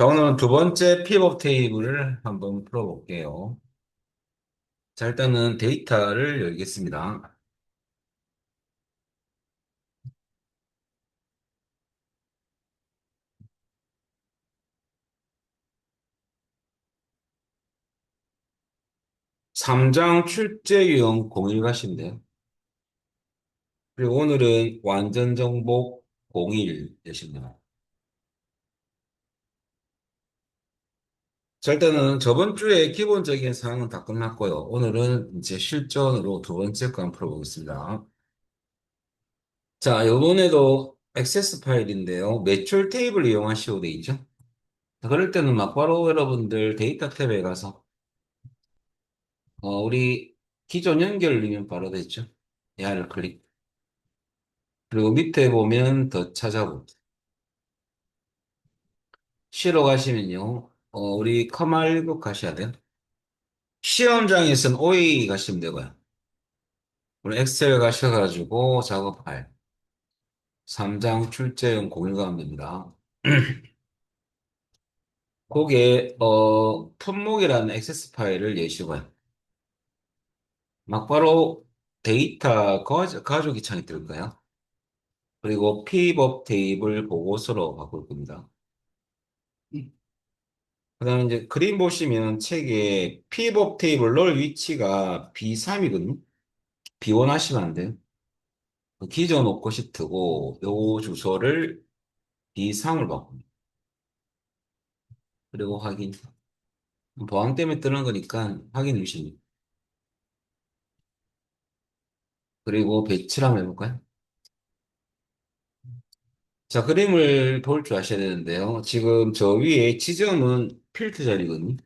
자, 오늘은 두 번째 픽업 테이블을 한번 풀어볼게요. 자, 일단은 데이터를 열겠습니다. 3장 출제유형 01 가시면 돼요. 그리고 오늘은 완전 정복 01 되시면 돼요. 자, 일단은 저번 주에 기본적인 사항은 다 끝났고요. 오늘은 이제 실전으로 두 번째 거 한번 풀어보겠습니다. 자, 이번에도 액세스 파일인데요. 매출 테이블 이용하시오 돼 있죠? 자, 그럴 때는 막바로 여러분들 데이터 탭에 가서 우리 기존 연결이면 바로 됐죠. 얘를 클릭. 그리고 밑에 보면 더 찾아보기. 쉬러 가시면요. 우리 커말1급 가셔야 돼요. 시험장에서는 OA 가시면 되고요. 우리 엑셀 가셔가지고 작업할 3장 출제용 공유 가면 됩니다. 거기에 품목이라는 액세스 파일을 여시고요. 막바로 데이터 가족이 창이 뜰까요? 그리고 pivot 테이블 보고서로 바꿀 겁니다. 그다음에 이제 그림 보시면 책에 pivot 테이블 넣을 위치가 B3이거든요. B1 하시면 안 돼요. 그 기존 오커시트고 요 주소를 B3을 바꿉니다. 그리고 확인. 보안 때문에 뜨는 거니까 확인 주십니다. 그리고 배치를 한번 해볼까요? 자, 그림을 볼 줄 아셔야 되는데요. 지금 저 위에 지점은 필트 자리거든요.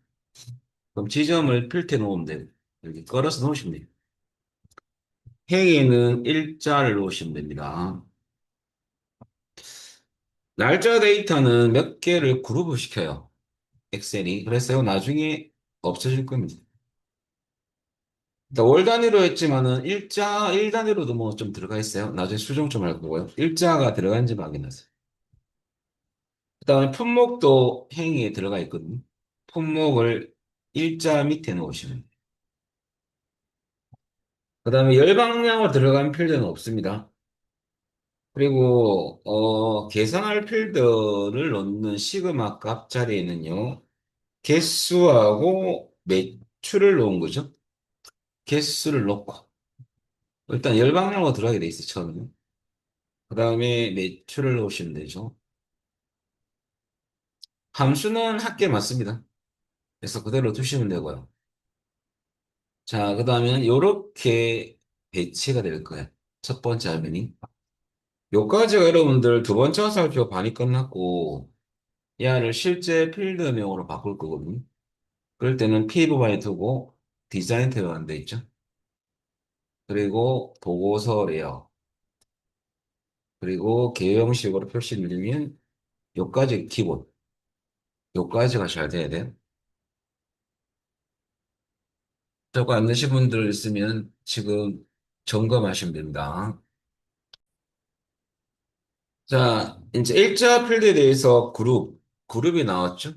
그럼 지점을 필트에 놓으면 돼요. 이렇게 걸어서 놓으시면 돼요. 행에는 일자를 놓으시면 됩니다. 날짜 데이터는 몇 개를 그룹을 시켜요. 엑셀이. 그래서 나중에 없어질 겁니다. 일단 월 단위로 했지만은 일 단위로도 뭐 좀 들어가 있어요. 나중에 수정 좀 할 거고요. 일자가 들어간지 확인하세요. 그다음에 품목도 행위에 들어가 있거든요. 품목을 일자 밑에 놓으시면 돼요. 그다음에 열방량으로 들어간 필드는 없습니다. 그리고 계산할 필드를 넣는 시그마 값 자리에는요. 개수하고 매출을 놓은 거죠. 개수를 넣고 일단 열방향으로 들어가게 돼 있어요, 처음에. 그 다음에 매출을 넣으시면 되죠. 함수는 합계 맞습니다. 그래서 그대로 두시면 되고요. 자, 그 다음에 요렇게 배치가 될 거예요. 첫 번째 화면이. 요까지가 여러분들 두 번째 화살표 반이 끝났고 얘를 실제 필드명으로 바꿀 거거든요. 그럴 때는 피부반에 두고 디자인 탭에 안돼 있죠. 그리고 보고서 레이아웃. 그리고 개형식으로 표시를 누르면 요까지 기본. 요까지가 잘 돼야 돼요. 저거 안 되신 분들 있으면 지금 점검하시면 됩니다. 자, 이제 일자 필드에 대해서 그룹이 나왔죠?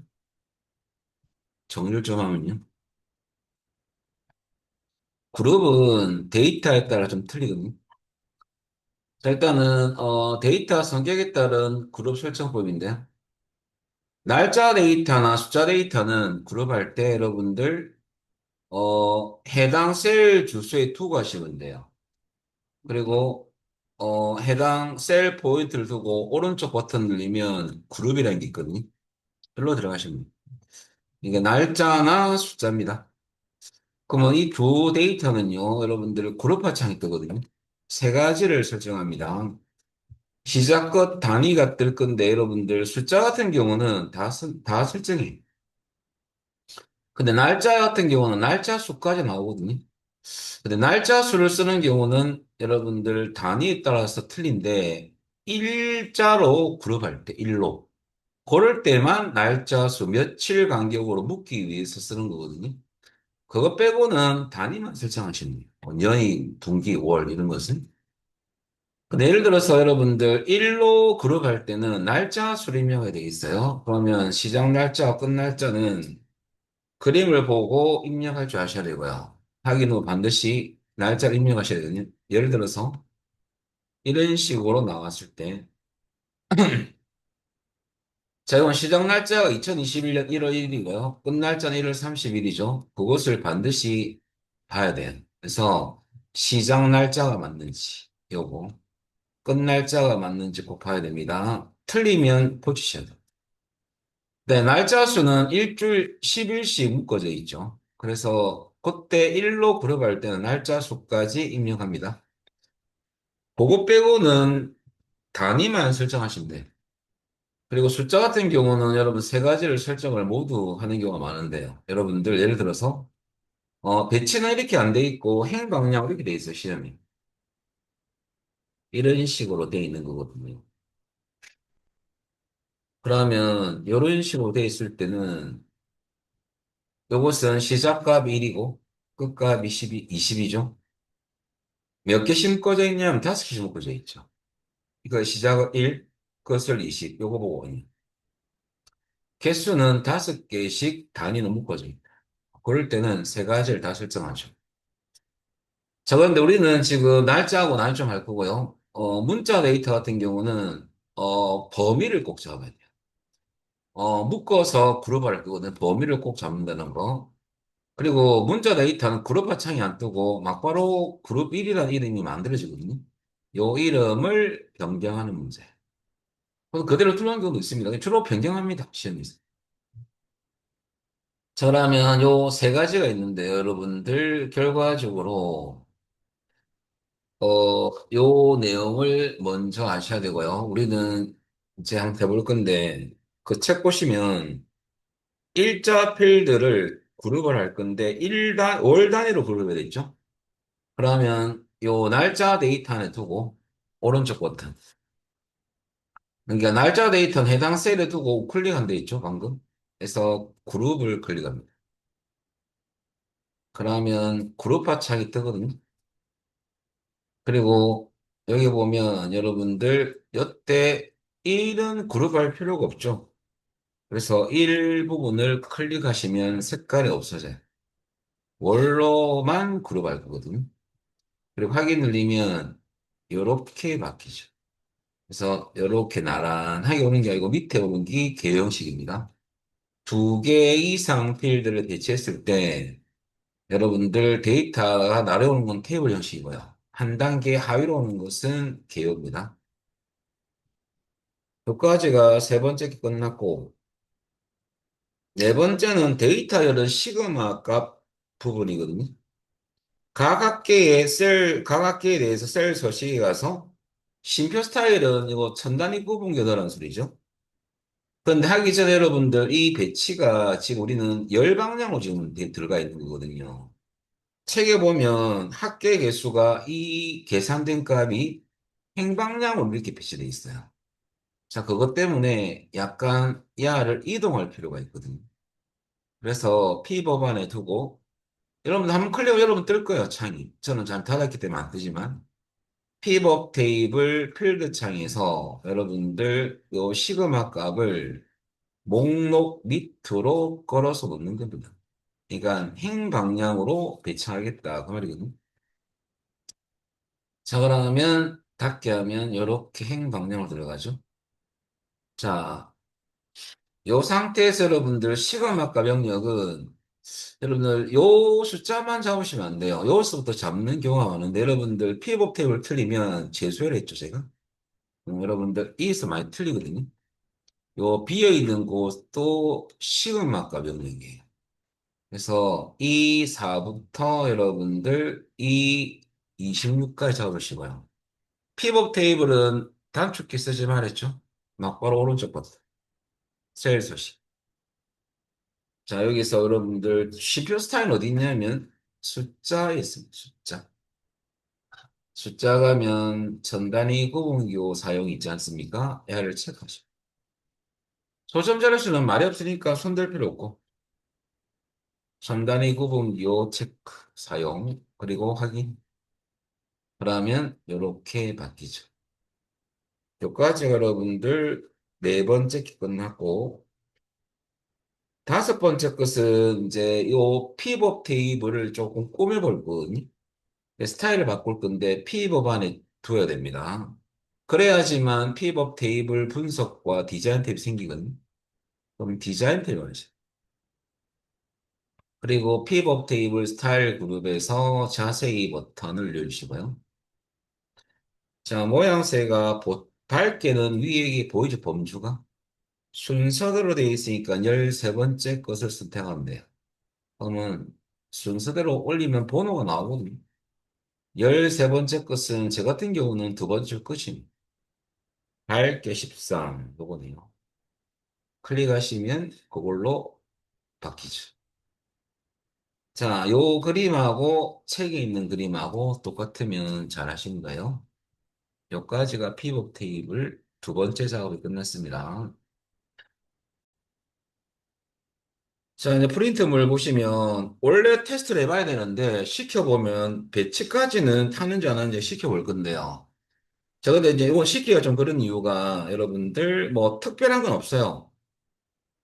정리를 좀 하면요. 그룹은 데이터에 따라 좀 틀리거든요. 자, 일단은, 데이터 성격에 따른 그룹 설정법인데요. 날짜 데이터나 숫자 데이터는 그룹할 때 여러분들, 해당 셀 주소에 두고 하시면 돼요. 그리고 해당 셀 포인트를 두고 오른쪽 버튼 누르면 그룹이라는 게 있거든요. 글로 들어가시면 돼요. 이게 날짜나 숫자입니다. 그러면 이 두 데이터는요, 여러분들 그룹화 창이 뜨거든요. 세 가지를 설정합니다. 시작 것 단위가 뜰 건데 여러분들 숫자 같은 경우는 다 설정해요. 근데 날짜 같은 경우는 날짜 수까지 나오거든요. 근데 날짜 수를 쓰는 경우는 여러분들 단위에 따라서 틀린데 일자로 그룹할 때 일로 그럴 때만 날짜 수 며칠 간격으로 묶기 위해서 쓰는 거거든요. 그거 빼고는 단위만 설정하시면 돼요. 뭐 연인, 분기, 월 이런 것은. 근데 예를 들어서 여러분들 일로 그룹 할 때는 날짜 수를 입력해야 되겠어요. 그러면 시작 날짜와 끝 날짜는 그림을 보고 입력할 줄 아셔야 되고요. 확인 후 반드시 날짜를 입력하셔야 되거든요. 예를 들어서 이런 식으로 나왔을 때 자, 이건 시작 날짜가 2021년 1월 1일이고요. 끝 날짜는 1월 30일이죠. 그것을 반드시 봐야 돼요. 그래서 시작 날짜가 맞는지 요거 끝 날짜가 맞는지 꼭 봐야 됩니다. 틀리면 고치셔야 돼요. 네, 날짜 수는 일주일 10일씩 묶어져 있죠. 그래서 그때 일로 그룹할 때는 날짜 수까지 입력합니다. 그거 빼고는 단위만 설정하시면 돼요. 그리고 숫자 같은 경우는 여러분 세 가지를 설정을 모두 하는 경우가 많은데요. 여러분들 예를 들어서 배치는 이렇게 안 돼 있고 행방향 이렇게 돼 있어요, 시험이. 이런 식으로 돼 있는 거거든요. 그러면 이런 식으로 돼 있을 때는 요것은 시작값이 1이고 끝값이 20이죠. 몇 개씩 묶어져 있냐면 5개씩 묶어져 있죠. 이거 시작은 1, 끝을 20. 요거 보고 개수는 5개씩 단위로 묶어져 있다. 그럴 때는 세 가지를 다 설정하죠. 자, 그런데 우리는 지금 날짜하고 나이 좀 할 거고요. 문자 데이터 같은 경우는, 범위를 꼭 잡아야 돼요. 묶어서 그룹화할 거거든요. 범위를 꼭 잡는다는 거. 그리고 문자 데이터는 그룹화 창이 안 뜨고 막바로 그룹 1이라는 이름이 만들어지거든요. 요 이름을 변경하는 문제. 그대로 틀린 경우도 있습니다. 주로 변경합니다. 시험에서. 자, 그러면 요 세 가지가 있는데 여러분들 결과적으로 요 내용을 먼저 아셔야 되고요. 우리는 이제 한번 해볼 건데, 그 책 보시면 일자 필드를 그룹을 할 건데, 월 단위로 그룹이 되어 있죠? 그러면 요 날짜 데이터 안에 두고, 오른쪽 버튼. 그러니까 날짜 데이터는 해당 셀에 두고 클릭한 데 있죠, 방금? 그래서 그룹을 클릭합니다. 그러면 그룹화 창이 뜨거든요. 그리고 여기 보면 여러분들, 여태 1은 그룹할 필요가 없죠. 그래서 일부분을 클릭하시면 색깔이 없어져요. 원로만 그룹할 거거든요. 그리고 확인 누르면 이렇게 바뀌죠. 그래서 이렇게 나란하게 오는 게 아니고 밑에 오는 게 개형식입니다. 두 개 이상 필드를 대체했을 때 여러분들 데이터가 나려오는 건 테이블 형식이고요. 한 단계 하위로 오는 것은 개요입니다. 여기까지가 세 번째 게 끝났고 네 번째는 데이터 열은 시그마 값 부분이거든요. 각 학계에 대해서 셀 서식에 가서 쉼표 스타일은 이거 천 단위 구분 교도라는 소리죠. 그런데 하기 전에 여러분들 이 배치가 지금 우리는 열 방향으로 지금 들어가 있는 거거든요. 책에 보면 학계 개수가 이 계산된 값이 행방향으로 이렇게 배치되어 있어요. 자, 그것 때문에 약간 야를 이동할 필요가 있거든요. 그래서 P 법안에 두고 여러분 한번 클릭하면 여러분 뜰 거예요, 창이. 저는 잘 닫았기 때문에 안 뜨지만. 피벗 테이블 필드 창에서 여러분들 요 시그마 값을 목록 밑으로 걸어서 놓는 겁니다. 그러니까 행 방향으로 배치하겠다 그 말이거든요. 자, 그러면 닫게 하면 이렇게 행 방향으로 들어가죠. 자, 요 상태에서 여러분들 시그마 값 영역은 여러분들 요 숫자만 잡으시면 안 돼요. 여기서부터 잡는 경우가 많은데 여러분들 피벗 테이블 틀리면 재수해라 했죠, 제가. 여러분들 이에서 많이 틀리거든요. 요 비어있는 곳도 시그마가 명령이에요. 그래서 이 4부터 여러분들 이 26까지 잡으시고요. 픽업 테이블은 단축키 쓰지 말했죠? 막바로 오른쪽 버튼. 셀 소식. 자, 여기서 여러분들 쉼표 스타일 어디 있냐면 숫자에 있습니다. 숫자. 숫자 가면 전 단위 구분기호 사용 있지 않습니까? 얘를 체크하시고. 소점자를 수는 말이 없으니까 손댈 필요 없고. 전단위 구분기호 체크 사용 그리고 확인 그러면 이렇게 바뀌죠. 여기까지 여러분들 네 번째 게 끝났고, 다섯 번째 것은 이제 요 픽업 테이블을 조금 꾸며볼 거거든요. 스타일을 바꿀 건데 픽업 안에 두어야 됩니다. 그래야지만 픽업 테이블 분석과 디자인 탭이 생기거든요. 그럼 디자인 탭을 하죠. 그리고 픽업 테이블 스타일 그룹에서 자세히 버튼을 눌러주시고요. 자, 모양새가 밝게는 위에 보이죠, 범주가? 순서대로 되어 있으니까 13번째 것을 선택하면 돼요. 그러면 순서대로 올리면 번호가 나오거든요. 13번째 것은 저 같은 경우는 두 번째 끝입니다. 밝게 13, 요거네요. 클릭하시면 그걸로 바뀌죠. 자, 요 그림하고 책에 있는 그림하고 똑같으면 잘 하신가요? 여기까지가 피벗 테이블 두 번째 작업이 끝났습니다. 자, 이제 프린트물 보시면 원래 테스트를 해봐야 되는데 시켜보면 배치까지는 타는지 안 하는지 시켜볼 건데요. 자, 근데 이제 이건 시키기가 좀 그런 이유가 여러분들 뭐 특별한 건 없어요.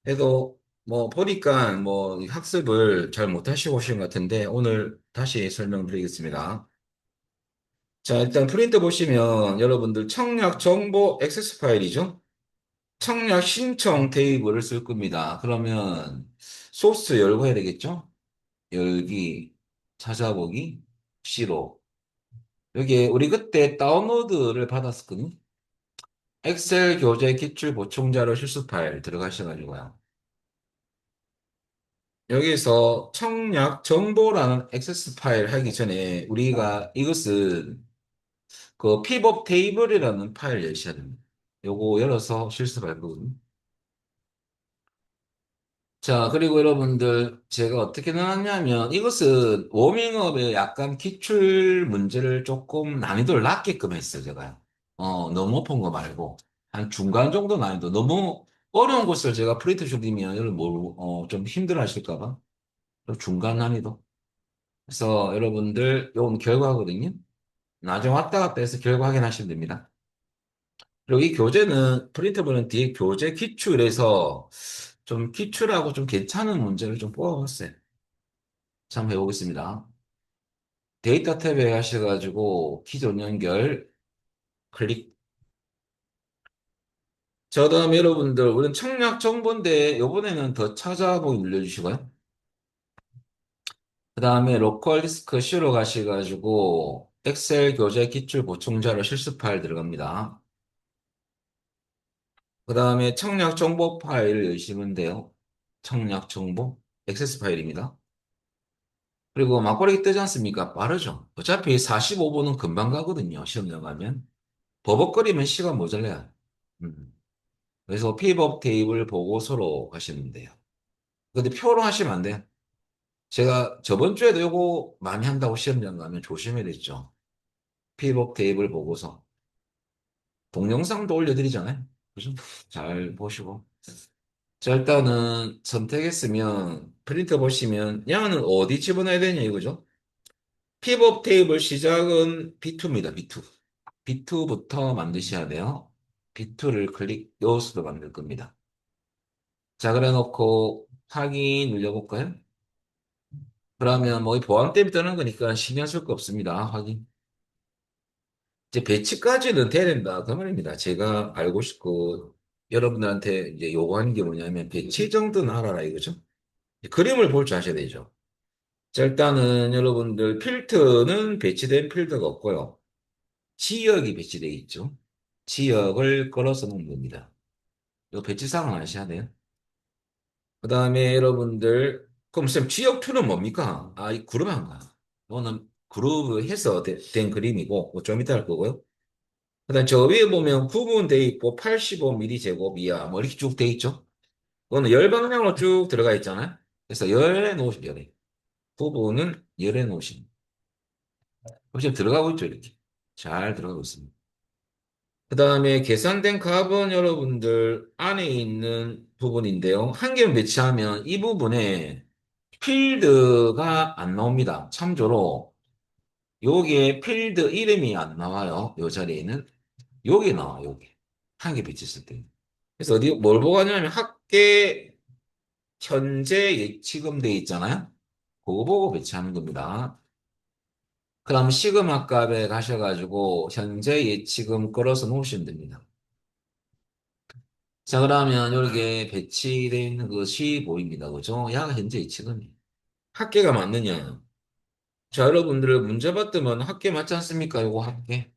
그래도 뭐 보니까 뭐 학습을 잘 못하시고 오신 것 같은데 오늘 다시 설명드리겠습니다. 자, 일단 프린트 보시면 여러분들 청약 정보 액세스 파일이죠. 청약 신청 테이블을 쓸 겁니다. 그러면 소스 열고 해야 되겠죠? 열기, 찾아보기, C로. 여기에 우리 그때 다운로드를 받았었거든요. 엑셀 교재 기출 보충자료 실수 파일 들어가셔가지고요. 여기서 청약 정보라는 액세스 파일 하기 전에 우리가 이것은 그 pivot 테이블이라는 파일 열셔야 됩니다. 요거 열어서 실수 발급은. 자, 그리고 여러분들 제가 어떻게 나왔냐면 이것은 워밍업에 약간 기출 문제를 조금 난이도를 낮게끔 했어요, 제가. 너무 높은 거 말고 한 중간 정도 난이도. 너무 어려운 것을 제가 프린트 줍이면 여러분 좀 힘들어 하실까 봐. 좀 중간 난이도. 그래서 여러분들 요건 결과거든요. 나중에 왔다 갔다 해서 결과 확인하시면 됩니다. 그리고 이 교재는 프린터블은 뒤에 교재 기출에서 좀 기출하고 좀 괜찮은 문제를 좀 뽑아봤어요. 자, 한번 해보겠습니다. 데이터 탭에 가셔가지고 기존 연결 클릭. 저 다음에 여러분들 우리는 청약 정보인데 요번에는 더 찾아보기 눌러주시고요. 그 다음에 로컬 디스크 C로 가셔가지고 엑셀 교재 기출 보충자료 실습 파일 들어갑니다. 그 다음에 청약 정보 파일을 열시면 돼요. 청약 정보 액세스 파일입니다. 그리고 막고르기 뜨지 않습니까? 빠르죠. 어차피 45분은 금방 가거든요. 시험 나가면. 버벅거리면 시간 모자라요. 음. 그래서 픽업 테이블 보고서로 가시면 돼요. 근데 표로 하시면 안 돼요. 제가 저번 주에도 요거 많이 한다고 시험장 가면 조심해야 됐죠. 픽업 테이블 보고서. 동영상도 올려드리잖아요. 그죠? 잘 보시고. 자, 일단은 선택했으면 프린터 보시면 양은 어디 집어넣어야 되냐 이거죠. 픽업 테이블 시작은 B2입니다. B2. B2부터 만드셔야 돼요. B2를 클릭, 여기서도 만들 겁니다. 자, 그래 놓고 확인 눌러볼까요? 그러면 뭐 이 보안 때문에 뜨는 거니까 신경 쓸 거 없습니다. 확인. 이제 배치까지는 돼야 된다. 그 말입니다. 제가 알고 싶고 여러분들한테 이제 요구하는 게 뭐냐면 배치 정도는 알아라 이거죠. 그림을 볼 줄 아셔야 되죠. 자, 일단은 여러분들 필터는 배치된 필터가 없고요. 지역이 배치되어 있죠. 지역을 걸어서 놓은 겁니다. 이 배치사항을 아셔야 돼요. 그 다음에 여러분들, 그럼 쌤, 지역 2는 뭡니까? 아, 이 그룹한가? 이거는 그룹해서 된 그림이고, 뭐좀 이따 할 거고요. 그 다음 저 위에 보면 구분되어 있고, 85mm 제곱 이하, 뭐 이렇게 쭉 돼 있죠. 그거는 열 방향으로 쭉 들어가 있잖아요. 그래서 열에 놓으시면 열에. 구분은 열에 놓으시면. 지금 들어가고 있죠, 이렇게. 잘 들어가고 있습니다. 그 다음에 계산된 값은 여러분들 안에 있는 부분인데요. 한 개만 배치하면 이 부분에 필드가 안 나옵니다. 참조로 여기에 필드 이름이 안 나와요. 요 자리에는. 여기 나와요, 여기. 한 개 배치했을 때. 그래서 어디 뭘 보고 하냐면 학계 현재 예치금 돼 있잖아요. 그거 보고 배치하는 겁니다. 그다음 시그마 값에 가셔가지고 현재 예치금 끌어서 놓으시면 됩니다. 자, 그러면 여기에 배치되어 있는 것이 보입니다. 그죠? 야가 현재 예치금이에요. 학계가 맞느냐? 자, 여러분들 문제 받으면 학계 맞지 않습니까? 이거 학계.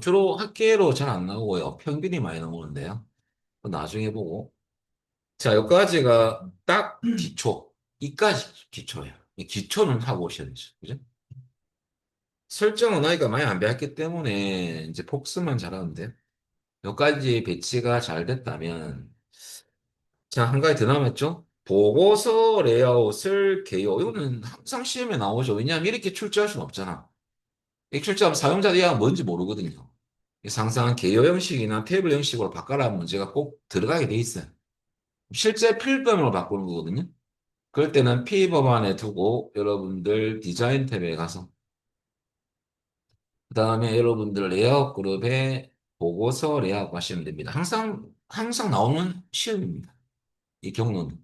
주로 학계로 잘 안 나오고요. 평균이 많이 나오는데요. 그거 나중에 보고. 자, 여기까지가 딱 기초. 이까지 기초예요. 이 기초는 하고 오셔야 되죠. 그죠? 설정은 아이가 많이 안 배웠기 때문에 이제 복습만 잘하는데 여기까지 배치가 잘 됐다면 자, 한 가지 더 남았죠? 보고서 레이아웃을 개요. 이거는 항상 시험에 나오죠. 왜냐하면 이렇게 출제할 수는 없잖아. 이 출제하면 사용자 대화가 뭔지 모르거든요. 그래서 항상 개요 형식이나 테이블 형식으로 바꿔라 문제가 꼭 들어가게 돼 있어요. 실제 필름으로 바꾸는 거거든요. 그럴 때는 P 법안에 두고 여러분들 디자인 탭에 가서 그 다음에 여러분들 레이아웃 그룹에 보고서 레이아웃 하시면 됩니다. 항상 나오는 시험입니다. 이 경우는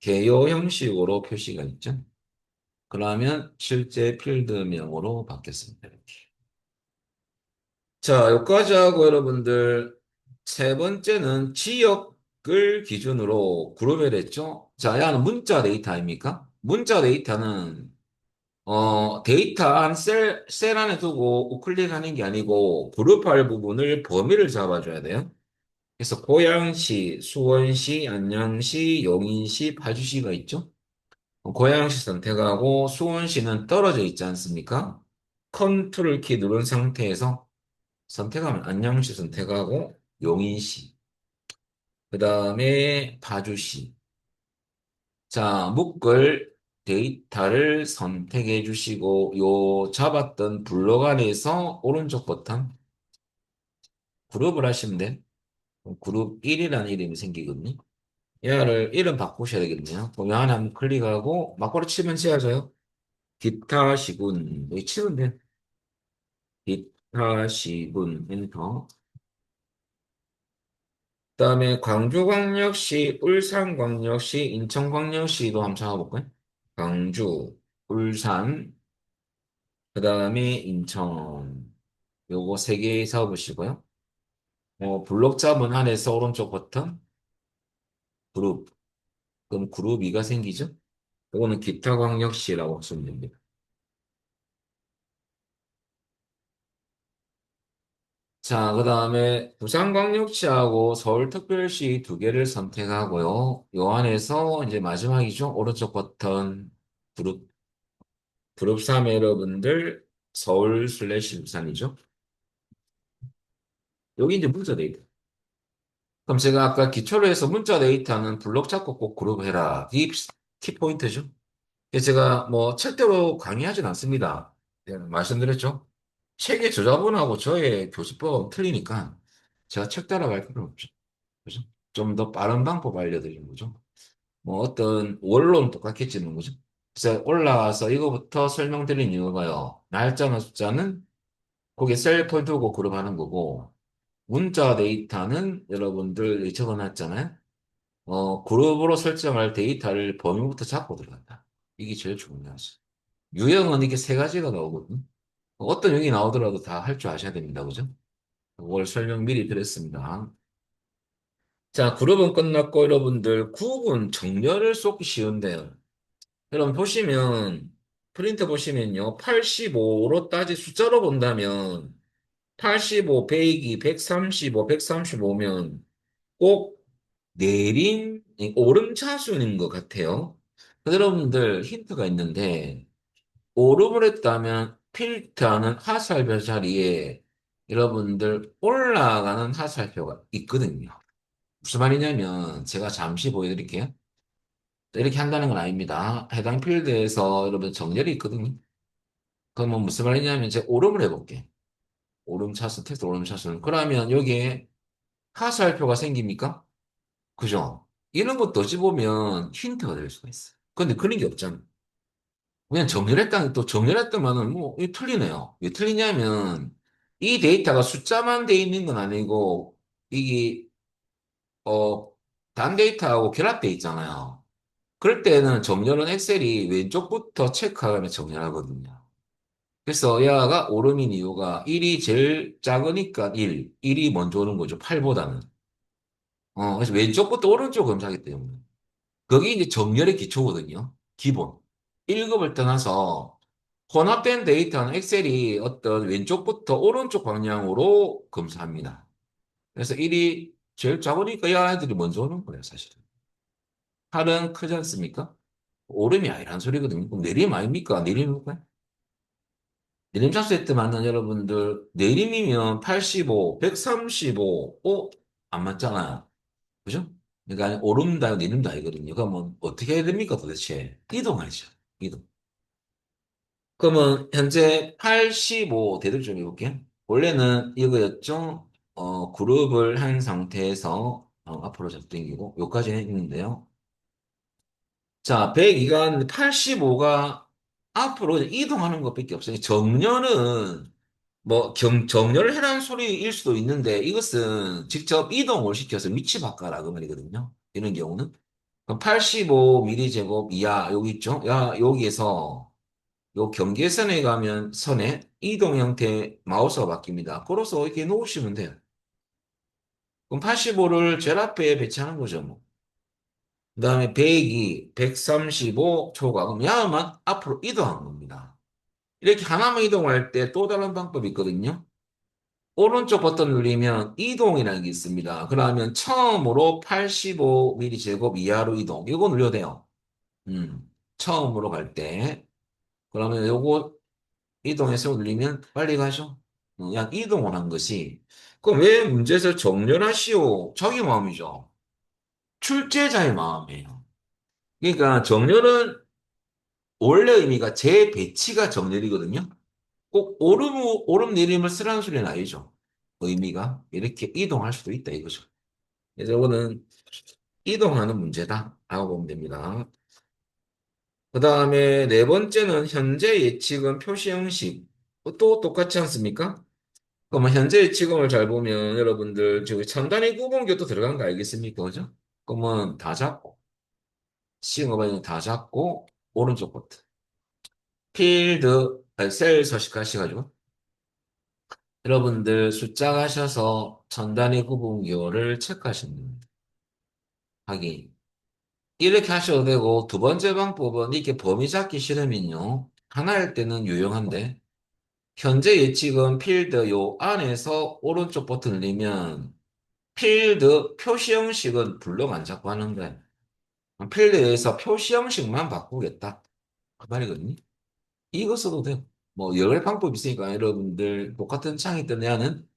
개요 형식으로 표시가 있죠. 그러면 실제 필드명으로 바뀌었습니다. 이렇게. 자, 여기까지 하고 여러분들 세 번째는 지역을 기준으로 그룹을 했죠. 자, 야는 문자 데이터 아닙니까? 문자 데이터는 데이터 한 셀 안에 두고 우클릭하는 게 아니고 그룹할 부분을 범위를 잡아줘야 돼요. 그래서 고양시, 수원시, 안양시, 용인시, 파주시가 있죠. 고양시 선택하고 수원시는 떨어져 있지 않습니까? 컨트롤 키 누른 상태에서 선택하면 안양시 선택하고 용인시, 그 다음에 파주시. 자, 묶을 데이터를 선택해 주시고 요 잡았던 블록 안에서 오른쪽 버튼 그룹을 하시면 돼. 그럼 그룹 1이라는 이름이 생기거든요. 얘를 이름 바꾸셔야 되겠네요. 그럼 요 안에 한번 클릭하고 막바로 치면 지어져요. 기타 시군 여기 치면 돼. 기타 시군 엔터. 그다음에 광주광역시, 울산광역시, 인천광역시도 한번 찾아볼까요? 광주, 울산, 그다음에 인천. 요거 세 개 잡으시고요. 블록 잡은 안에서 오른쪽 버튼 그룹. 그럼 그룹 2가 생기죠? 요거는 기타광역시라고 쓰면 됩니다. 자, 그 다음에 부산광역시하고 서울특별시 두 개를 선택하고요. 요 안에서 이제 마지막이죠. 오른쪽 버튼 그룹, 그룹 3 여러분들 서울 슬래시 부산이죠. 여기 이제 문자 데이터. 그럼 제가 아까 기초로 해서 문자 데이터는 블록 잡고 꼭 그룹 해라. 이 키포인트죠. 그래서 제가 뭐 절대로 강의하진 않습니다. 예, 말씀드렸죠. 책의 저자분하고 저의 교수법은 틀리니까 제가 책 따라갈 필요 없죠. 그죠? 좀 더 빠른 방법 알려드리는 거죠. 뭐 어떤 원로는 똑같겠지는 거죠. 그래서 올라와서 이거부터 설명드린 이유가요. 날짜나 숫자는 거기에 셀프 두고 그룹하는 거고 문자 데이터는 여러분들 적어놨잖아요. 그룹으로 설정할 데이터를 범위부터 잡고 들어간다. 이게 제일 중요하죠. 유형은 이게 세 가지가 나오거든요. 어떤 유형이 나오더라도 다 할 줄 아셔야 됩니다. 그죠? 그걸 설명 미리 드렸습니다. 자, 그룹은 끝났고 여러분들 굽은 정렬을 쏟기 쉬운데요. 여러분 보시면 프린트 보시면요. 85로 따지 숫자로 본다면 85, 102, 135, 135면 꼭 내린 오름차순인 것 같아요. 여러분들 힌트가 있는데 오름을 했다면 필트하는 하살표 자리에 여러분들 올라가는 하살표가 있거든요. 무슨 말이냐면 제가 잠시 보여드릴게요. 이렇게 한다는 건 아닙니다. 해당 필드에서 여러분 정렬이 있거든요. 그러면 무슨 말이냐면 제가 오름을 해볼게. 오름 차순, 테스트 오름 차순. 그러면 여기에 하살표가 생깁니까? 그죠? 이런 것도 어찌 보면 힌트가 될 수가 있어요. 근데 그런 게 없잖아. 그냥 정렬했다, 또 정렬했더만은 뭐, 이 틀리네요. 왜 틀리냐면 이 데이터가 숫자만 돼 있는 건 아니고 이게, 어, 단 데이터하고 결합돼 있잖아요. 그럴 때는 정렬은 엑셀이 왼쪽부터 체크하면 정렬하거든요. 그래서 얘가 오름인 이유가 1이 제일 작으니까 1이 먼저 오는 거죠. 8보다는. 그래서 왼쪽부터 오른쪽 검사하기 때문에. 그게 이제 정렬의 기초거든요. 기본. 1급을 떠나서 혼합된 데이터는 엑셀이 어떤 왼쪽부터 오른쪽 방향으로 검사합니다. 그래서 1이 제일 작으니까 이 아이들이 먼저 오는 거예요, 사실은. 8은 크지 않습니까? 오름이 아니란 소리거든요. 그럼 내림 아닙니까? 내림일까요? 내림 잡수할 때 만난 여러분들, 내림이면 85, 135, 안 맞잖아요. 그죠? 그러니까 오름다, 내림도 아니거든요. 그러면 어떻게 해야 됩니까, 도대체? 이동하죠. 이동. 그러면 현재 85 대들 좀 해볼게요. 원래는 이거였죠. 그룹을 한 상태에서 앞으로 잡 당기고 요까지는 했는데요. 자, 102가 85가 앞으로 그냥 이동하는 것밖에 없어요. 정렬은 뭐 정렬을 해라는 소리일 수도 있는데 이것은 직접 이동을 시켜서 위치 바꿔라 그 말이거든요. 이런 경우는. 그럼 85mm 제곱 이하 여기 있죠? 야, 여기에서 요 경계선에 가면 선에 이동 형태 마우스가 바뀝니다. 걸어서 이렇게 놓으시면 돼요. 그럼 85를 제일 앞에 배치하는 거죠, 뭐. 그 다음에 102, 135 초과. 그럼 야만 앞으로 이동한 겁니다. 이렇게 하나만 이동할 때 또 다른 방법이 있거든요. 오른쪽 버튼 누르면 이동이라는 게 있습니다. 그러면 처음으로 85mm 제곱 이하로 이동. 이거 눌려도 돼요. 처음으로 갈 때. 그러면 요거 이동해서 올리면 빨리 가죠. 그냥 이동을 한 것이. 그럼 왜 문제에서 정렬하시오? 자기 마음이죠. 출제자의 마음이에요. 그러니까 정렬은 원래 의미가 재배치가 정렬이거든요. 꼭 오름 내림을 쓰라는 소리는 아니죠. 의미가 이렇게 이동할 수도 있다 이거죠. 그래서 이거는 이동하는 문제다 라고 보면 됩니다. 그 다음에 네 번째는 현재 예측은 표시 형식. 또 똑같지 않습니까? 그러면 현재 예치금을 잘 보면 여러분들 저기 첨단위 구분교도 들어간 거 알겠습니까? 그죠? 그러면 다 잡고 시험어바이는 다 잡고 오른쪽 버튼 필드 아니, 셀 서식하셔가지고 여러분들 숫자 가셔서 첨단위 구분교를 체크하시면 됩니다. 확인 이렇게 하셔도 되고 두 번째 방법은 이렇게 범위 잡기 싫으면요 하나일 때는 유용한데 현재 예측은 필드 요 안에서 오른쪽 버튼 누르면 필드 표시 형식은 블록 안 잡고 하는 거야. 필드에서 표시 형식만 바꾸겠다. 그 말이거든요. 이거 써도 돼요. 뭐 여러 가지 방법이 있으니까 여러분들 똑같은 창이 뜬 애는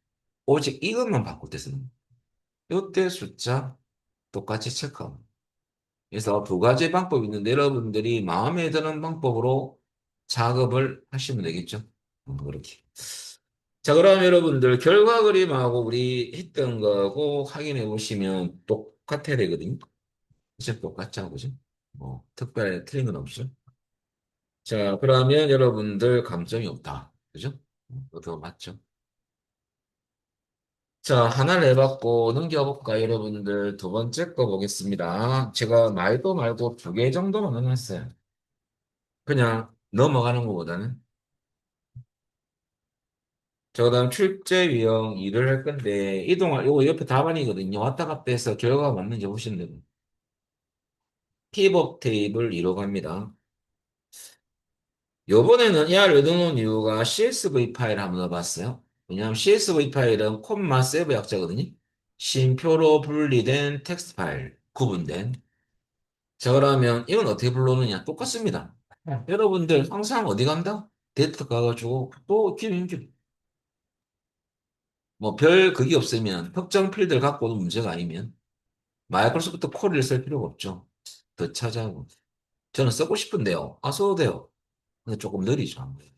오직 이것만 바꿀 때 쓰는 거예요. 이때 숫자 똑같이 체크하고. 그래서 두 가지 방법이 있는데 여러분들이 마음에 드는 방법으로 작업을 하시면 되겠죠. 그렇게. 자, 그럼 여러분들 결과 그림하고 우리 했던 거하고 확인해 보시면 똑같아야 되거든요. 진짜 똑같죠, 그죠? 뭐, 특별히 틀린 건 없죠. 자, 그러면 여러분들 감점이 없다. 그죠? 그거 맞죠? 자, 하나를 해봤고, 넘겨볼까, 여러분들. 두 번째 거 보겠습니다. 제가 말도 말고 두 개 정도만 넣어놨어요. 그냥 넘어가는 것보다는. 저 그다음 출제 유형 일을 할 건데, 이동할, 요거 옆에 답안이거든요. 왔다 갔다 해서 결과가 맞는지 보시면 됩니다. 피벗 테이블 이뤄갑니다. 요번에는 얘를 넣어놓은 이유가 CSV 파일 한번 넣어봤어요. 왜냐하면 CSV 파일은 콤마 세브 약자거든요. 쉼표로 분리된 텍스트 파일, 구분된. 자, 그러면 이건 어떻게 불러오느냐? 똑같습니다. 여러분들 항상 어디 간다? 데이터 가가지고 또 기입 뭐별 그게 없으면 특정 필드를 갖고 오는 문제가 아니면 마이크로소프트 코리를 쓸 필요가 없죠. 더 찾아하고. 저는 쓰고 싶은데요. 써도 돼요. 근데 조금 느리죠. 아무래도.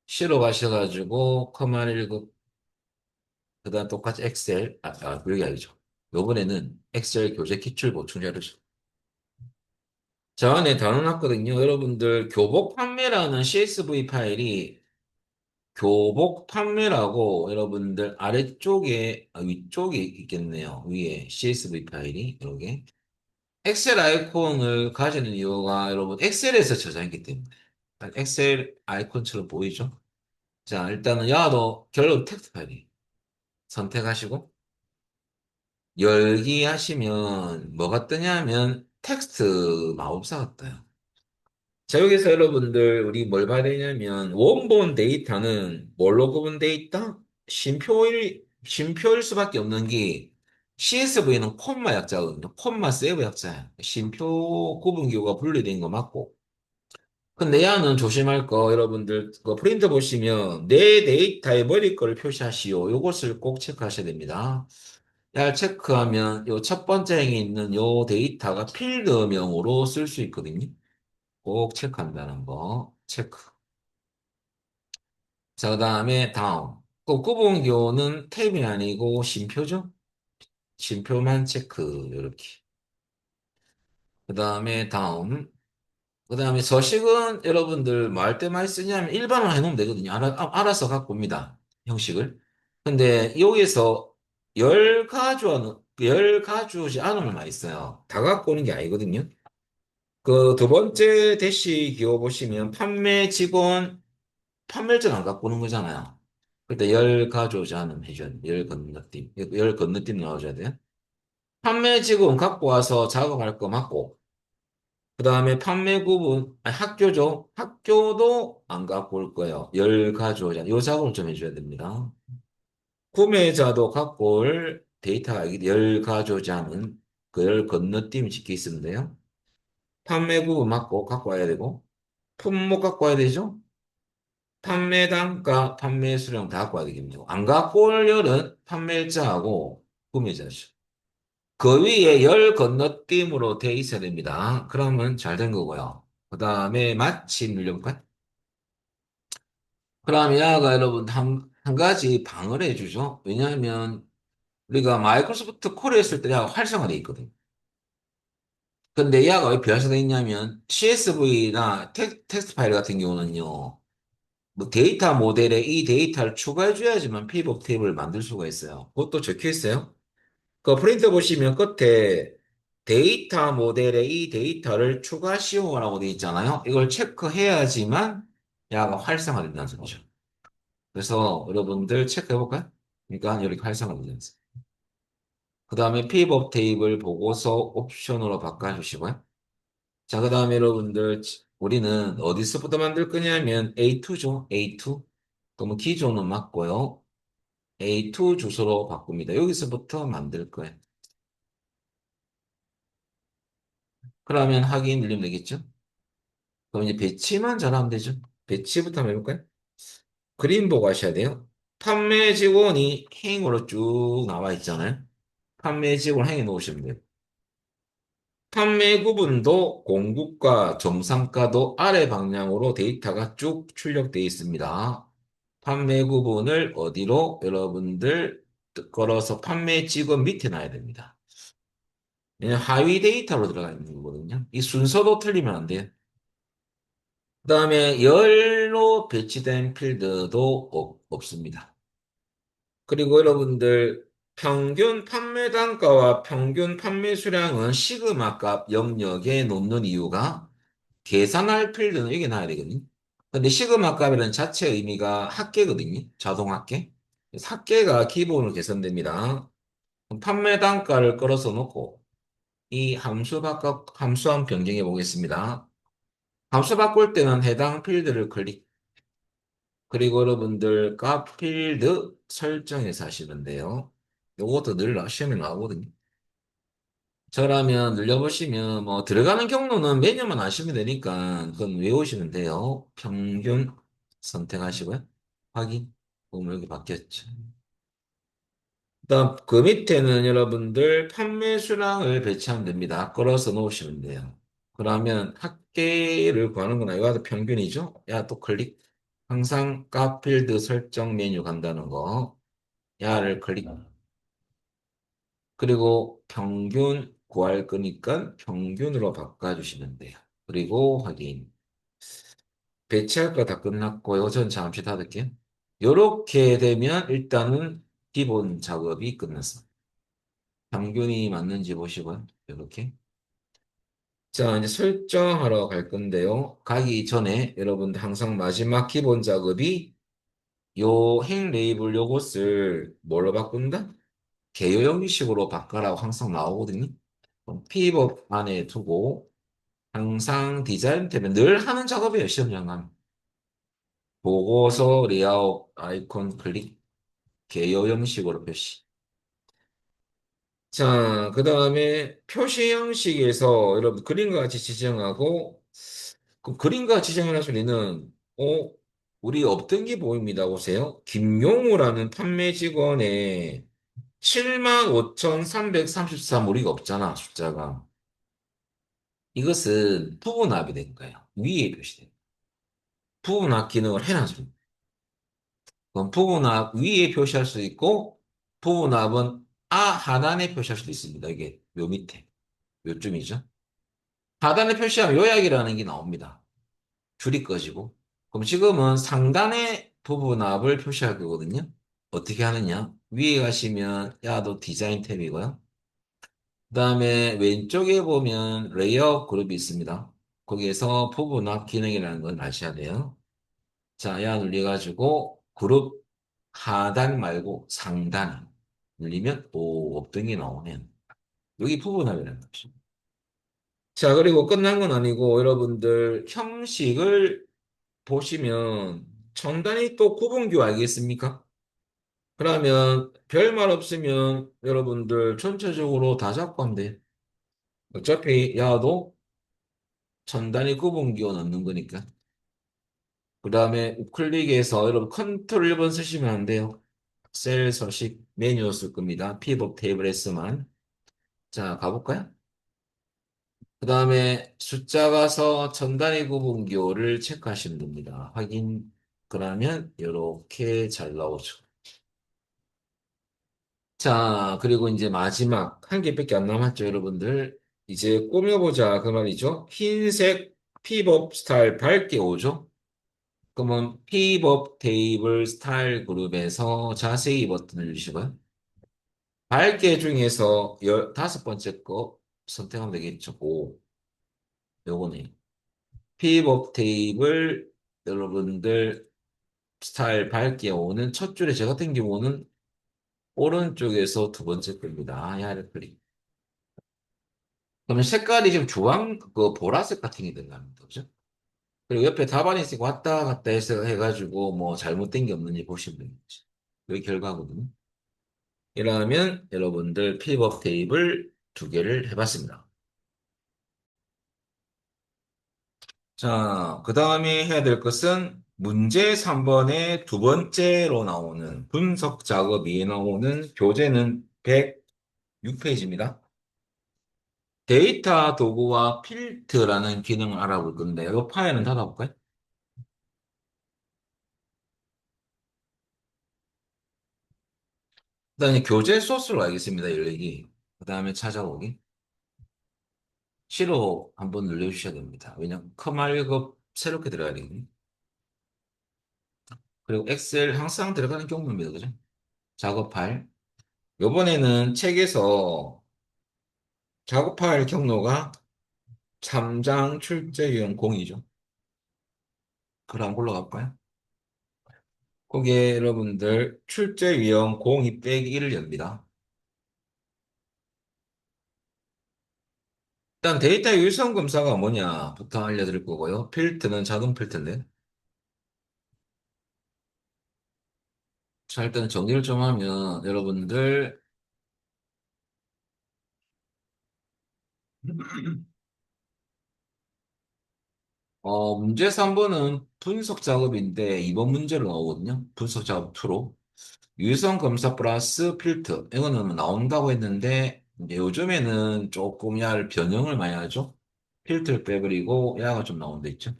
C로 가셔가지고 커만 1급 그다음 똑같이 엑셀 그게 아니죠. 요번에는 엑셀 교재 기출 보충 자료죠. 자 안에 다 넣어놨거든요. 여러분들 교복 판매라는 CSV 파일이 교복 판매라고 여러분들 아래쪽에, 위쪽에 있겠네요. 위에 CSV 파일이, 이렇게. 엑셀 아이콘을 가지는 이유가 여러분 엑셀에서 저장했기 때문에. 엑셀 아이콘처럼 보이죠? 자, 일단은 야도 결론 텍스트 파일이 선택하시고 열기 하시면 뭐가 뜨냐면 텍스트 마법사가 떠요. 자, 여기서 여러분들 우리 뭘 봐야 되냐면 원본 데이터는 뭘로 구분돼 있다? 쉼표일 수밖에 없는 게 CSV는 콤마 약자거든요. 콤마 세브 약자야. 쉼표 구분기호가 분리된 거 맞고. 근데 야는 조심할 거 여러분들 그 프린터 보시면 내 데이터의 머리 거를 표시하시오. 요것을 꼭 체크하셔야 됩니다. 야 체크하면 요 첫 번째 행에 있는 요 데이터가 필드명으로 쓸 수 있거든요. 꼭 체크한다는 거 체크. 자, 그다음에 다음. 그 구분기호는 탭이 아니고 쉼표죠. 쉼표만 체크 이렇게. 그다음에 다음. 그다음에 서식은 여러분들 뭐 할 때 많이 쓰냐면 일반화 해놓으면 되거든요. 알아서 갖고 옵니다. 형식을. 근데 여기서 열 가주지 않으면 많이 써요. 다 갖고 오는 게 아니거든요. 그 두 번째 대시 기호 보시면 판매 직원 판매증 안 갖고 오는 거잖아요. 그때 열 가져오지 않으면 해줘야 돼. 열 건너뛰기. 열 건너뛰기 나와줘야 돼요. 판매 직원 갖고 와서 작업할 거 맞고, 그 다음에 판매 구분, 아니, 학교죠. 학교도 안 갖고 올 거예요. 열 가져오지 않. 요 작업을 좀 해줘야 됩니다. 구매자도 갖고 올 데이터가 열 가져오지 않은 그 열 건너뛰기 적혀 있으면 돼요. 판매 구분 맞고 갖고 와야 되고, 품목 갖고 와야 되죠. 판매 단가, 판매 수량 다 갖고 와야 되겠네요. 안 갖고 올 열은 판매자하고 구매자죠. 그 위에 열 건너뛰기로 돼 있어야 됩니다. 그러면 잘 된 거고요. 그 다음에 마침 눌려볼까요? 그럼 야가 여러분 한 가지 방어를 해주죠. 왜냐하면 우리가 마이크로소프트 콜 했을 때 야가 활성화돼 있거든. 근데 야가 왜 비활성화돼 있냐면 CSV나 텍스트 파일 같은 경우는요. 뭐 데이터 모델에 이 데이터를 추가해줘야지만 피벗 테이블을 만들 수가 있어요. 그것도 적혀 있어요. 그 프린터 보시면 끝에 데이터 모델에 이 데이터를 추가 시오라고 되어 있잖아요. 이걸 체크해야지만 야가 활성화된다는 소리죠. 그래서 여러분들 체크해볼까요? 그러니까 이렇게 활성화된다는 소리. 그 다음에 피벗 테이블 보고서 옵션으로 바꿔주시고요. 자, 그 다음에 여러분들 우리는 어디서부터 만들 거냐면 A2죠. A2. 그러면 기존은 맞고요. A2 주소로 바꿉니다. 여기서부터 만들 거예요. 그러면 확인 눌리면 되겠죠? 그럼 이제 배치만 잘하면 되죠? 배치부터 한번 해볼까요? 그림 보고 하셔야 돼요. 판매 직원이 행으로 쭉 나와 있잖아요. 판매 직원 행에 놓으시면 돼요. 판매 구분도 공급과 정상가도 아래 방향으로 데이터가 쭉 출력되어 있습니다. 판매 구분을 어디로 여러분들 걸어서 판매 직원 밑에 놔야 됩니다. 왜냐면 하위 데이터로 들어가 있는 거거든요. 이 순서도 틀리면 안 돼요. 그 다음에 열로 배치된 필드도 없습니다. 그리고 여러분들 평균 판매 단가와 평균 판매 수량은 시그마 값 영역에 놓는 이유가 계산할 필드는 여기 놔야 되거든요. 근데 시그마 값이라는 자체 의미가 합계거든요. 자동 합계. 그래서 합계가 기본으로 계산됩니다. 그럼 판매 단가를 끌어서 놓고 이 함수함 변경해 보겠습니다. 함수 바꿀 때는 해당 필드를 클릭. 그리고 여러분들 값 필드 설정해서 하시면 돼요. 요것도 늘 시험에 나오거든요. 저라면 늘려보시면 뭐 들어가는 경로는 메뉴만 아시면 되니까 그건 외우시면 돼요. 평균 선택하시고요. 확인. 보면 여기 바뀌었죠. 그다음 그 밑에는 여러분들 판매 수량을 배치하면 됩니다. 끌어서 놓으시면 돼요. 그러면 합계를 구하는 건 이거 평균이죠? 야, 또 클릭. 항상 값필드 설정 메뉴 간다는 거. 야를 클릭. 그리고 평균 구할 거니까 평균으로 바꿔주시면 돼요. 그리고 확인. 배치할 거 다 끝났고요. 전 잠시 닫을게요. 요렇게 되면 일단은 기본 작업이 끝났어. 평균이 맞는지 보시고요. 요렇게. 자, 이제 설정하러 갈 건데요. 가기 전에 여러분들 항상 마지막 기본 작업이 요 행 레이블 요것을 뭘로 바꾼다? 개요 형식으로 바꿔라고 항상 나오거든요. 그럼 pivot 안에 두고 항상 디자인 탭에 늘 하는 작업이에요. 시험장 가면. 보고서 레이아웃 아이콘 클릭 개요 형식으로 표시. 자, 그 다음에 표시 형식에서 여러분 그림과 같이 지정하고 그 그림과 지정을 소리는 우리 없던 게 보입니다. 보세요. 김용우라는 판매 직원의 75,333 우리가 없잖아, 숫자가. 이것은 부분합이 된 거예요. 위에 표시된. 부분합 기능을 해놔서. 그럼 부분합 위에 표시할 수 있고, 부분합은 하단에 표시할 수도 있습니다. 이게 요 밑에, 요쯤이죠. 하단에 표시하면 요약이라는 게 나옵니다. 줄이 꺼지고. 그럼 지금은 상단에 부분합을 표시할 거거든요. 어떻게 하느냐? 위에 가시면 야도 디자인 탭이고요. 그다음에 왼쪽에 보면 레이아웃 그룹이 있습니다. 거기에서 부분합 기능이라는 건 아셔야 돼요. 자, 야 눌려가지고 그룹 하단 말고 상단 눌리면 오 업등이 나오네요. 여기 부분합이라는 거죠. 자, 그리고 끝난 건 아니고 여러분들 형식을 보시면 전단이 또 구분교 알겠습니까? 그러면 별말 없으면 여러분들 전체적으로 다 잡고 하면 돼. 어차피 야도 전단위 구분기호 넣는 거니까. 그 다음에 우클릭해서 여러분 컨트롤 1번 쓰시면 안 돼요. 셀 서식 메뉴 쓸 겁니다. 피벗 테이블 S만. 자, 가볼까요? 그 다음에 숫자 가서 전단위 구분기호를 체크하시면 됩니다. 확인. 그러면 이렇게 잘 나오죠. 자, 그리고 이제 마지막 한 개밖에 안 남았죠, 여러분들. 이제 꾸며보자 그 말이죠. 흰색 피벗 스타일 밝게 오죠. 그러면 pivot 테이블 스타일 그룹에서 자세히 버튼을 누르시고요. 밝게 중에서 다섯 번째 거 선택하면 되겠죠. 오, 요거네. pivot 테이블 여러분들 스타일 밝게 오는 첫 줄에 저 같은 경우는 오른쪽에서 두 번째 겁니다. 야를 클릭. 그러면 색깔이 좀 주황, 그 보라색 같은 게 들어갑니다. 그죠? 그리고 옆에 답안이 있으니까 왔다 갔다 해서 해가지고 뭐 잘못된 게 없는지 보시면 됩니다. 여기 결과거든요. 이러면 여러분들 픽업 테이블 두 개를 해봤습니다. 자, 그 다음에 해야 될 것은 문제 3번의 두 번째로 나오는 분석 작업 위에 나오는 교재는 106페이지입니다. 데이터 도구와 필트라는 기능을 알아볼 건데, 이 파일은 닫아볼까요? 일단 교재 소스로 알겠습니다. 열리기. 그 다음에 찾아오기. 시로 한번 눌러주셔야 됩니다. 왜냐면 커말급 새롭게 들어가야 되거든요. 그리고 엑셀 항상 들어가는 경우입니다. 그죠? 작업 파일. 요번에는 책에서 작업 파일 경로가 3장 출제 유형 0이죠. 그럼 한번 올라갈까요? 거기에 여러분들 출제 유형 02 빼기 1을 엽니다. 일단 데이터 유선 검사가 뭐냐부터 알려드릴 거고요. 필트는 자동 필트인데. 자, 일단 정리를 좀 하면 여러분들 문제 3번은 분석 작업인데 이번 문제로 나오거든요. 분석 작업 2로. 유선 검사 플러스 필터. 이거는 나온다고 했는데 이제 요즘에는 조금 야를 변형을 많이 하죠. 필터를 빼버리고 야가 좀 나온 데 있죠.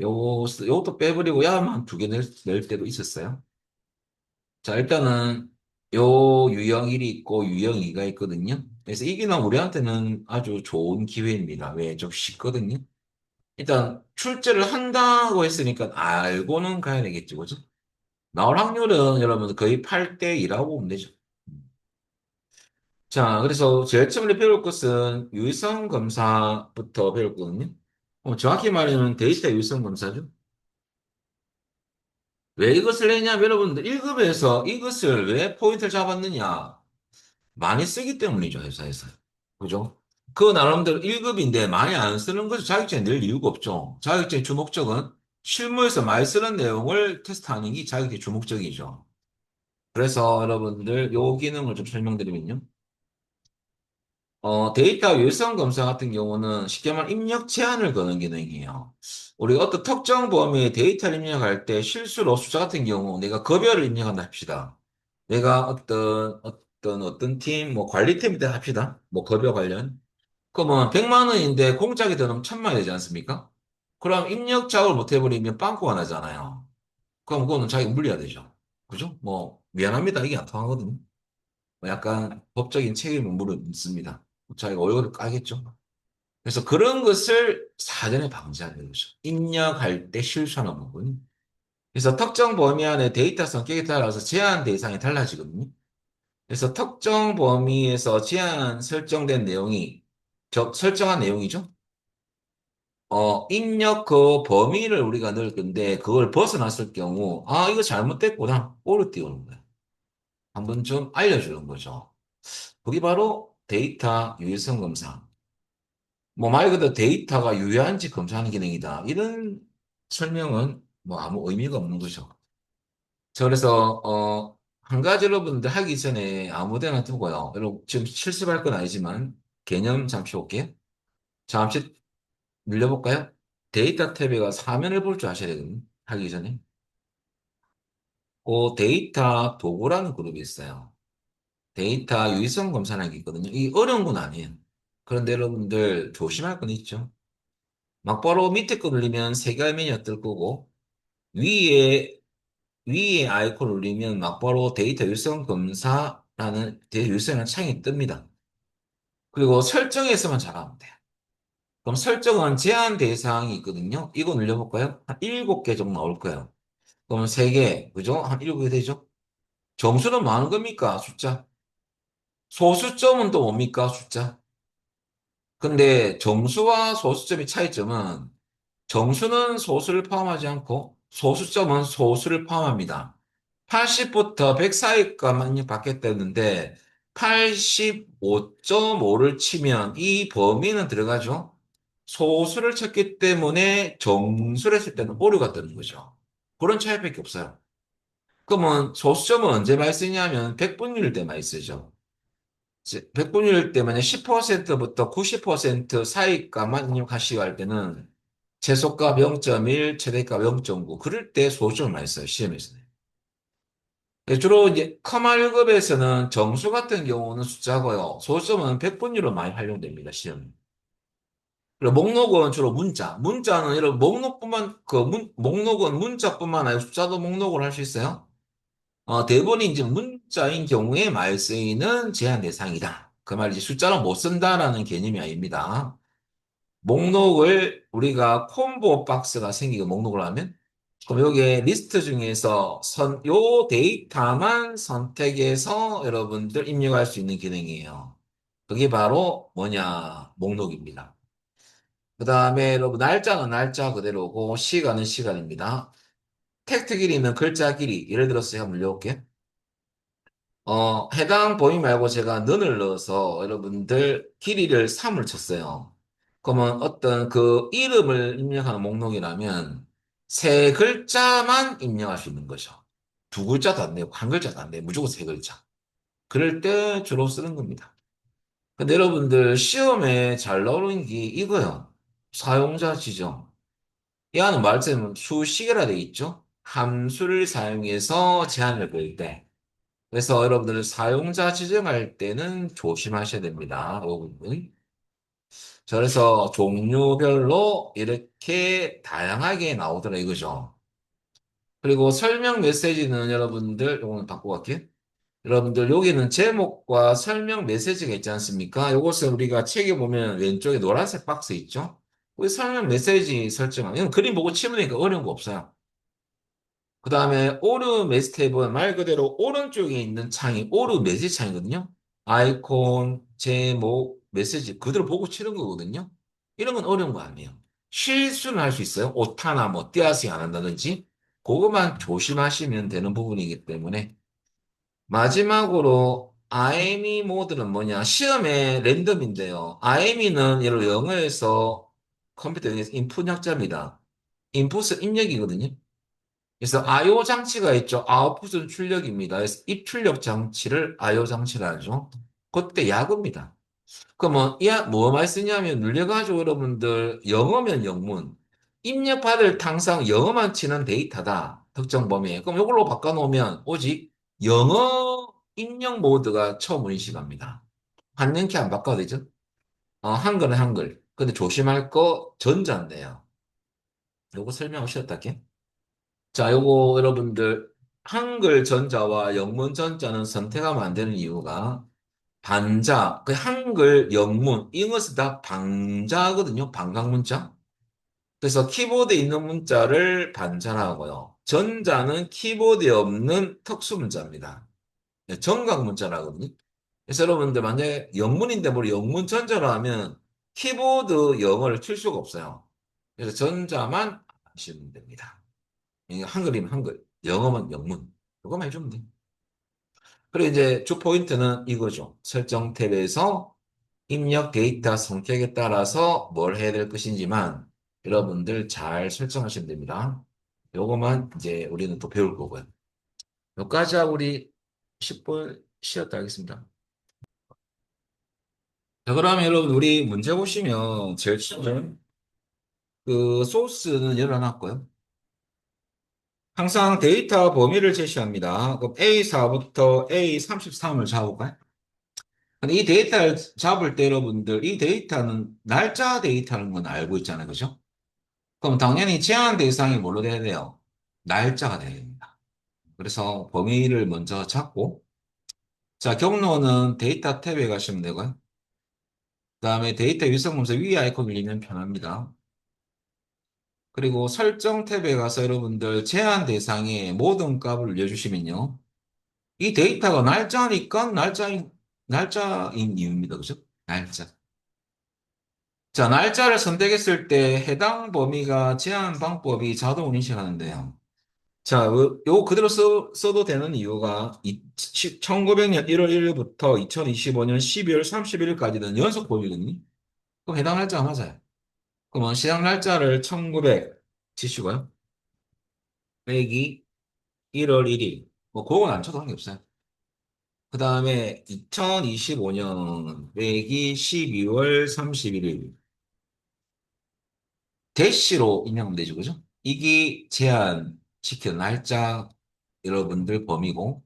요것도 빼버리고 야만 두 개 낼 때도 있었어요. 자, 일단은 요 유형 1이 있고 유형 2가 있거든요. 그래서 이게 나 우리한테는 아주 좋은 기회입니다. 왜? 좀 쉽거든요. 일단 출제를 한다고 했으니까 알고는 가야 되겠지, 그죠? 나올 확률은 여러분 거의 8대 2라고 보면 되죠. 자, 그래서 제일 처음에 배울 것은 유의성 검사부터 배웠거든요. 정확히 말하면 데이터 유의성 검사죠. 왜 이것을 했냐면 여러분들 1급에서 이것을 왜 포인트를 잡았느냐. 많이 쓰기 때문이죠, 회사에서. 그죠? 그 나름대로 1급인데 많이 안 쓰는 것이 자격증에 늘 이유가 없죠. 자격증의 주목적은 실무에서 많이 쓰는 내용을 테스트하는 게 자격증의 주목적이죠. 그래서 여러분들 요 기능을 좀 설명드리면요. 데이터 유효성 검사 같은 경우는 쉽게 말하면 입력 제한을 거는 기능이에요. 우리가 어떤 특정 범위의 데이터를 입력할 때 실수로 숫자 같은 경우 내가 급여를 입력한다 합시다. 내가 어떤 팀, 뭐 관리팀이다 합시다. 뭐 급여 관련. 그러면 100만 원인데 공짜게 더 넣으면 1000만 원이 되지 않습니까? 그럼 입력 작업을 못 해버리면 빵꾸가 나잖아요. 그럼 그거는 자기가 물려야 되죠. 그죠? 뭐 미안합니다. 이게 안 통하거든요. 뭐 약간 법적인 책임을 물습니다. 자기가 월급을 까겠죠. 그래서 그런 것을 사전에 방지하는 거죠. 입력할 때 실수하는 부분. 그래서 특정 범위 안에 데이터 성격에 따라서 제한 대상이 달라지거든요. 그래서 특정 범위에서 제한 설정된 내용이 설정한 내용이죠. 입력 그 범위를 우리가 넣을 건데 그걸 벗어났을 경우 이거 잘못됐구나. 오를 띄우는 거예요. 한번 좀 알려주는 거죠. 그게 바로 데이터 유효성 검사. 뭐 말 그대로 데이터가 유효한지 검사하는 기능이다. 이런 설명은 뭐 아무 의미가 없는 거죠. 그래서 한 가지 여러분들 하기 전에 아무 데나 두고요. 여러분 지금 실습할 건 아니지만 개념 잠시 볼게요. 잠시 눌려볼까요? 데이터 탭에 가 화면을 볼 줄 아셔야 되거든요. 하기 전에. 그 데이터 도구라는 그룹이 있어요. 데이터 유의성 검사라는 게 있거든요. 이 어려운 건 아니에요. 그런데 여러분들 조심할 건 있죠. 막바로 밑에 거 누르면 세 개의 메뉴가 뜰 거고, 위에, 위에 아이콘 누르면 막바로 데이터 유의성 검사라는 데이터 유의성이라는 창이 뜹니다. 그리고 설정에서만 잘하면 돼요. 그럼 설정은 제한 대상이 있거든요. 이거 눌려볼까요? 한 7개 정도 나올 거예요. 그러면 3개, 그죠? 한 7개 되죠? 점수는 뭐 하는 겁니까? 숫자. 소수점은 또 뭡니까? 숫자. 근데 점수와 소수점의 차이점은 정수는 소수를 포함하지 않고 소수점은 소수를 포함합니다. 80부터 100 사이까만 받겠다는데 85.5를 치면 이 범위는 들어가죠. 소수를 쳤기 때문에 정수를 했을 때는 오류가 뜨는 거죠. 그런 차이밖에 없어요. 그러면 소수점은 언제 많이 쓰냐면 백분율일 때 많이 쓰죠. 백분율일 때 만약 10%부터 90% 사이가만 입력하시고 할 때는 최소값 0.1, 최대값 0.9 그럴 때 소수점을 많이 써요. 시험에서는. 주로 이제 커마 1급에서는 정수 같은 경우는 숫자고요. 소수점은 백분율로 많이 활용됩니다. 시험. 그리고 목록은 주로 문자. 문자는 이런 목록뿐만 목록은 문자뿐만 아니라 숫자도 목록을 할 수 있어요. 대부분이 이제 문자인 경우에 말 쓰이는 제한 대상이다. 그 말이지 숫자로 못 쓴다라는 개념이 아닙니다. 목록을 우리가 콤보 박스가 생기고 목록을 하면 그럼 여기에 리스트 중에서 요 데이터만 선택해서 여러분들 입력할 수 있는 기능이에요. 그게 바로 뭐냐? 목록입니다. 그 다음에 여러분 날짜는 날짜 그대로고 시간은 시간입니다. 텍스트 길이는 글자 길이. 예를 들어서 제가 물려볼게요. 해당 범위 말고 제가 는을 넣어서 여러분들 길이를 3을 쳤어요. 그러면 어떤 그 이름을 입력하는 목록이라면 세 글자만 입력할 수 있는 거죠. 두 글자도 안 되고 한 글자도 안 돼요. 무조건 세 글자. 그럴 때 주로 쓰는 겁니다. 근데 여러분들 시험에 잘 나오는 게 이거요. 사용자 지정. 이 안은 말처럼 수식이라 돼 있죠. 함수를 사용해서 제한을 그을 때. 그래서 여러분들 사용자 지정할 때는 조심하셔야 됩니다. 이 부분. 자, 그래서 종류별로 이렇게 다양하게 나오더라 이거죠. 그리고 설명 메시지는 여러분들, 요거는 바꾸고 갈게요. 여러분들 여기는 제목과 설명 메시지가 있지 않습니까? 이것은 우리가 책에 보면 왼쪽에 노란색 박스 있죠? 우리 설명 메시지 설정하면 이건 그림 보고 치면 되니까 어려운 거 없어요. 그 다음에 오류 메시 탭은 말 그대로 오른쪽에 있는 창이 오류 메시지 창이거든요. 아이콘, 제목, 메시지 그대로 보고 치는 거거든요. 이런 건 어려운 거 아니에요. 실수는 할 수 있어요. 오타나 뭐 띄어쓰기 안 한다든지. 그것만 조심하시면 되는 부분이기 때문에. 마지막으로 IME 모드는 뭐냐? 시험에 랜덤인데요. IME는 예를 들어 영어에서 컴퓨터 영어에서 인풋 약자입니다. 인풋은 입력이거든요. 그래서 IO 장치가 있죠. 아웃풋은 출력입니다. 그래서 입출력 장치를 IO 장치라 하죠. 그때 약입니다. 그러면 뭐 많이 쓰냐면 눌려가지고 여러분들 영어면 영문 입력받을 항상 영어만 치는 데이터다. 특정 범위에. 그럼 이걸로 바꿔놓으면 오직 영어 입력 모드가 처음 인식합니다. 한영키 안 바꿔도 되죠? 한글은 한글. 근데 조심할 거 전자인데요. 요거 설명하셨다게? 자, 요거 여러분들 한글 전자와 영문 전자는 선택하면 안 되는 이유가 반자, 그 한글, 영문, 이것은 다 방자거든요. 반강문자. 그래서 키보드에 있는 문자를 반자라고요. 전자는 키보드에 없는 특수문자입니다. 네, 정강문자라거든요. 그래서 여러분들 만약에 영문인데 뭐 영문 전자로 하면 키보드 영어를 칠 수가 없어요. 그래서 전자만 하시면 됩니다. 이게 한글이면 한글, 영어면 영문. 그거만 해주면 돼. 그리고 이제 주 포인트는 이거죠. 설정 탭에서 입력 데이터 성격에 따라서 뭘 해야 될 것인지만 여러분들 잘 설정하시면 됩니다. 요거만 이제 우리는 또 배울 거고요. 여기까지 하고 우리 10분 쉬었다 하겠습니다. 자, 그러면 여러분 우리 문제 보시면 제일 처음 그 소스는 열어놨고요. 항상 데이터 범위를 제시합니다. 그럼 A4부터 A33을 잡아볼까요? 근데 이 데이터를 잡을 때 여러분들 이 데이터는 날짜 데이터라는 건 알고 있잖아요. 그죠? 그럼 당연히 제한 대상이 뭘로 돼야 돼요? 날짜가 돼야 됩니다. 그래서 범위를 먼저 잡고 자, 경로는 데이터 탭에 가시면 되고요. 그다음에 데이터 유성문서 위에 아이콘 눌리면 편합니다. 그리고 설정 탭에 가서 여러분들 제한 대상에 모든 값을 올려주시면요. 이 데이터가 날짜니까 날짜인 이유입니다. 그죠? 날짜. 자, 날짜를 선택했을 때 해당 범위가 제한 방법이 자동 인식하는데요. 자, 요 그대로 써도 되는 이유가 1900년 1월 1일부터 2025년 12월 31일까지는 연속 범위거든요. 그럼 해당 날짜가 맞아요. 그러면 시작 날짜를 1900 치시고요. 빼기 1월 1일. 뭐, 그건 안 쳐도 관계없어요. 그 다음에 2025년 빼기 12월 31일. 대시로 입력하면 되죠, 그죠? 이게 제한시킨 날짜 여러분들 범위고,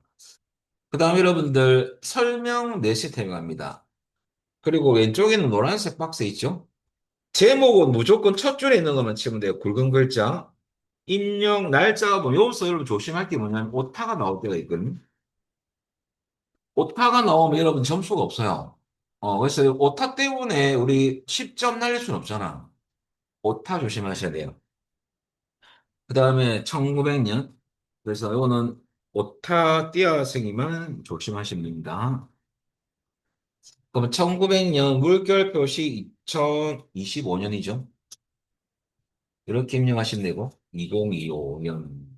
그 다음에 여러분들 설명 내시템이 갑니다. 그리고 왼쪽에는 노란색 박스 있죠? 제목은 무조건 첫 줄에 있는 것만 치면 돼요. 굵은 글자. 입력 날짜가 보면 여기서 여러분 조심할 게 뭐냐면 오타가 나올 때가 있거든요. 오타가 나오면 여러분 점수가 없어요. 그래서 오타 때문에 우리 10점 날릴 수는 없잖아. 오타 조심하셔야 돼요. 그 다음에 1900년. 그래서 이거는 오타 띄어쓰기만 조심하시면 됩니다. 그러면 1900년 물결 표시 2025년이죠. 이렇게 입력하시면 되고 2025년.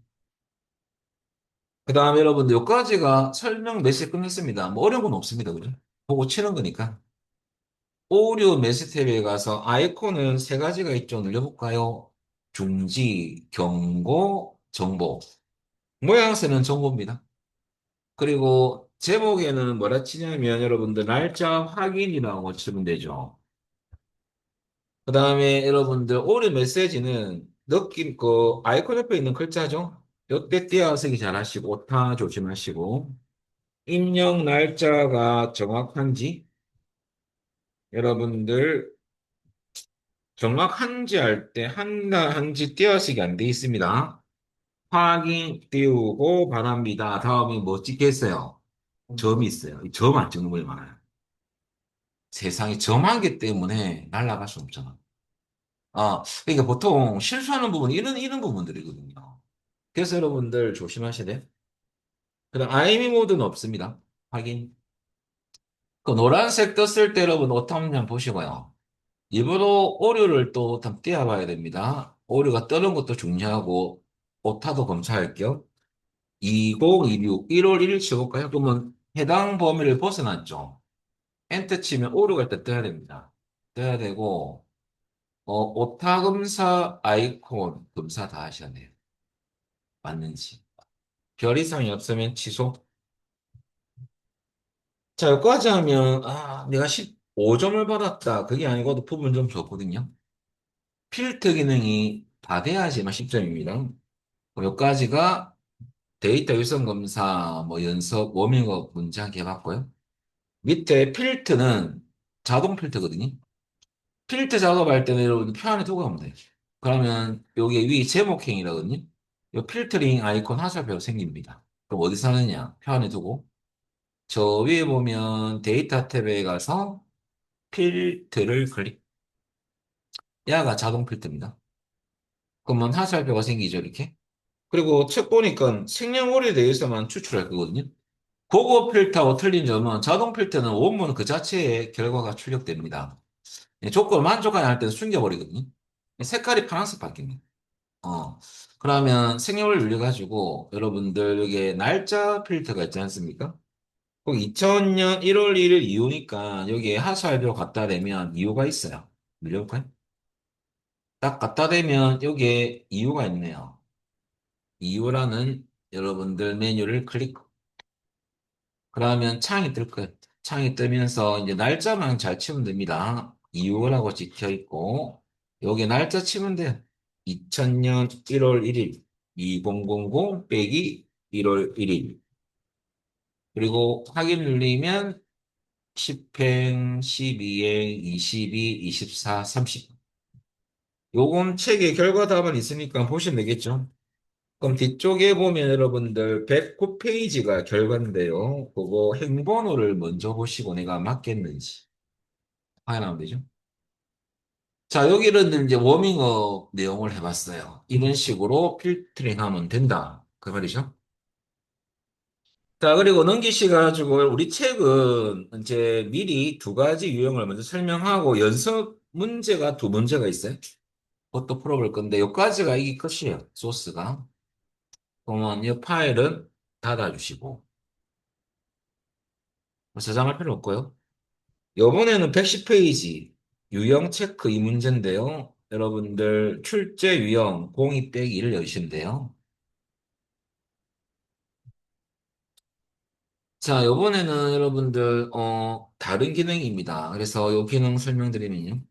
그 다음에 여러분들 여기까지가 설명 메시지 끝냈습니다. 뭐 어려운 건 없습니다. 그죠? 보고 치는 거니까. 오류 메시 탭에 가서 아이콘은 세 가지가 있죠. 눌러볼까요? 중지, 경고, 정보. 모양새는 정보입니다. 그리고 제목에는 뭐라 치냐면 여러분들 날짜 확인이라고 치면 되죠. 그 다음에 여러분들 오류 메시지는 느낌 그 아이콘 옆에 있는 글자죠. 요때 띄어쓰기 잘 하시고 오타 조심하시고 입력 날짜가 정확한지 여러분들 정확한지 할 때 한지 띄어쓰기 안 돼 있습니다. 확인 띄우고 바랍니다. 다음에 뭐 찍겠어요? 점이 있어요. 이 점 안 찍는 분이 많아요. 세상에 점 한 개 때문에 날아갈 수 없잖아. 그러니까 보통 실수하는 부분이 이런 부분들이거든요. 그래서 여러분들 조심하셔야 돼요. 그다음 IME 모드는 없습니다. 확인. 그 노란색 떴을 때 여러분 오타 한번 보시고요. 일부러 오류를 또 한번 띄워봐야 됩니다. 오류가 뜨는 것도 중요하고 오타도 검사할게요. 2026 1월 1일 치볼까요? 그러면 해당 범위를 벗어났죠. 엔터 치면 오류가 일단 떠야 됩니다. 떠야 되고 오타 검사 아이콘 검사 다 하셔야 돼요. 맞는지. 별 이상이 없으면 취소. 자, 여기까지 하면 내가 15점을 받았다. 그게 아니고 높은 점 줬거든요. 필터 기능이 다 돼야지만 10점입니다. 여기까지가 데이터 유선 검사, 뭐 연습, 워밍업 문제한 개 해봤고요. 밑에 필터는 자동 필터거든요. 필터 작업할 때는 여러분 표 안에 두고 하면 돼요. 그러면 여기 위 제목행이라거든요. 이 필터링 아이콘 화살표가 생깁니다. 그럼 어디서 하느냐? 표 안에 두고. 저 위에 보면 데이터 탭에 가서 필터를 클릭. 야가 자동 필터입니다. 그러면 화살표가 생기죠, 이렇게. 그리고 책 보니까 생년월일에 대해서만 추출할 거거든요. 고급 필터하고 틀린 점은 자동 필터는 원문 그 자체의 결과가 출력됩니다. 조건 만족하지 않을 때는 숨겨버리거든요. 색깔이 파란색 바뀝니다. 어. 그러면 생년월일 눌려가지고 여러분들 여기에 날짜 필터가 있지 않습니까? 꼭 2000년 1월 1일 이후니까 여기에 하수알표로 갖다 대면 이유가 있어요. 눌려볼까요? 딱 갖다 대면 여기에 이유가 있네요. 이유라는 여러분들 메뉴를 클릭. 그러면 창이 뜰 거예요. 창이 뜨면서 이제 날짜만 잘 치면 됩니다. 이유라고 찍혀 있고 여기 날짜 치면 돼요. 2000년 1월 1일 2000 빼기 1월 1일 그리고 확인 눌리면 10행, 12행, 22, 24, 30 요건 책에 결과 답안 있으니까 보시면 되겠죠. 그럼 뒤쪽에 보면 여러분들 109페이지가 결과인데요. 그거 행번호를 먼저 보시고 내가 맞겠는지 확인하면 되죠. 자, 여기는 이제 워밍업 내용을 해봤어요. 이런 식으로 필터링 하면 된다. 그 말이죠. 자, 그리고 넘기시가지고 우리 책은 이제 미리 두 가지 유형을 먼저 설명하고 연습 문제가 두 문제가 있어요. 그것도 풀어볼 건데 여기까지가 이게 끝이에요. 소스가. 그러면 이 파일은 닫아주시고 저장할 필요 없고요. 요번에는 110페이지 유형 체크 이 문제인데요. 여러분들 출제 유형 02 빼기 1을 여시면 돼요. 자, 요번에는 여러분들 다른 기능입니다. 그래서 요 기능 설명드리면요.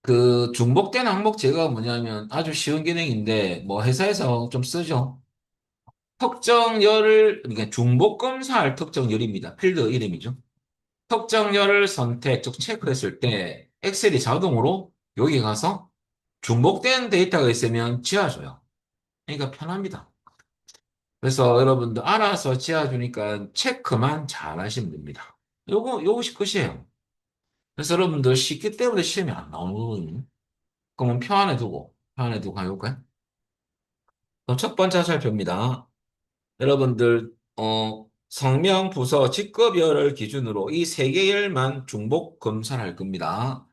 그 중복된 항목 제거가 뭐냐면 아주 쉬운 기능인데 뭐 회사에서 좀 쓰죠. 특정 열을 그러니까 중복 검사할 특정 열입니다. 필드 이름이죠. 특정 열을 선택, 즉 체크했을 때 엑셀이 자동으로 여기 가서 중복된 데이터가 있으면 지워줘요. 그러니까 편합니다. 그래서 여러분들 알아서 지워주니까 체크만 잘 하시면 됩니다. 요것이 끝이에요. 그래서 여러분들 쉽기 때문에 시험이 안 나오는 거거든요. 그러면 표 안에 두고 가볼까요? 그럼 첫 번째 살펴봅니다. 여러분들, 성명, 부서, 직급열을 기준으로 이 세 개열만 중복 검사를 할 겁니다.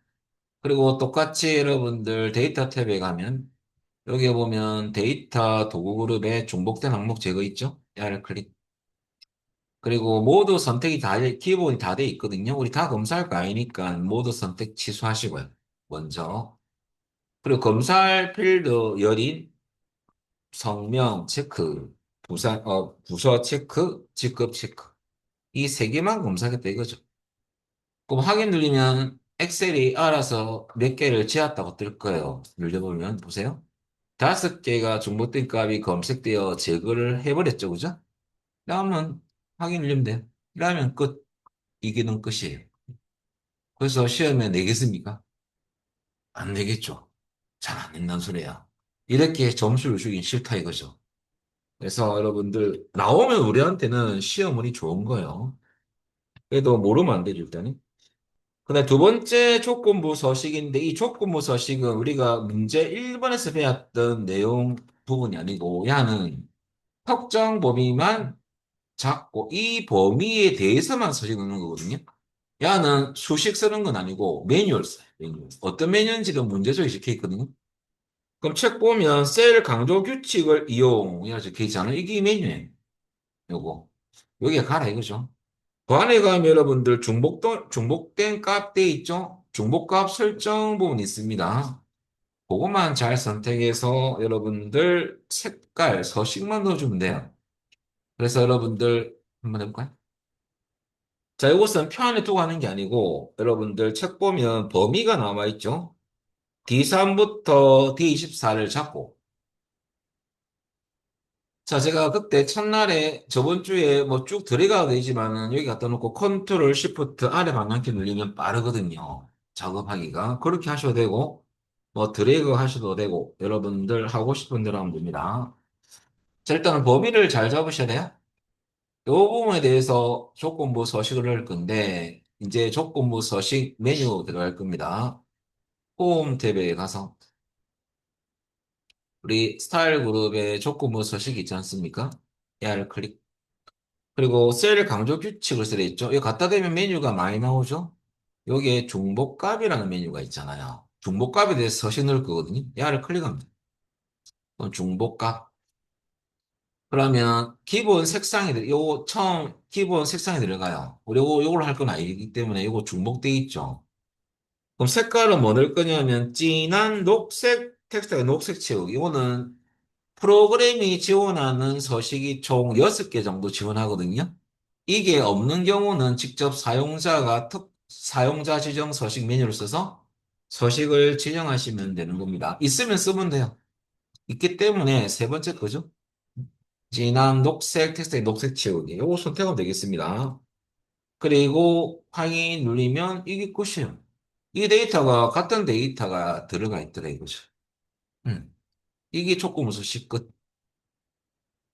그리고 똑같이 여러분들 데이터 탭에 가면 여기 보면 데이터 도구 그룹에 중복된 항목 제거 있죠? 얘를 클릭. 그리고 모두 선택이 기본이 다 돼 있거든요. 우리 다 검사할 거 아니니까 모두 선택 취소하시고요. 먼저. 그리고 검사할 필드 열인, 성명 체크, 부서 체크, 직급 체크. 이 세 개만 검사하겠다 이거죠. 그럼 확인 누르면 엑셀이 알아서 몇 개를 지었다고 뜰 거예요. 눌러보면 보세요. 5개가 중복된 값이 검색되어 제거를 해버렸죠. 그죠? 다음은 확인 누르면 돼요. 이러면 끝. 이 기능 끝이에요. 그래서 시험에 내겠습니까? 안 내겠죠. 잘 안 낸다는 소리야. 이렇게 점수를 주긴 싫다 이거죠. 그래서 여러분들 나오면 우리한테는 시험운이 좋은 거예요. 그래도 모르면 안 되죠, 일단은. 근데 두 번째 조건부 서식인데 이 조건부 서식은 우리가 문제 1번에서 배웠던 내용 부분이 아니고 야는 특정 범위만 잡고 이 범위에 대해서만 서식 넣는 거거든요. 야는 수식 쓰는 건 아니고 매뉴얼 써요. 매뉴얼. 어떤 매뉴얼인지도 문제 속에 적혀 있거든요. 그럼 책 보면 셀 강조 규칙을 이용해야 적혀 있잖아요. 이게 매뉴얼이에요. 요거. 여기에 가라 이거죠. 그 안에 가면 여러분들 중복된 값 돼 있죠? 중복값 설정 부분이 있습니다. 그것만 잘 선택해서 여러분들 색깔, 서식만 넣어주면 돼요. 그래서 여러분들 한번 해볼까요? 자, 이것은 표 안에 두고 하는 게 아니고 여러분들 책 보면 범위가 남아 있죠? D3부터 D24를 잡고 자, 제가 그때 첫날에 저번 주에 뭐 쭉 들어가도 되지만은 여기 갖다 놓고 컨트롤 시프트 아래 방향키 누르면 빠르거든요. 작업하기가. 그렇게 하셔도 되고, 뭐 드래그 하셔도 되고, 여러분들 하고 싶은 대로 하면 됩니다. 자, 일단은 범위를 잘 잡으셔야 돼요. 이 부분에 대해서 조건부 서식을 넣을 건데, 이제 조건부 서식 메뉴 들어갈 겁니다. 홈 탭에 가서, 우리 스타일 그룹에 조건부 서식 있지 않습니까? 얘를 클릭. 그리고 셀 강조 규칙을 쓰려 있죠. 이거 갖다 대면 메뉴가 많이 나오죠. 여기에 중복값이라는 메뉴가 있잖아요. 중복값에 대해서 서식 넣을 거거든요. 얘를 클릭합니다. 그럼 중복값. 그러면 기본 색상이, 요거 처음 기본 색상이 들어가요. 우리 요걸 할 건 아니기 때문에 요거 중복돼 있죠. 그럼 색깔은 뭐 넣을 거냐면 진한 녹색 텍스트가 녹색 채우기. 이거는 프로그램이 지원하는 서식이 총 6개 정도 지원하거든요. 이게 없는 경우는 직접 사용자 지정 서식 메뉴를 써서 서식을 지정하시면 되는 겁니다. 있으면 쓰면 돼요. 있기 때문에 세 번째 거죠. 진한 녹색 텍스트의 녹색 채우기. 이거 선택하면 되겠습니다. 그리고 확인 누르면 이게 끝이에요. 이 데이터가 같은 데이터가 들어가 있더라 이거죠. 이게 촉구문서 끝.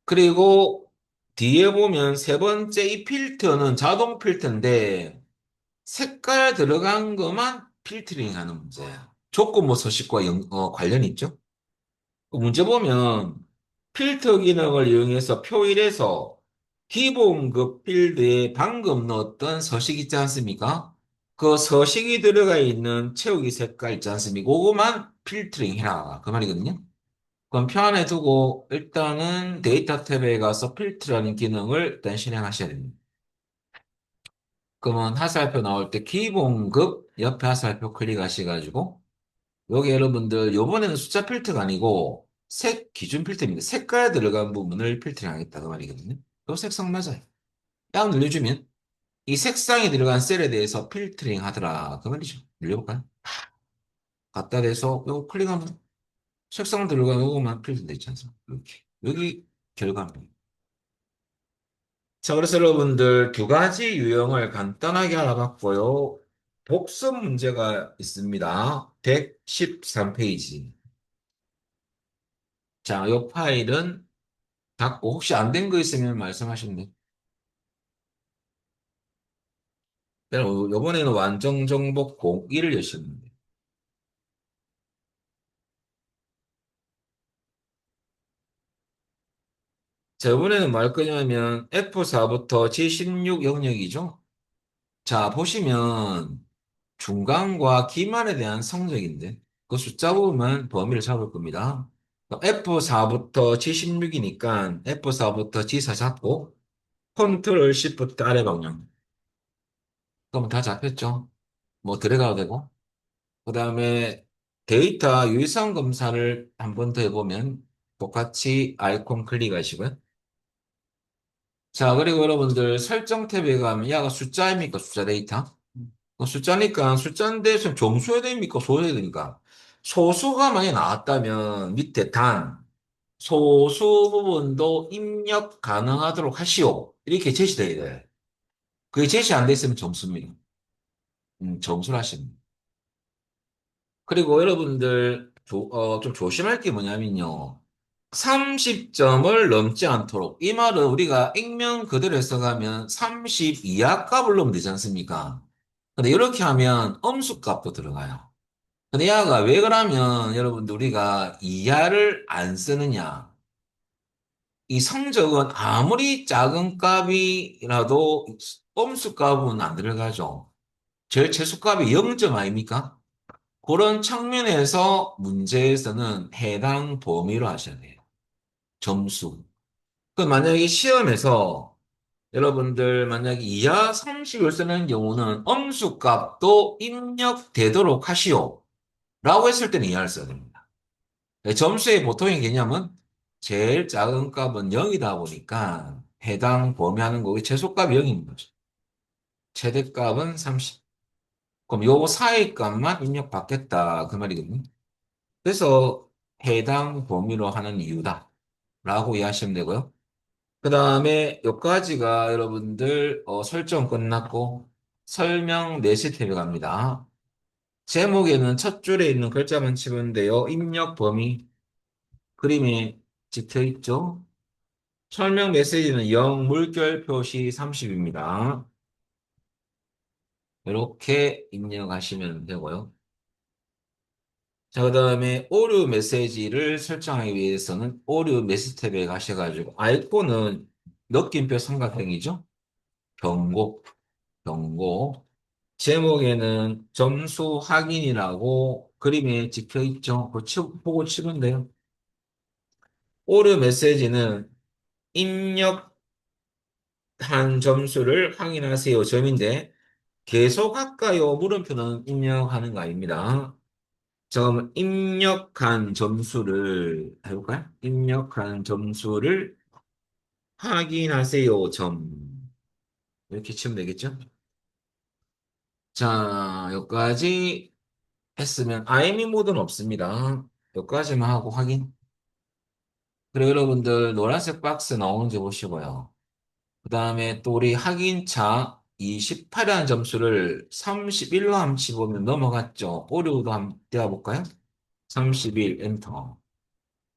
그리고 뒤에 보면 세 번째 이 필터는 자동 필터인데 색깔 들어간 것만 필터링 하는 문제야. 조건부 서식과 관련이 있죠? 그 문제 보면 필터 기능을 이용해서 표일에서 기본급 필드에 방금 넣었던 서식 있지 않습니까? 그 서식이 들어가 있는 채우기 색깔 있지 않습니까? 그거만 필터링 해라. 그 말이거든요. 그럼 표 안에 두고 일단은 데이터 탭에 가서 필터라는 기능을 일단 실행하셔야 됩니다. 그러면 하살표 나올 때 기본급 옆에 하살표 클릭하셔가지고 여기 여러분들 요번에는 숫자 필터가 아니고 색 기준 필터입니다. 색깔 들어간 부분을 필터링 하겠다 그 말이거든요. 요 색상 맞아요. 약 눌러주면 이 색상이 들어간 셀에 대해서 필터링 하더라 그 말이죠. 눌러볼까요? 갖다 대서 요거 클릭하면 색상 들어간 요거만 필터돼 있지 않습니까? 이렇게 여기 결과입니다. 자, 그래서 여러분들 두 가지 유형을 간단하게 알아봤고요. 복습 문제가 있습니다. 113페이지. 자, 이 파일은 닫고 혹시 안 된 거 있으면 말씀하시면 돼요. 이번에는 완전 정복 01을 여셨는데. 자, 이번에는 말 거냐면 F4부터 G16 영역이죠. 자, 보시면 중간과 기말에 대한 성적인데 그 숫자 부분만 범위를 잡을 겁니다. F4부터 G16이니까 F4부터 G4 잡고 컨트롤 시프트 아래 방향. 그럼 다 잡혔죠? 뭐 들어가도 되고. 그 다음에 데이터 유의성 검사를 한 번 더 해보면 똑같이 아이콘 클릭하시고요. 자, 그리고 여러분들 설정 탭에 가면 야가 숫자입니까? 숫자 데이터? 숫자니까 숫자인데 지금 정수해야 됩니까? 소수해야 됩니까? 소수가 만약에 나왔다면 밑에 단, 소수 부분도 입력 가능하도록 하시오. 이렇게 제시돼야 돼. 그게 제시 안 돼 있으면 점수입니다. 점수를 하시면. 그리고 여러분들 좀 조심할 게 뭐냐면요. 30점을 넘지 않도록. 이 말은 우리가 익명 그대로 해석하면 30 이하 값을 넣으면 되지 않습니까? 근데 이렇게 하면 음수값도 들어가요. 근데 야가 왜 그러면 여러분들 우리가 이하를 안 쓰느냐? 이 성적은 아무리 작은 값이라도 음수값은 안 들어가죠. 제일 최소값이 0점 아닙니까? 그런 측면에서 문제에서는 해당 범위로 하셔야 돼요. 점수. 그 만약에 시험에서 여러분들 만약에 이하 30을 쓰는 경우는 엄수값도 입력되도록 하시오. 라고 했을 때는 이하를 써야 됩니다. 네, 점수의 보통의 개념은 제일 작은 값은 0이다 보니까 해당 범위하는 거기 최소값이 0인 거죠. 최대값은 30. 그럼 요 사이 값만 입력받겠다. 그 말이거든요. 그래서 해당 범위로 하는 이유다. 라고 이해하시면 되고요. 그 다음에 여기까지가 여러분들 설정 끝났고 설명 4시 탭에 갑니다. 제목에는 첫 줄에 있는 글자만 치면 돼요. 입력 범위 그림에 찍혀 있죠. 설명 메시지는 0 물결 표시 30입니다. 이렇게 입력하시면 되고요. 자, 그 다음에 오류 메시지를 설정하기 위해서는 오류 메시지 탭에 가셔가지고 아이콘은 느낌표 삼각형이죠. 경고, 경고. 제목에는 점수 확인이라고 그림에 찍혀 있죠. 그거 보고 치면 돼요. 오류 메시지는 입력한 점수를 확인하세요. 점인데 계속 할까요? 물음표는 입력하는 거 아닙니다. 자, 그러면 입력한 점수를 해볼까요? 입력한 점수를 확인하세요. 점. 이렇게 치면 되겠죠? 자, 여기까지 했으면 IME 모드는 없습니다. 여기까지만 하고 확인. 그리고 여러분들 노란색 박스 나오는지 보시고요. 그 다음에 또 우리 확인차 이 18이라는 점수를 31로 한번 치보면 넘어갔죠. 오류도 한번 떼어볼까요? 31 엔터.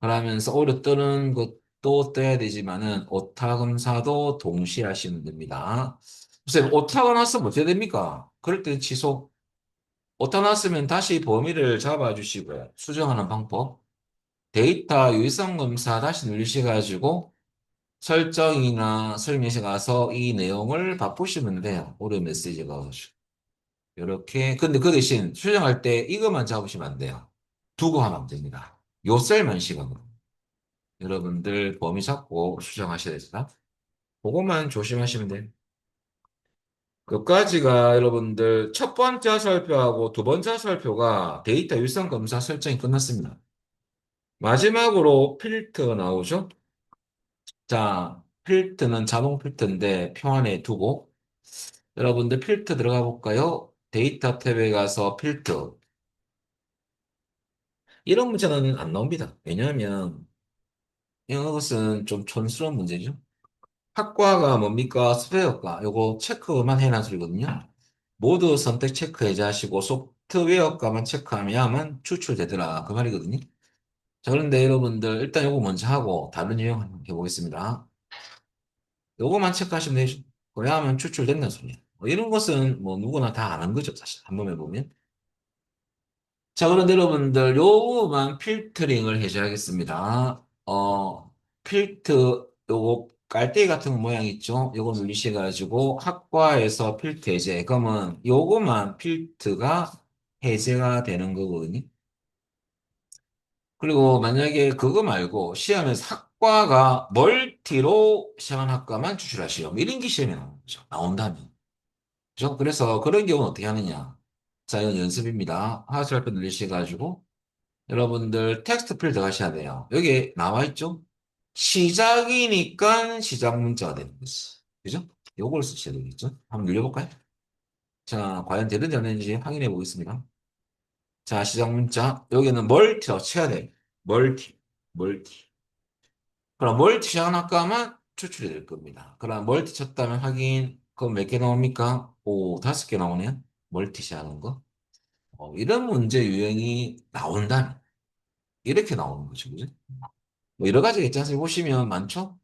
그러면서 오류 뜨는 것도 떠야 되지만은 오타 검사도 동시에 하시면 됩니다. 선생님, 오타가 났으면 어떻게 됩니까? 그럴 때 취소. 오타 났으면 다시 범위를 잡아주시고요. 수정하는 방법. 데이터 유의성 검사 다시 누르셔가지고 설정이나 설명에 가서 이 내용을 바꾸시면 돼요. 오류 메시지가 오죠. 이렇게. 근데 그 대신 수정할 때 이것만 잡으시면 안 돼요. 두고 하면 안 됩니다. 요 셀만 시각으로. 여러분들 범위 잡고 수정하셔야 됩니다. 그것만 조심하시면 돼요. 그까지가 여러분들 첫 번째 설표하고 두 번째 설표가 데이터 유의성 검사 설정이 끝났습니다. 마지막으로 필터 나오죠? 자, 필터는 자동 필터인데 평안에 두고 여러분들 필터 들어가 볼까요? 데이터 탭에 가서 필터. 이런 문제는 안 나옵니다. 왜냐하면 이것은 좀 촌스러운 문제죠. 학과가 뭡니까? 스페어과. 요거 체크만 해놔 소리거든요. 모두 선택 체크 해제하시고 소프트웨어과만 체크하면 추출되더라. 그 말이거든요. 자, 그런데 여러분들 일단 요거 먼저 하고 다른 유형 한번 해보겠습니다. 요거만 체크하시면 되죠. 그래야만 추출된다는 소리예요. 뭐 이런 것은 뭐 누구나 다 아는 거죠, 사실. 한 번 해보면. 자, 그런데 여러분들 요거만 필터링을 해줘야겠습니다. 필터 요거 깔때기 같은 모양 있죠? 요거 누르셔가지고 학과에서 필터 해제. 그러면 요거만 필터가 해제가 되는 거거든요. 그리고 만약에 그거 말고 시험에서 학과가 멀티로 시험한 학과만 추출하시오. 뭐 이런 게 시험에 나오는 거죠. 나온다면. 그죠? 그래서 그런 경우는 어떻게 하느냐. 자, 이건 연습입니다. 하수살표 누르셔가지고 여러분들 텍스트 필드 가셔야 돼요. 여기 나와 있죠? 시작이니까 시작 문자가 되는 거지. 그죠? 요걸 쓰셔야 되겠죠? 한번 눌려볼까요? 자, 과연 되는지 안 되는지 확인해 보겠습니다. 자, 시작 문자. 여기는 멀티라고 쳐야 돼요. 멀티, 멀티. 그럼 멀티 시작할까만 추출이 될 겁니다. 그럼 멀티 쳤다면 확인. 그럼 몇 개 나옵니까? 오, 5개 나오네요. 멀티 시작하는 거. 이런 문제 유형이 나온다면 이렇게 나오는 거죠. 그죠? 뭐 여러 가지가 있지 않습니까? 보시면 많죠?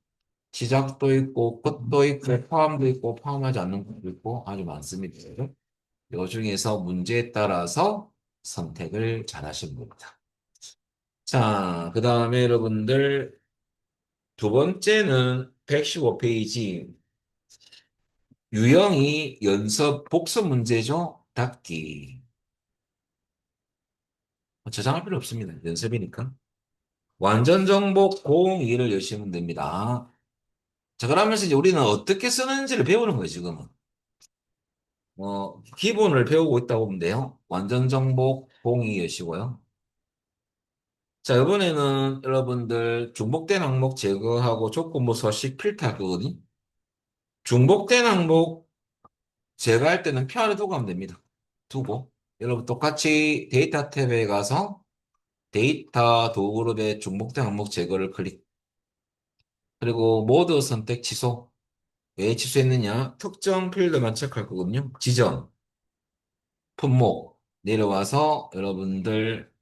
시작도 있고, 끝도 있고, 포함도 있고, 포함하지 않는 것도 있고, 아주 많습니다. 그죠? 요 중에서 문제에 따라서 선택을 잘 하시면 됩니다. 자, 그 다음에 여러분들 두 번째는 115페이지 유형이 연습 복습 문제죠. 답기. 저장할 필요 없습니다. 연습이니까. 완전 정복 02를 여시면 됩니다. 자, 그러면서 이제 우리는 어떻게 쓰는지를 배우는 거예요, 지금은. 기본을 배우고 있다고 보면 돼요. 완전 정복 02 여시고요. 자, 이번에는 여러분들 중복된 항목 제거하고 조건부 서식 필터 할 거거든요. 중복된 항목 제거할 때는 표 안에 두고 하면 됩니다. 두고. 여러분 똑같이 데이터 탭에 가서 데이터 도그룹의 중복된 항목 제거를 클릭. 그리고 모드 선택 취소. 왜 취소했느냐? 특정 필드만 체크할 거거든요. 지정, 품목, 내려와서 여러분들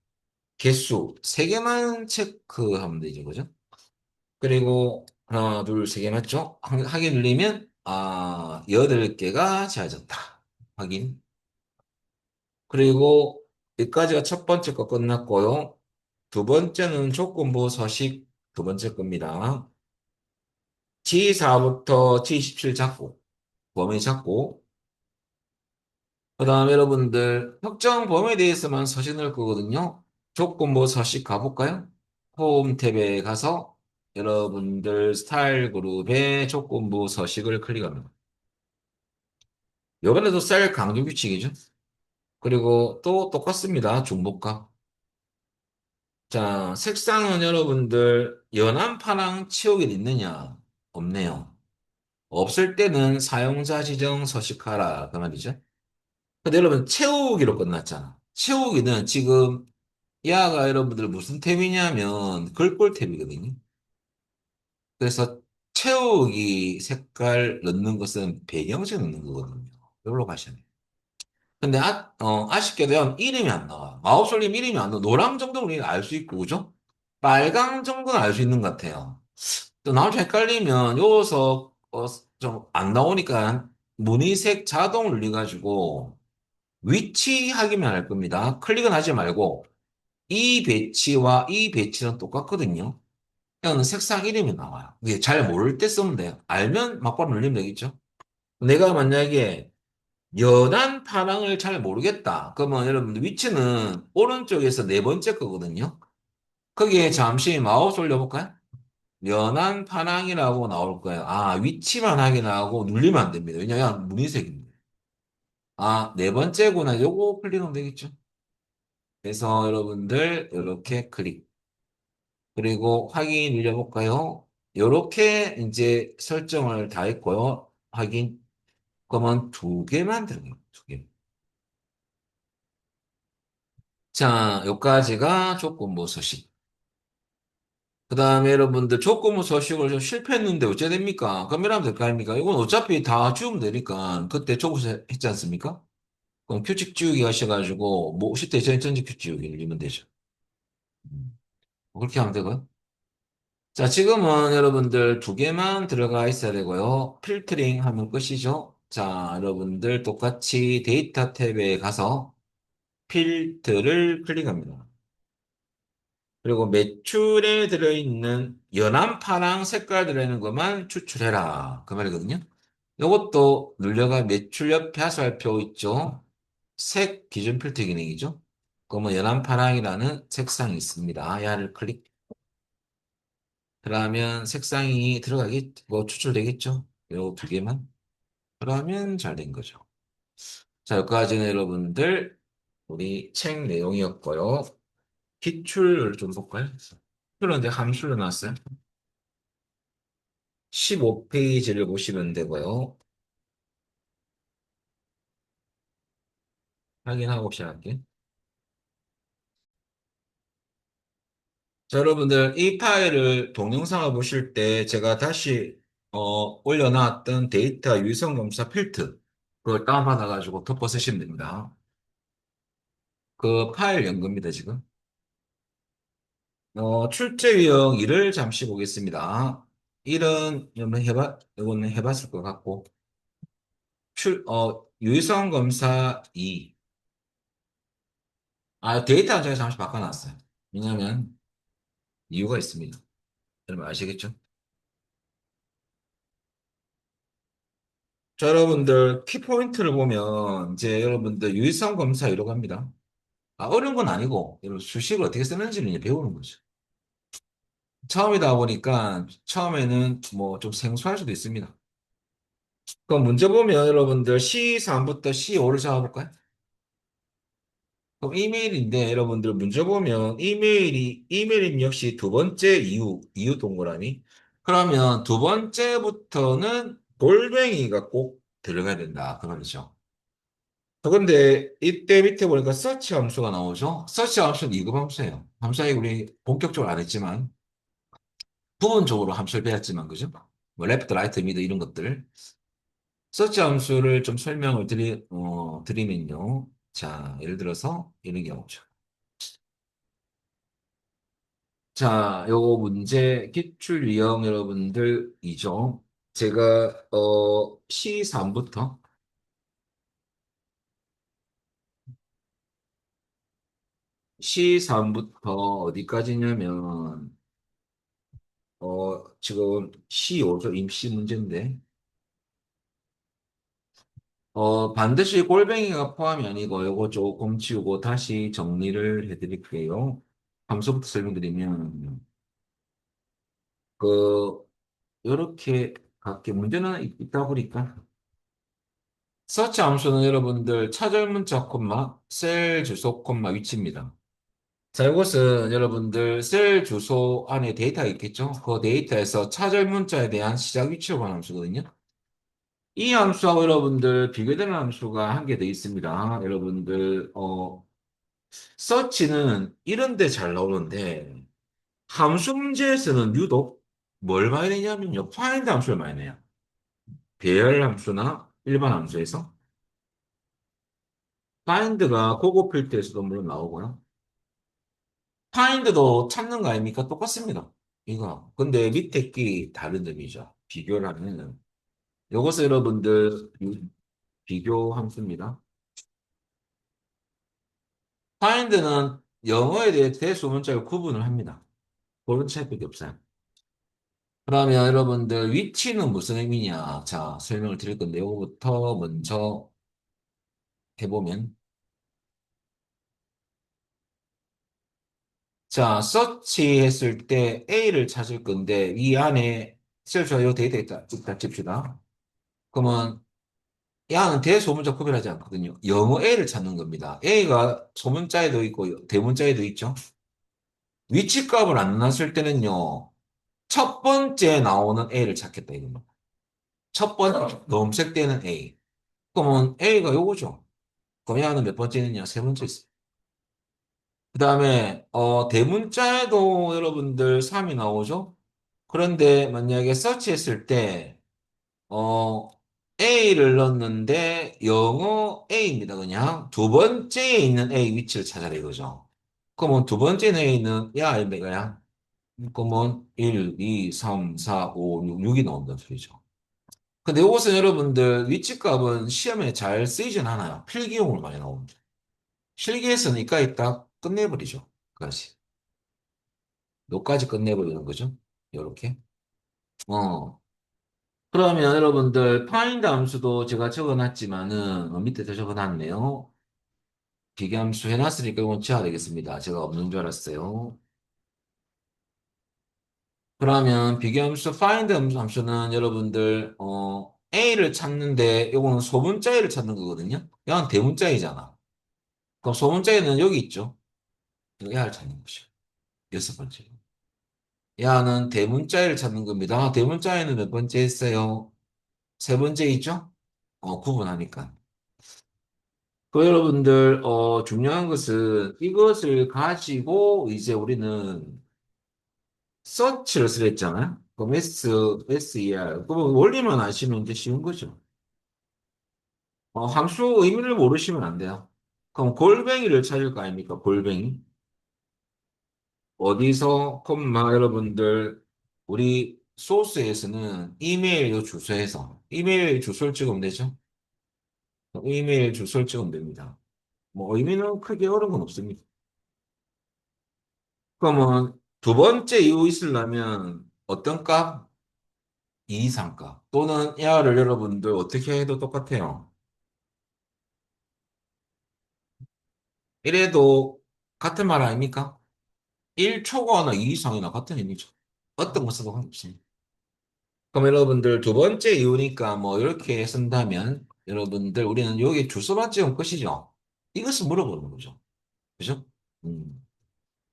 개수 세 개만 체크하면 되죠. 그죠? 그리고 하나, 둘, 세 개 맞죠? 확인 눌리면 여덟 개가 채워졌다. 확인. 그리고 여기까지가 첫 번째 거 끝났고요. 두 번째는 조건부 서식 두 번째 겁니다. G4부터 G17 잡고 범위 잡고 그다음에 여러분들 특정 범위에 대해서만 서식 넣을 거거든요. 조건부 서식 가볼까요? 홈 탭에 가서 여러분들 스타일 그룹의 조건부 서식을 클릭합니다. 이번에도 셀 강조 규칙이죠. 그리고 또 똑같습니다. 중복값. 자, 색상은 여러분들 연한 파랑 치우기 있느냐? 없네요. 없을 때는 사용자 지정 서식하라. 그 말이죠. 근데 여러분 채우기로 끝났잖아. 채우기는 지금 야가 여러분들 무슨 탭이냐면 글꼴 탭이거든요. 그래서 채우기 색깔 넣는 것은 배경색 넣는 거거든요. 여기로 가셔야 돼요. 근데 아쉽게도 이름이 안 나와. 마우스 올리면 이름이 안 나와. 노랑 정도는 우리가 알 수 있고, 그죠? 빨강 정도는 알 수 있는 것 같아요. 또 나머지 헷갈리면 요서 좀 안 나오니까 무늬색 자동 눌려가지고 위치 확인만 할 겁니다. 클릭은 하지 말고 이 배치와 이 배치는 똑같거든요. 그냥 색상 이름이 나와요. 이게 잘 모를 때 쓰면 돼요. 알면 막바로 눌리면 되겠죠. 내가 만약에 연한 파랑을 잘 모르겠다. 그러면 여러분들 위치는 오른쪽에서 네 번째 거거든요. 거기에 잠시 마우스 올려볼까요? 연한 파랑이라고 나올 거예요. 위치만 확인하고 눌리면 안 됩니다. 왜냐면 무늬색입니다. 네 번째구나. 요거 클릭하면 되겠죠. 그래서 여러분들 이렇게 클릭. 그리고 확인 눌려볼까요? 이렇게 이제 설정을 다 했고요. 확인. 그러면 두 개만 들어가요. 두 개. 자, 여기까지가 조건부 서식. 그 다음에 여러분들 조건부 서식을 좀 실패했는데 어째 됩니까? 그럼 이러면 될 거 아닙니까? 이건 어차피 다 지우면 되니까 그때 조금서 했지 않습니까? 그럼 규칙 지우기 하셔가지고 뭐 50대 전체 규칙 지우기 눌리면 되죠. 음, 그렇게 하면 되고요. 자, 지금은 여러분들 두 개만 들어가 있어야 되고요. 필터링 하면 끝이죠. 자, 여러분들 똑같이 데이터 탭에 가서 필터를 클릭합니다. 그리고 매출에 들어있는 연한 파랑 색깔 들어있는 것만 추출해라. 그 말이거든요. 이것도 눌려가 매출 옆에 하살표 있죠. 색 기준 필터 기능이죠. 그러면 연한 파랑이라는 색상이 있습니다. 야를 클릭. 그러면 색상이 뭐 추출되겠죠. 요 두 개만. 그러면 잘 된 거죠. 자, 여기까지는 여러분들 우리 책 내용이었고요. 기출을 좀 볼까요? 그런데 함수로 나왔어요. 15페이지를 보시면 되고요. 확인하고 시작할게요. 자, 여러분들 이 파일을 동영상을 보실 때 제가 다시 올려놨던 데이터 유성 검사 필트 그걸 다운받아가지고 덮어 쓰시면 됩니다. 그 파일 연금입니다, 지금. 출제 유형 1을 잠시 보겠습니다. 1은 이거는 해봤을 것 같고 유희성 검사 2. 데이터 한 장에 잠시 바꿔놨어요. 왜냐면 이유가 있습니다. 여러분 아시겠죠? 자, 여러분들 키포인트를 보면 이제 여러분들 유희성 검사 이라고 합니다. 어려운 건 아니고 여러분 수식을 어떻게 쓰는지는 이제 배우는 거죠. 처음이다 보니까 처음에는 뭐 좀 생소할 수도 있습니다. 그럼 문제 보면 여러분들 C3부터 C5를 잡아볼까요? 그럼 이메일인데 여러분들 문제 보면 이메일 입력시 두 번째 이유 동그라미. 그러면 두 번째부터는 골뱅이가 꼭 들어가야 된다. 그러죠. 그런데 이때 밑에 보니까 서치 함수가 나오죠. 서치 함수는 2급 함수예요. 함수에 우리 본격적으로 안 했지만 부분적으로 함수를 배웠지만 그죠? 뭐 레프트, 라이트, 미드 이런 것들. 서치 함수를 좀 설명을 드리면요. 자, 예를 들어서 이런 경우죠. 자, 요거 문제 기출 유형 여러분들이죠. 제가 C3부터 어디까지냐면 지금 C5죠. 임시 문제인데 반드시 골뱅이가 포함이 아니고 요거 조금 지우고 다시 정리를 해드릴게요. 함수부터 설명드리면 그 요렇게 갈게 문제는 있다 보니까 서치 함수는 여러분들 차절 문자 콤마 셀 주소 콤마 위치입니다. 자, 이것은 여러분들 셀 주소 안에 데이터가 있겠죠? 그 데이터에서 차절 문자에 대한 시작 위치로 관한 함수거든요. 이 함수하고 여러분들 비교되는 함수가 한 개 더 있습니다. 여러분들 서치는 이런 데 잘 나오는데 함수 문제에서는 유독 뭘 많이 내냐면요. 파인드 함수를 많이 내요. 배열 함수나 일반 함수에서 파인드가 고급 필터에서도 물론 나오고요. 파인드도 찾는 거 아닙니까? 똑같습니다. 이거. 근데 밑에 끼 다른 점이죠. 비교를 하면은. 요것을 여러분들 비교 함수입니다. 파인드는 영어에 대해 대소문자를 구분을 합니다. 그런 차이밖에 없어요. 그러면 여러분들 위치는 무슨 의미냐? 자, 설명을 드릴 건데 요거부터 먼저 해보면 자, 서치 했을 때 A를 찾을 건데 이 안에 셀프가 요 데이터 있다 칩시다. 그러면 야는 대소문자 구별하지 않거든요. 영어 A를 찾는 겁니다. A가 소문자에도 있고 대문자에도 있죠. 위치 값을 안 놨을 때는요. 첫 번째 나오는 A를 찾겠다 이겁니다. 첫 번째 검색되는 A. 그러면 A가 요거죠. 그럼 야는 몇 번째 있느냐? 세 번째 있어요. 그 다음에 대문자에도 여러분들 3이 나오죠. 그런데 만약에 서치했을 때 어, A를 넣었는데 영어 A입니다. 그냥 두 번째에 있는 A 위치를 찾아라 이거죠. 그러면 두 번째 A는 야 아닙니까야? 그러면 1, 2, 3, 4, 5, 6, 6이 나온다는 소리죠. 근데 이것은 여러분들 위치값은 시험에 잘 쓰이진 않아요. 필기용으로 많이 나옵니다. 실기에서는 이까지 딱 끝내버리죠. 까지. 요까지 끝내버리는 거죠. 요렇게. 어. 그러면 여러분들 파인드 함수도 제가 적어놨지만은 밑에도 적어놨네요. 기계함수 해놨으니까 이건 지워야 되겠습니다. 제가 없는 줄 알았어요. 그러면 비교함수 find 함수는 여러분들 A를 찾는데 이거는 소문자 A를 찾는 거거든요. 이건 대문자이잖아. 그럼 소문자에는 여기 있죠. 이거 야를 찾는 거죠. 여섯 번째. 야는 대문자를 찾는 겁니다. 대문자에는 몇 번째 있어요? 세 번째 있죠? 구분하니까. 그 여러분들 중요한 것은 이것을 가지고 이제 우리는 서치를 쓰랬잖아요. 그럼 SER. 그럼 원리만 아시면 이제 쉬운 거죠. 함수 의미를 모르시면 안 돼요. 그럼 골뱅이를 찾을 거 아닙니까? 골뱅이. 어디서, 콤마 여러분들, 우리 소스에서는 이메일 주소에서 이메일 주소를 찍으면 되죠. 이메일 주소를 설정은 됩니다. 뭐 의미는 크게 어려운 건 없습니다. 그러면 두 번째 이유 있으려면 어떤 값? 이상값 또는 야를 여러분들 어떻게 해도 똑같아요. 이래도 같은 말 아닙니까? 1초거나 2 이상이나 같은 의미죠. 어떤 거 써도 상관없습니다. 그럼 여러분들 두 번째 이유니까 뭐 이렇게 쓴다면 여러분들 우리는 여기 주소만 찍으면 끝이죠. 이것을 물어보는 거죠. 그죠? 음.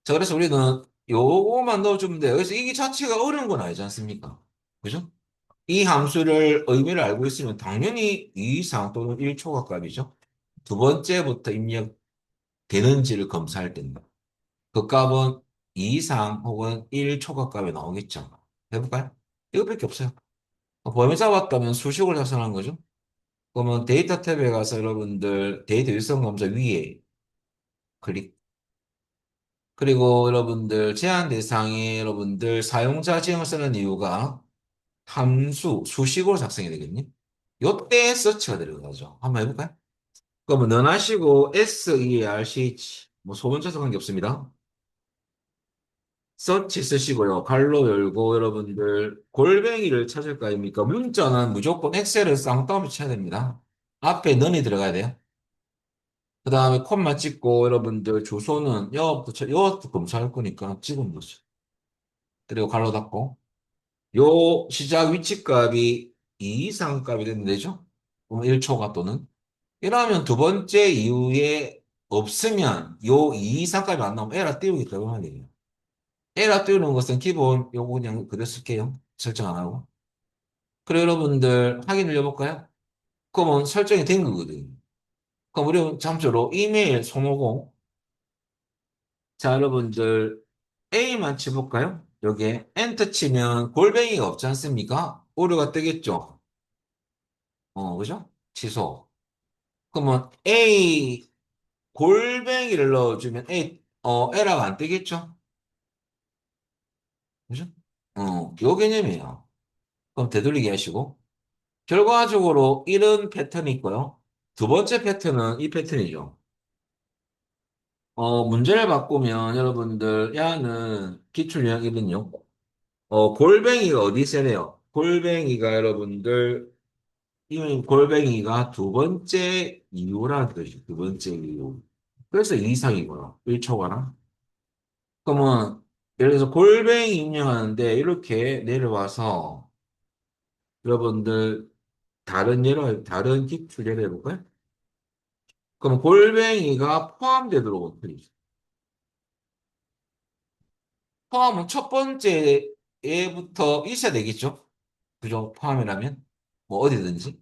자, 그래서 우리는 요거만 넣어주면 돼요. 그래서 이 자체가 어려운 건 아니지 않습니까? 그죠? 이 함수를 의미를 알고 있으면 당연히 2 이상 또는 1초가 값이죠. 두 번째부터 입력되는지를 검사할 때입니다. 그 값은 2 이상 혹은 1초가 값이 나오겠죠. 해볼까요? 이거밖에 없어요. 범위 잡았다면 수식을 작성하는 거죠. 그러면 데이터 탭에 가서 여러분들 데이터 일성 검사 위에 클릭. 그리고 여러분들 제한 대상에 여러분들 사용자 지형을 쓰는 이유가 함수, 수식으로 작성이 되겠니? 요때 서치가 들어가죠. 한번 해볼까요? 그러면 넌 하시고 SERCH 뭐 소문자서 관계 없습니다. 서치 쓰시고요. 갈로 열고 여러분들 골뱅이를 찾을 거 아닙니까? 문자는 무조건 엑셀을 쌍따옴 쳐야 됩니다. 앞에 넌이 들어가야 돼요. 그 다음에 콤마 찍고 여러분들 주소는 여부터 검사할 거니까 찍으면 되죠. 그리고 갈로 닫고 요 시작 위치 값이 2 이상 값이 되면 되죠? 그럼 1초가 또는 이러면 두 번째 이후에 없으면 요 2 이상 값이 안 나오면 에러 띄우기 때문에 에러 띄우는 것은 기본 요거 그냥 그대로 쓸게요. 설정 안 하고. 그래 여러분들 확인을 해볼까요? 그러면 설정이 된 거거든요. 그럼 우리 참조로 이메일 손오공 자 여러분들 A만 쳐볼까요? 여기에 엔터 치면 골뱅이가 없지 않습니까? 오류가 뜨겠죠? 그죠? 취소. 그러면 A 골뱅이를 넣어주면 에러가 안 뜨겠죠? 그죠? 요 개념이에요. 그럼 되돌리기 하시고. 결과적으로 이런 패턴이 있고요. 두 번째 패턴은 이 패턴이죠. 문제를 바꾸면 여러분들, 야는 기출 유형 1은요. 골뱅이가 어디 있어야 돼요? 골뱅이가 여러분들, 이 골뱅이가 두 번째 이유라는 뜻이죠. 두 번째 이유. 그래서 이상이고요. 1초가나. 그러면, 예를 들어서 골뱅이 입력하는데 이렇게 내려와서 여러분들 다른 기출 예를 해볼까요? 그럼 골뱅이가 포함되도록 어떻게 되죠? 포함은 첫 번째 애부터 있어야 되겠죠? 그죠? 포함이라면? 뭐 어디든지.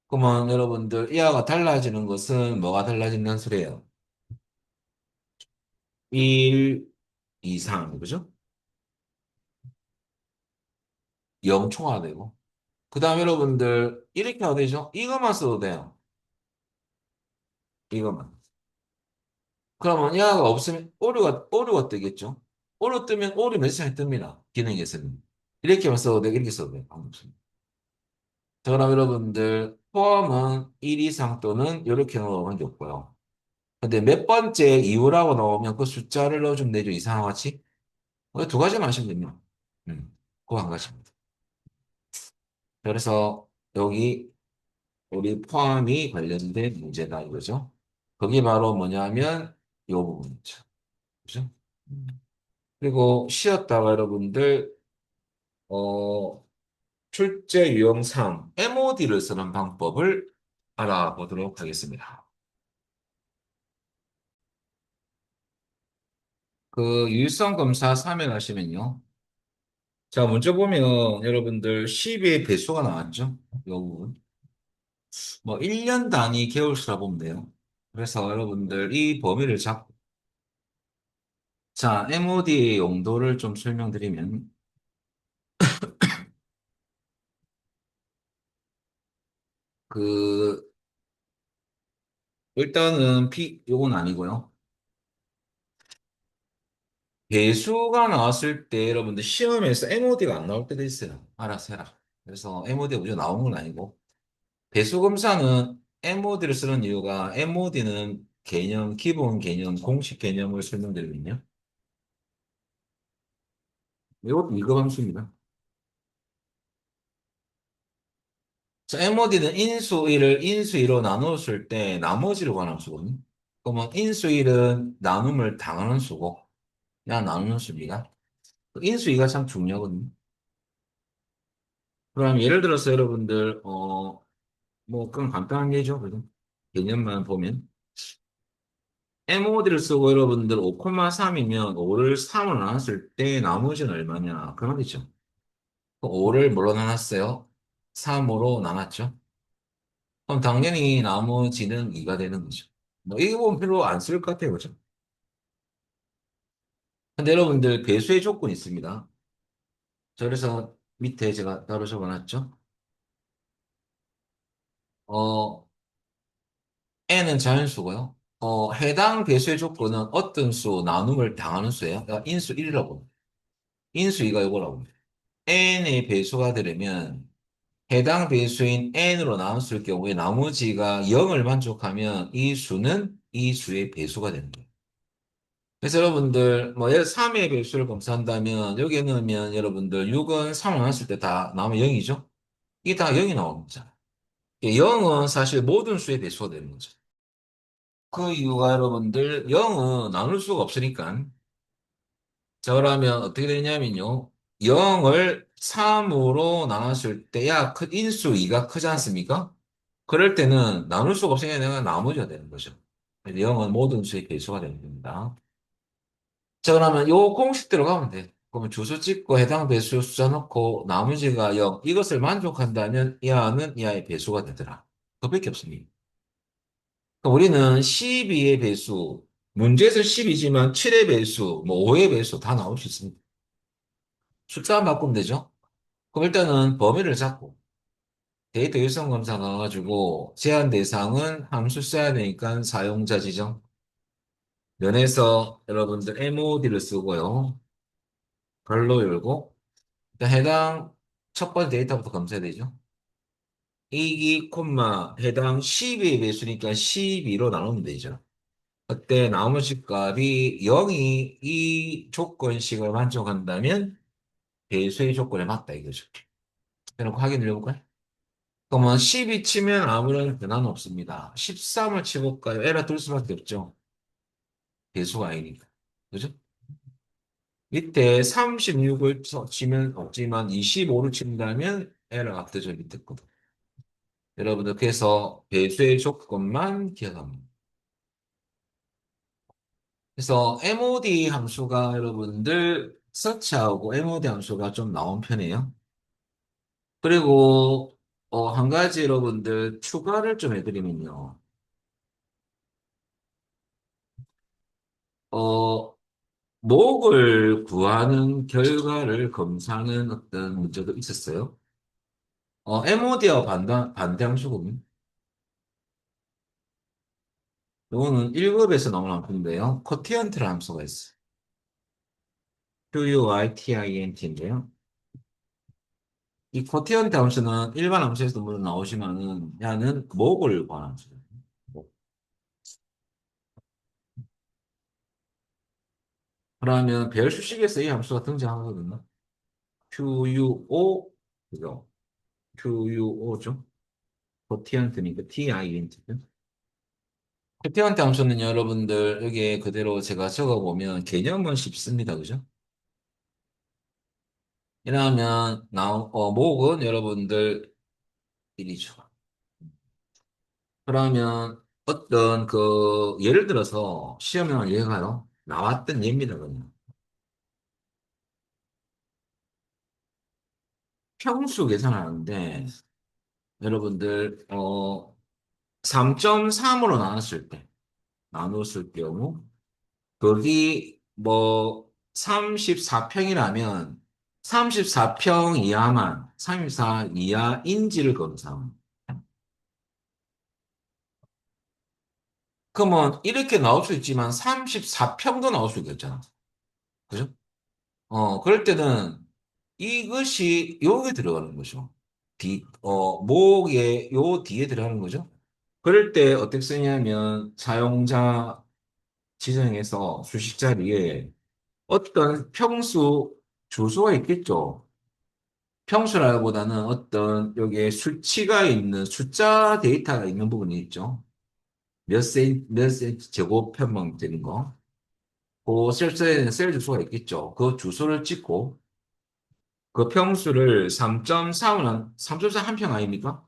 그러면 여러분들 이하가 달라지는 것은 뭐가 달라진다는 소리예요? 1 이상, 그죠? 0초가 되고. 그 다음에 여러분들 이렇게 하면 되죠? 이것만 써도 돼요. 이것만. 그러면 이하가 없으면 오류가 뜨겠죠? 오류 뜨면 오류 몇 시간이 뜹니다. 기능에서는. 이렇게만 써도 되고 이렇게 써도 돼요. 자, 그럼 여러분들 포함은 1 이상 또는 이렇게 넣으면 게 없고요. 근데 몇 번째 이유라고 나오면 그 숫자를 넣어주면 되죠. 이상한 같이. 두 가지만 하시면 됩니다. 그거 한 가지입니다. 그래서 여기 우리 포함이 관련된 문제다 이거죠. 그게 바로 뭐냐면 이 부분이죠. 그죠? 음. 그리고 쉬었다가 여러분들 어, 출제 유형상 MOD를 쓰는 방법을 알아보도록 하겠습니다. 그 유일성 검사 3에 가시면요. 자, 먼저 보면 여러분들 10의 배수가 나왔죠? 이 부분. 뭐 1년 단위 개월수라 보면 돼요. 그래서 여러분들 이 범위를 잡고 자, MOD 용도를 좀 설명드리면 그 일단은 요건 아니고요. 배수가 나왔을 때 여러분들 시험에서 MOD가 안 나올 때도 있어요. 알아서 해라. 그래서 MOD가 무조건 나오는 건 아니고 배수 검사는 MOD를 쓰는 이유가 MOD는 개념, 기본 개념, 공식 개념을 설명드리거든요. 이것도 이거 함수입니다. 자, MOD는 인수 1을 인수 2로 나누었을 때 나머지를 구하는 수거든요. 그러면 인수 1은 나눔을 당하는 수고, 그냥 나누는 수입니다. 인수 2가 참 중요하거든요. 그럼 예를 들어서 여러분들, 뭐, 그건 간단한 예죠. 그죠? 개념만 보면. MOD를 쓰고 여러분들 5,3이면 5를 3으로 나눴을 때 나머지는 얼마냐? 그 말이죠. 5를 뭘로 나눴어요? 3으로 나눴죠. 그럼 당연히 나머지는 2가 되는 거죠. 뭐, 이거 보면 별로 안 쓸 것 같아요. 그죠? 근데 여러분들 배수의 조건이 있습니다. 자, 그래서 밑에 제가 따로 적어놨죠. 어, n은 자연수고요. 해당 배수의 조건은 어떤 수, 나눔을 당하는 수예요. 그러니까 인수 1이라고. 인수 2가 이거라고. n의 배수가 되려면 해당 배수인 n으로 나눴을 경우에 나머지가 0을 만족하면 이 수는 이 수의 배수가 되는 거예요. 그래서 여러분들 뭐 예를 3의 배수를 검사한다면 여기에 넣으면 여러분들 6은 3을 나눴을 때 다 나오면 0이죠. 이게 다 0이 나오는 거잖아요. 0은 사실 모든 수의 배수가 되는 거죠. 그 이유가 여러분들 0은 나눌 수가 없으니까. 자, 그러면 어떻게 되냐면요. 0을 3으로 나눴을 때, 야, 인수 2가 크지 않습니까? 그럴 때는 나눌 수가 없으니까 내가 나머지가 되는 거죠. 0은 모든 수의 배수가 되는 겁니다. 자, 그러면 요 공식대로 가면 돼. 그러면 주소 찍고 해당 배수 숫자 넣고 나머지가 0. 이것을 만족한다면 이 아는 이 아의 배수가 되더라. 그밖에 없습니다. 그러니까 우리는 12의 배수, 문제에서 10이지만 7의 배수, 뭐 5의 배수 다 나올 수 있습니다. 숫자만 바꾸면 되죠. 그럼 일단은 범위를 잡고 데이터 유성 검사 가가지고 제한 대상은 함수 써야 되니까 사용자 지정. 면에서 여러분들 MOD를 쓰고요. 별로 열고 일단 해당 첫 번째 데이터부터 검사해야 되죠. 이기 콤마 해당 12의 배수니까 12로 나누면 되죠. 그때 나머지 값이 0이 이 조건식을 만족한다면 배수의 조건에 맞다 이거죠. 그럼 확인을 해볼까요? 그러면 12 치면 아무런 변화는 없습니다. 13을 치볼까요? 에러 뜰 수밖에 없죠. 배수가 아니니까. 그죠? 밑에 36을 치면 없지만 25를 친다면 에러가 뜨죠. 밑에 거도. 여러분들 그래서 배수의 조건만 기억합니다. 그래서 MOD 함수가 여러분들 서치하고 MOD 함수가 좀 나온 편이에요. 그리고 한 가지 여러분들 추가를 좀 해드리면요. 어, 목을 구하는 결과를 검사하는 어떤 문제도 있었어요. MOD와 반대 함수거든요. 이거는 1급에서 나온 함수인데요. 코티언트라는 함수가 있어요. QUITINT인데요. 이 코티언트 함수는 일반 함수에서도 물론 나오지만은 야는 목을 구하는 함수예요. 목. 그러면 배열 수식에서 이 함수가 등장하거든요. QUO 그죠? QUO죠. 코티언트니까 TINT. 코티언트 함수는 여러분들 여기에 그대로 제가 적어보면 개념은 쉽습니다. 그죠? 이러면 목은 여러분들 1이죠. 그러면 어떤 예를 들어서 시험용을 얘가요. 나왔던 예입니다. 그러면. 평수 계산하는데 여러분들 3.3으로 나눴을 경우 거기 뭐 34평이라면 34평 이하만 34 이하인지를 검사합니다. 그러면 이렇게 나올 수 있지만 34평도 나올 수 있겠잖아. 그죠? 그럴 때는 이것이 여기 들어가는 거죠. 목에 요 뒤에 들어가는 거죠. 그럴 때 어떻게 쓰냐면 사용자 지정해서 수식 자리에 어떤 평수 주소가 있겠죠. 평수라기보다는 어떤 여기에 수치가 있는 숫자 데이터가 있는 부분이 있죠. 몇 센치 제곱편만 되는 거. 그 셀에는 셀 주소가 있겠죠. 그 주소를 찍고 그 평수를 3.4는 3.4 한 평 아닙니까?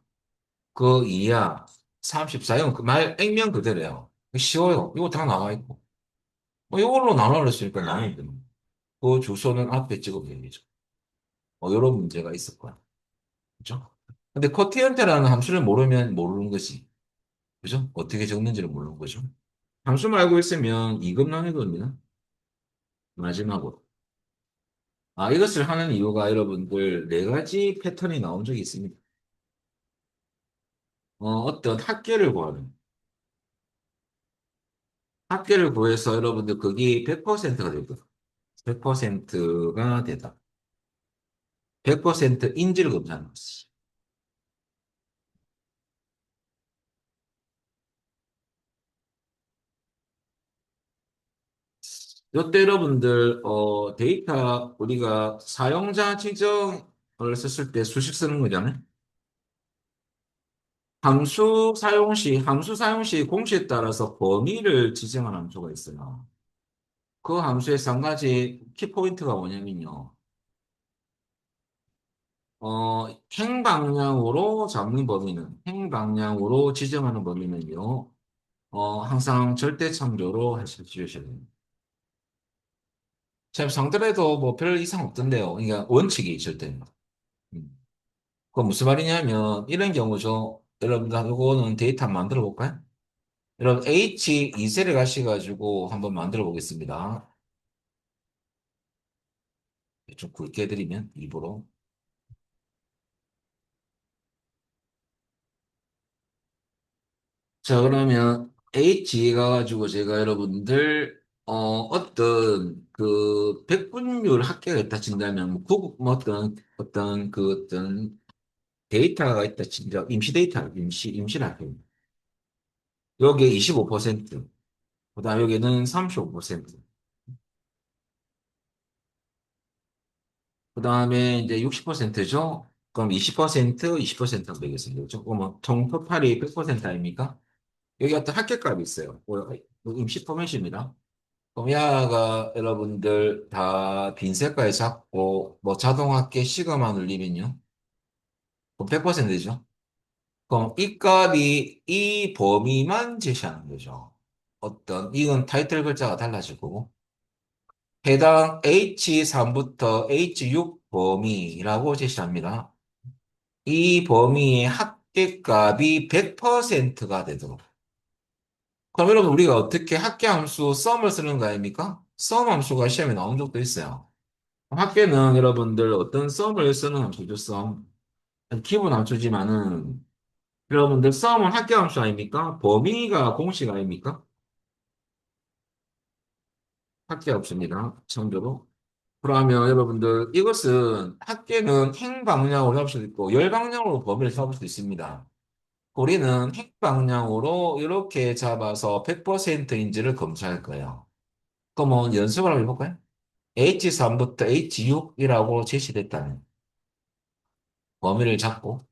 그 이하 34형 그 말 액면 그대로예요. 쉬워요. 이거 다 나와 있고. 뭐 이걸로 나눠를 했으니까 나누면 됩니다. 그 주소는 앞에 찍으면 되죠. 이런 문제가 있을 거야. 그죠? 근데 코티언테라는 함수를 모르면 모르는 거지. 그죠? 어떻게 적는지를 모르는 거죠. 함수만 알고 있으면 2급 난이도입니다. 마지막으로. 이것을 하는 이유가 여러분들 네 가지 패턴이 나온 적이 있습니다. 어떤 합계를 구하는. 합계를 구해서 여러분들 그게 100%가 되거든. 100%가 되다. 100% 인지를 검사하는 거지. 이때 여러분들 데이터 우리가 사용자 지정을 썼을 때 수식 쓰는 거잖아요. 함수 사용 시 공시에 따라서 범위를 지정하는 함수가 있어요. 그 함수의 한 가지 키포인트가 뭐냐면요. 행방향으로 잡는 범위는, 행방향으로 지정하는 범위는요, 항상 절대 참조로 해주셔야 됩니다. 참, 상대로도 뭐 별 이상 없던데요. 그러니까 원칙이 절대. 음. 그건 무슨 말이냐면, 이런 경우죠. 여러분들, 이거는 데이터 한번 만들어 볼까요? 여러분, H2셀에 가셔가지고 한번 만들어 보겠습니다. 좀 굵게 해드리면, 입으로. 자, 그러면 H에 가가지고 제가 여러분들, 어떤 그 백분율 합계가 있다 친다면, 뭐 어떤 데이터가 있다 친다, 임시 데이터, 임시 합계. 여기에 25%, 그 다음 여기는 35%, 그 다음에 이제 60%죠? 그럼 20%, 20% 하면 되겠습니다. 그죠? 그러면 총 토탈이 100% 아닙니까? 여기 어떤 합계값이 있어요. 임시 포맷입니다. 그럼 야가 여러분들 다 빈 색깔 잡고 뭐 자동화께 시가만 눌리면요. 그럼 100%죠. 그럼 이 값이 이 범위만 제시하는 거죠. 이건 타이틀 글자가 달라질 거고 해당 H3부터 H6 범위라고 제시합니다. 이 범위의 합계값이 100%가 되도록. 그럼 여러분 우리가 어떻게 합계함수 썸을 쓰는 거 아닙니까? 썸 함수가 시험에 나온 적도 있어요. 학계는 여러분들 어떤 썸을 쓰는 함수죠, 썸. 기본 함수지만은 여러분들 썸은 학계 함수 아닙니까? 범위가 공식 아닙니까? 학계 함수입니다. 참조로. 그러면 여러분들 이것은 학계는 행방향으로 잡을 수도 있고 열방향으로 범위를 잡을 수도 있습니다. 우리는 행방향으로 이렇게 잡아서 100%인지를 검사할 거예요. 그러면 연습을 한번 해볼까요? H3부터 H6이라고 제시됐다는 범위를 잡고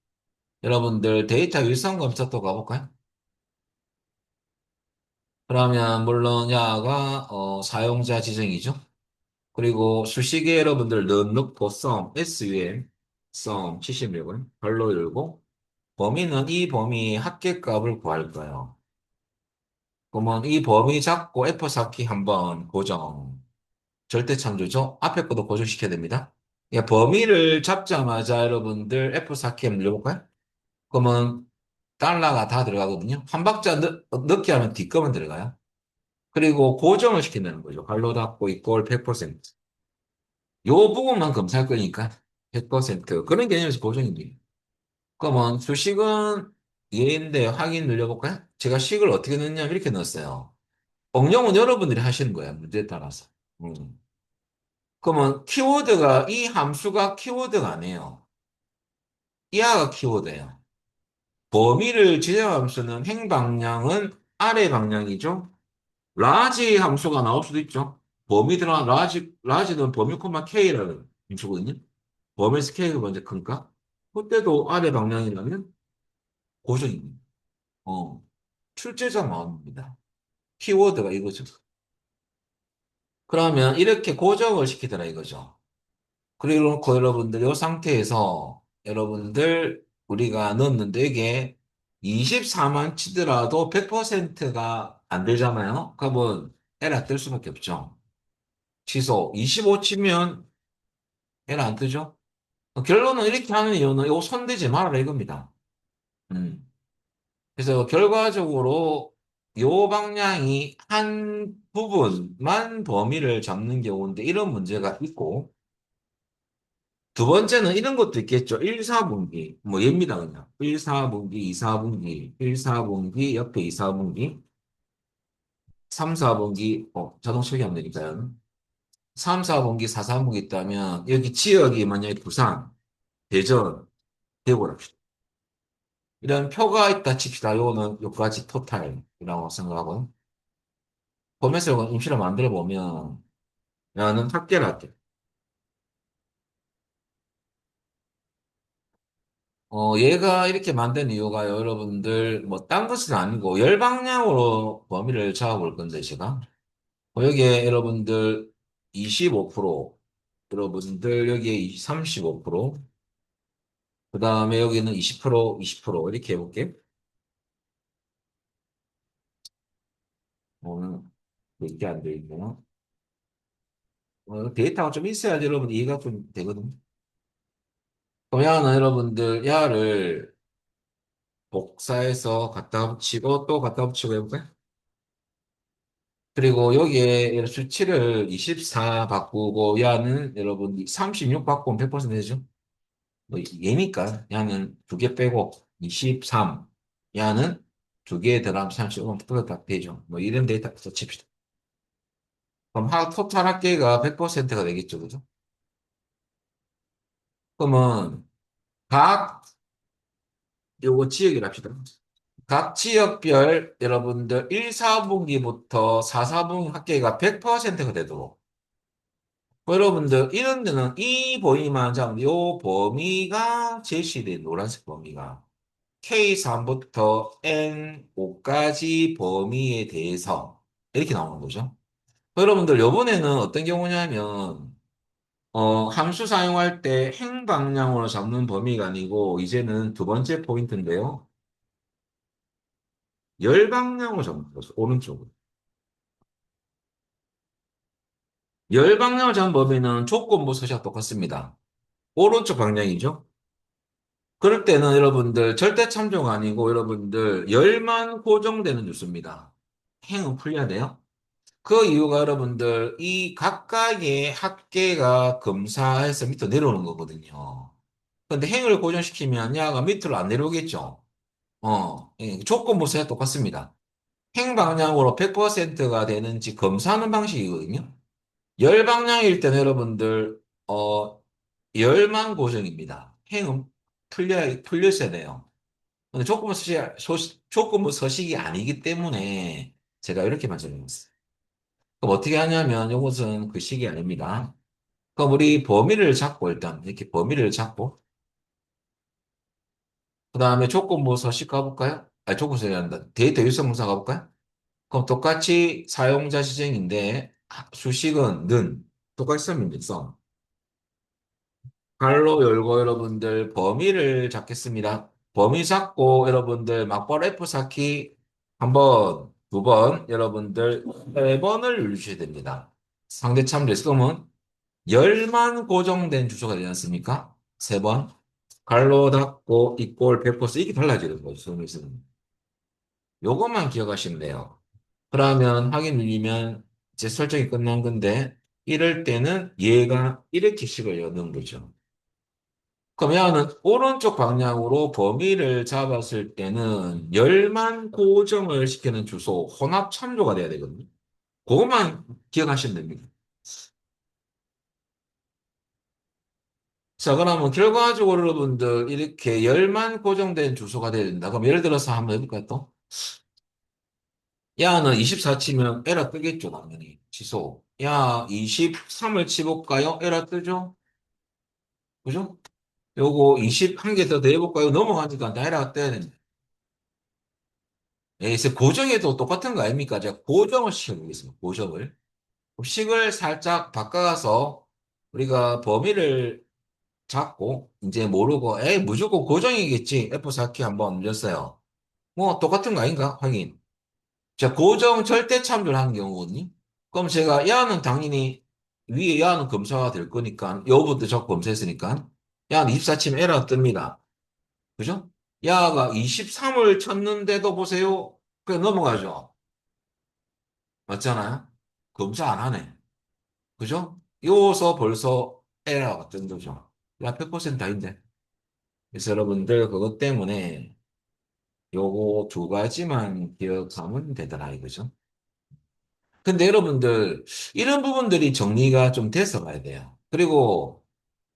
여러분들 데이터 일선 검사 또 가볼까요? 그러면 물론 야가 사용자 지정이죠. 그리고 수식에 여러분들 넣고 SUM 썸 76은 별로 열고 범위는 이 범위의 합계값을 구할 거예요. 그러면 이 범위 잡고 F4키 한번 고정. 절대 참조죠. 앞에 것도 고정시켜야 됩니다. 예, 범위를 잡자마자 여러분들 F4키 한번 눌러볼까요? 그러면 달러가 다 들어가거든요. 한 박자 넣게 하면 뒷거만 들어가요. 그리고 고정을 시킨다는 거죠. 발로 닫고 이꼴 100%. 요 부분만 검사할 거니까 100% 그런 개념에서 고정입니다. 그러면 수식은 예인데 확인 눌려볼까요? 제가 식을 어떻게 넣냐면 이렇게 넣었어요. 응용은 여러분들이 하시는 거예요. 문제에 따라서. 음. 그러면 키워드가 이 함수가 키워드가 아니에요. 이하가 키워드예요. 범위를 지정함수는 행방량은 아래 방향이죠. 라지 함수가 나올 수도 있죠. 범위 들어간 라지는 범위 코마 K라는 함수거든요. 범위에서 K가 먼저 큰가? 그때도 아래 방향이라면 고정입니다. 어, 출제자 마음입니다. 키워드가 이거죠. 그러면 이렇게 고정을 시키더라 이거죠. 그리고 놓고 여러분들 이 상태에서 여러분들 우리가 넣었는데 이게 24만 치더라도 100%가 안 되잖아요. 그러면 에러 뜰 수밖에 없죠. 취소 25 치면 에러 안 뜨죠. 결론은 이렇게 하는 이유는 이거 손대지 말아라 이겁니다. 음. 그래서 결과적으로 요 방향이 한 부분만 범위를 잡는 경우인데 이런 문제가 있고 두 번째는 이런 것도 있겠죠. 1, 4분기. 뭐 얘입니다, 그냥. 1, 4분기, 2, 4분기, 1, 4분기, 옆에 2, 4분기, 3, 4분기, 자동 처리하면 되니까요. 3, 4분기, 4, 4분기 있다면, 여기 지역이 만약에 부산, 대전, 대구라. 이런 표가 있다 칩시다. 요거는 요까지 토탈이라고 생각하고. 포맷을 임시로 만들어 보면, 나는 합계를 할게. 얘가 이렇게 만든 이유가 여러분들, 뭐, 딴 것은 아니고, 열방향으로 범위를 잡아볼 건데, 제가. 여기에 여러분들 25%, 여러분들 여기에 35%, 그 다음에 여기는 20%, 20% 이렇게 해볼게. 오늘 몇개 안 되겠네요. 데이터가 좀 있어야지 여러분 이해가 좀 되거든요. 그럼 야는 여러분들 야를 복사해서 갖다 붙이고 또 갖다 붙이고 해볼까요? 그리고 여기에 수치를 24 바꾸고 야는 여러분 36 바꾸면 100% 되죠? 뭐 얘니까 야는 두 개 빼고 23 야는 두 개 더하면 35면 딱 되죠. 뭐 이런 데이터 칩시다. 그럼 토탈 합계가 100%가 되겠죠. 그죠? 그러면 각 요거 지역이라 합시다. 각 지역별 여러분들 1, 4분기부터 4, 4분기 합계가 100%가 되도록 여러분들 이런 데는 이 범위만 잡으면 요 범위가 제시된 노란색 범위가 K3부터 N5까지 범위에 대해서 이렇게 나오는 거죠. 여러분들, 요번에는 어떤 경우냐면, 함수 사용할 때 행방향으로 잡는 범위가 아니고, 이제는 두 번째 포인트인데요. 열방향으로 잡는 거죠. 오른쪽으로. 열방향으로 잡는 범위는 조건부 서식과 똑같습니다. 오른쪽 방향이죠. 그럴 때는 여러분들 절대 참조가 아니고 여러분들 열만 고정되는 뉴스입니다. 행은 풀려야 돼요. 그 이유가 여러분들 이 각각의 합계가 검사해서 밑으로 내려오는 거거든요. 근데 행을 고정시키면 야가 밑으로 안 내려오겠죠. 조건부서야 똑같습니다. 행 방향으로 100%가 되는지 검사하는 방식이거든요. 열 방향일 때는 여러분들 열만 고정입니다. 행은 풀려 있어야 돼요. 근데 조건부 서식이 아니기 때문에 제가 이렇게 말씀드렸어요. 그럼 어떻게 하냐면 이것은 그 식이 아닙니다. 그럼 우리 범위를 잡고 일단 이렇게 범위를 잡고 그 다음에 조건부 서식 가볼까요? 아니 조건부 서식이 아니라 데이터 유성문서 가볼까요? 그럼 똑같이 사용자 지정인데 수식은 는 똑같이 쓰면 돼. 써. 갈로 열고 여러분들 범위를 잡겠습니다. 범위 잡고 여러분들 막바로 F4키 한 번, 두 번, 여러분들 세 번을 눌러주셔야 됩니다. 상대 참 레스dom은 열만 고정된 주소가 되지 않습니까? 세 번. 갈로 닫고 이꼴 100% 이게 달라지는 거죠. 수능에서는. 요것만 기억하시면 돼요. 그러면 확인 눌리면 이제 설정이 끝난 건데 이럴 때는 얘가 이렇게 식을 여는 거죠. 그러면은 오른쪽 방향으로 범위를 잡았을 때는 열만 고정을 시키는 주소 혼합 참조가 돼야 되거든요. 그것만 기억하시면 됩니다. 자, 그러면 결과적으로 여러분들 이렇게 열만 고정된 주소가 돼야 된다. 그럼 예를 들어서 한번 해볼까요, 또? 야는 24 치면 에러 뜨겠죠, 당연히. 취소. 야, 23을 치볼까요? 에러 뜨죠? 그죠? 요거 20 한 개 더 해볼까요? 넘어가니까 다 에러가 떠야 됩니다. 예, 그래서 고정해도 똑같은 거 아닙니까? 제가 고정을 시켜보겠습니다. 고정을. 식을 살짝 바꿔서 우리가 범위를 잡고 이제 모르고 에이 무조건 고정이겠지. F4키 한번 눌렸어요. 뭐 똑같은 거 아닌가? 확인. 자, 고정 절대 참조를 하는 경우거든요. 그럼 제가 야는 당연히 위에 야는 검사가 될 거니까 요부터 적 검사했으니까 야는 24치면 에러 뜹니다. 그죠? 야가 23을 쳤는데도 보세요. 그냥 넘어가죠. 맞잖아요? 검사 안 하네. 그죠? 요서 벌써 에러가 뜬 거죠. 야, 100% 아닌데. 그래서 여러분들 그것 때문에 요거 두 가지만 기억하면 되더라 이거죠. 근데 여러분들 이런 부분들이 정리가 좀 돼서 가야 돼요. 그리고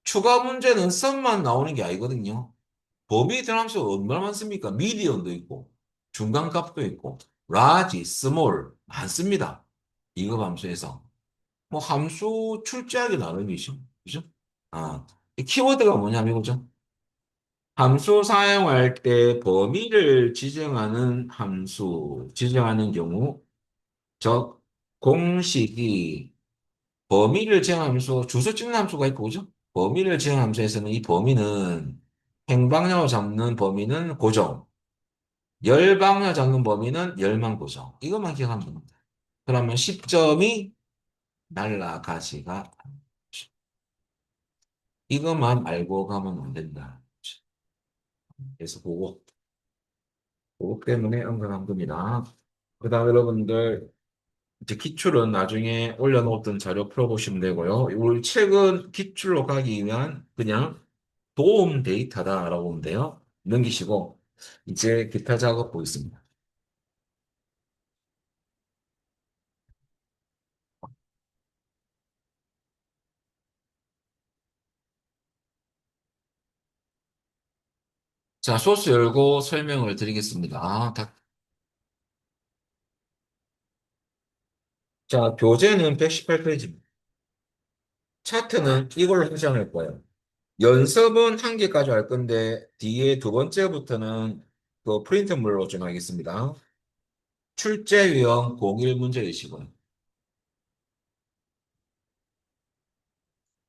추가 문제는 썸만 나오는 게 아니거든요. 범위 드함수 얼마나 많습니까? 미디언도 있고 중간값도 있고 라지, 스몰 많습니다. 이거 함수에서 뭐 함수 출제하기 나름이죠. 그죠? 아, 이 키워드가 뭐냐면 이거죠. 함수 사용할 때 범위를 지정하는 함수, 지정하는 경우, 즉, 공식이 범위를 지정하면서 주소 찍는 함수가 있고, 그죠? 범위를 지정하는 함수에서는 이 범위는 행방향으로 잡는 범위는 고정, 열방향으로 잡는 범위는 열만 고정. 이것만 기억하면 됩니다. 그러면 10점이 날라가지가 않죠. 이것만 알고 가면 안 된다. 그래서 그거 때문에 언급한 겁니다. 그 다음 여러분들, 이제 기출은 나중에 올려놓았던 자료 풀어보시면 되고요. 우리 최근 기출로 가기 위한 그냥 도움 데이터다라고 보면 돼요. 넘기시고, 이제 기타 작업 보겠습니다. 자, 소스 열고 설명을 드리겠습니다. 자, 교재는 118페이지입니다. 차트는 이걸로 형성할 거예요. 연습은 한 개까지 할 건데, 뒤에 두 번째부터는 그 프린트물로 좀 하겠습니다. 출제 유형 01 문제이시고요.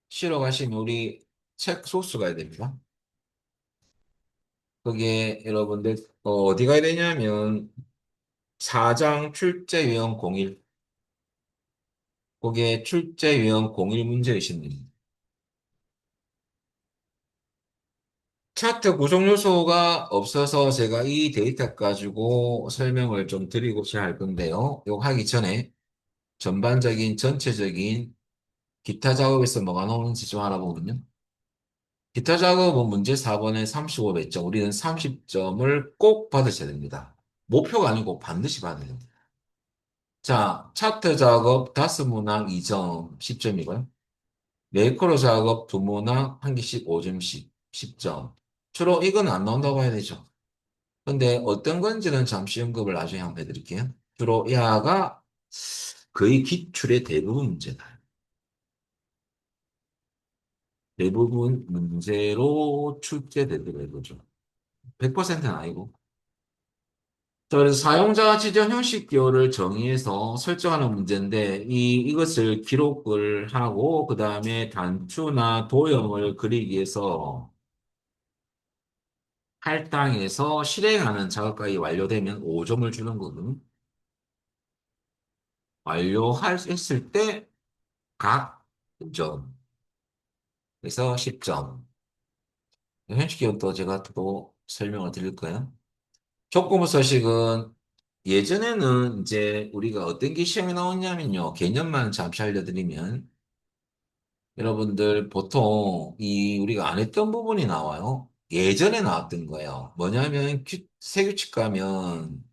쉬러 가시면 우리 책 소스 가야 됩니다. 거기에 여러분들 어디 가야 되냐면 4장 출제 유형 01. 거기에 출제 유형 01 문제이십니다. 차트 구성 요소가 없어서 제가 이 데이터 가지고 설명을 좀 드리고자 할 건데요. 이거 하기 전에 전반적인 전체적인 기타 작업에서 뭐가 나오는지 좀 알아보거든요. 기타 작업은 문제 4번에 35 몇 점, 우리는 30점을 꼭 받으셔야 됩니다. 목표가 아니고 반드시 받아야 됩니다. 자, 차트 작업 다섯 문항 2점 10점이고요. 매크로 작업 두 문항 한 개씩 5점씩 10점. 주로 이건 안 나온다고 봐야 되죠. 근데 어떤 건지는 잠시 언급을 나중에 한번 해드릴게요. 주로 야가 거의 기출의 대부분 문제다. 대부분 문제로 출제되더라고요. 그죠? 100%는 아니고. 자, 그래서 사용자 지정 형식 기호를 정의해서 설정하는 문제인데, 이것을 기록을 하고, 그 다음에 단추나 도형을 그리기 위해서 할당해서 실행하는 작업까지 완료되면 5점을 주는 거거든. 완료했을 때 각 점. 그래서 10점. 형식 기호는 또 제가 또 설명을 드릴 거예요. 족구부 서식은 예전에는 이제 우리가 어떤 게 시험에 나왔냐면요. 개념만 잠시 알려드리면 여러분들 보통 이 우리가 안 했던 부분이 나와요. 예전에 나왔던 거예요. 뭐냐면 세규칙 가면